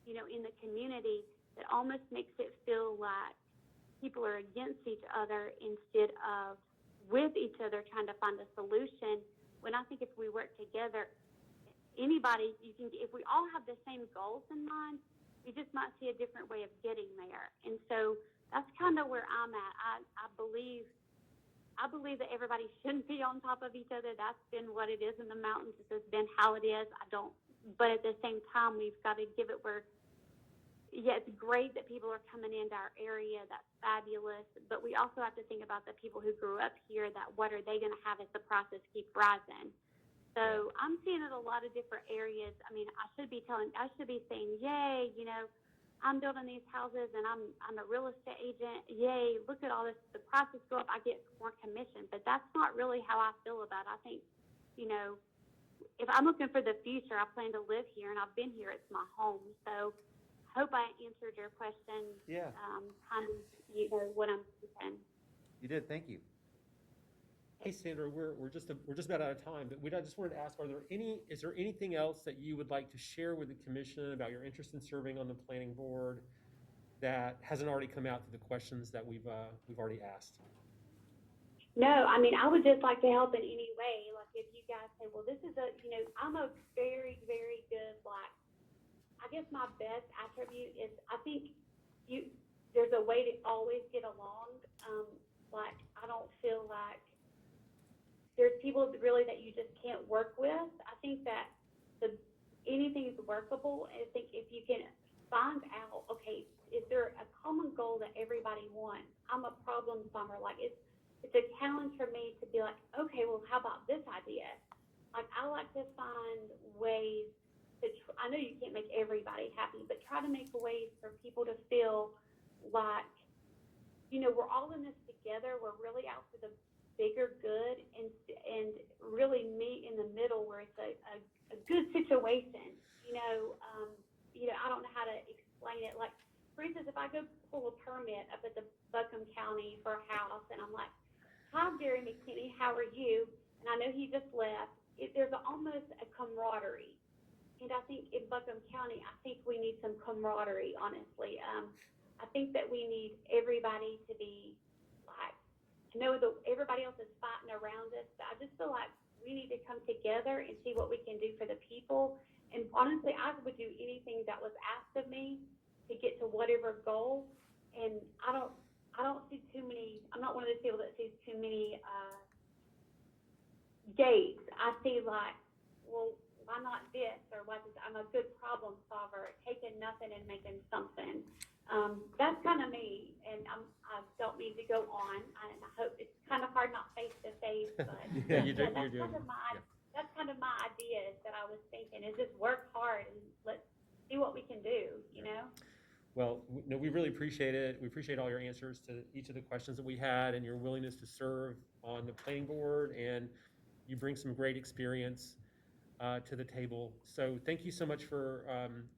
in the community that almost makes it feel like people are against each other instead of with each other trying to find a solution. When I think if we work together, anybody, if we all have the same goals in mind, we just might see a different way of getting there. And so that's kind of where I'm at. I believe that everybody shouldn't be on top of each other. That's been what it is in the mountains. This has been how it is. But at the same time, we've got to give it where, yeah, it's great that people are coming into our area. That's fabulous. But we also have to think about the people who grew up here, that what are they going to have as the prices keep rising? So I'm seeing it a lot of different areas. I mean, I should be saying, yay, I'm building these houses and I'm a real estate agent. Yay, look at all this. The prices go up, I get more commission. But that's not really how I feel about it. I think, if I'm looking for the future, I plan to live here and I've been here. It's my home. So I hope I answered your question. Yeah. Kind of, what I'm thinking. You did, thank you. Hey, Sandra, we're just about out of time, but I just wanted to ask, is there anything else that you would like to share with the commission about your interest in serving on the planning board that hasn't already come out through the questions that we've already asked? No, I mean, I would just like to help in any way. Like if you guys say, well, this is I'm a very, very good, I guess my best attribute is I think there's a way to always get along. I don't feel like there's people really that you just can't work with. I think that anything is workable. I think if you can find out, okay, is there a common goal that everybody wants? I'm a problem solver. It's a challenge for me to be like, okay, well, how about this idea? I like to find ways I know you can't make everybody happy, but try to make ways for people to feel like, we're all in this together. We're really out for the bigger good and really meet in the middle where it's a good situation. I don't know how to explain it. Like, for instance, if I go pull a permit up at the Buncombe County for a house and I'm like, hi, Gary McKinney, how are you? And I know he just left. There's almost a camaraderie. And I think in Buncombe County, I think we need some camaraderie, honestly. I think that we need everybody to be I know that everybody else is fighting around us, but I just feel like we need to come together and see what we can do for the people. And honestly, I would do anything that was asked of me to get to whatever goal. And I don't see too many. I'm not one of those people that sees too many gates. I see well, why not this or what? I'm a good problem solver, taking nothing and making something. That's kind of me, and I don't mean to go on. I hope it's kind of hard not face to face, but that's kind of my ideas that I was thinking is just work hard and let's see what we can do, Well, no, we really appreciate it. We appreciate all your answers to each of the questions that we had and your willingness to serve on the planning board, and you bring some great experience to the table. So thank you so much for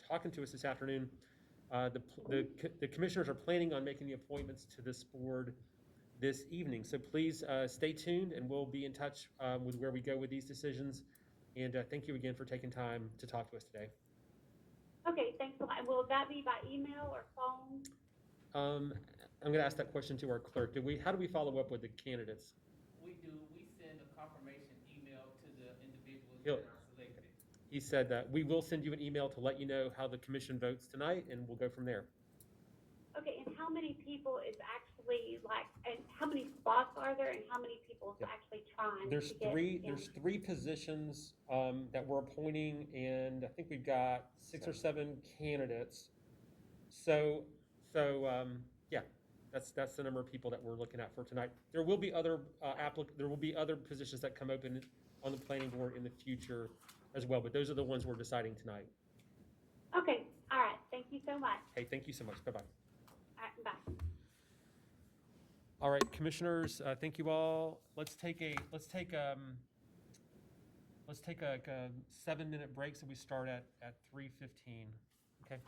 talking to us this afternoon. The commissioners are planning on making the appointments to this board this evening. So please stay tuned, and we'll be in touch with where we go with these decisions. And thank you again for taking time to talk to us today. Okay, thanks a lot. Will that be by email or phone? I'm going to ask that question to our clerk. How do we follow up with the candidates? We send a confirmation email to the individuals He'll- that are selected. He said that we will send you an email to let you know how the commission votes tonight, and we'll go from there. Okay, and how many people is actually like, and how many spots are there, and how many people is Yep. actually trying There's to get three. in? There's 3 positions that we're appointing, and I think we've got 6 or 7 candidates. So yeah, that's the number of people that we're looking at for tonight. There will be other There will be other positions that come open on the planning board in the future as well, but those are the ones we're deciding tonight. Okay, all right, thank you so much. Hey, thank you so much. Bye bye. All right, bye. All right, commissioners, thank you all. Let's take a 7-minute break, so we start at 3:15. Okay.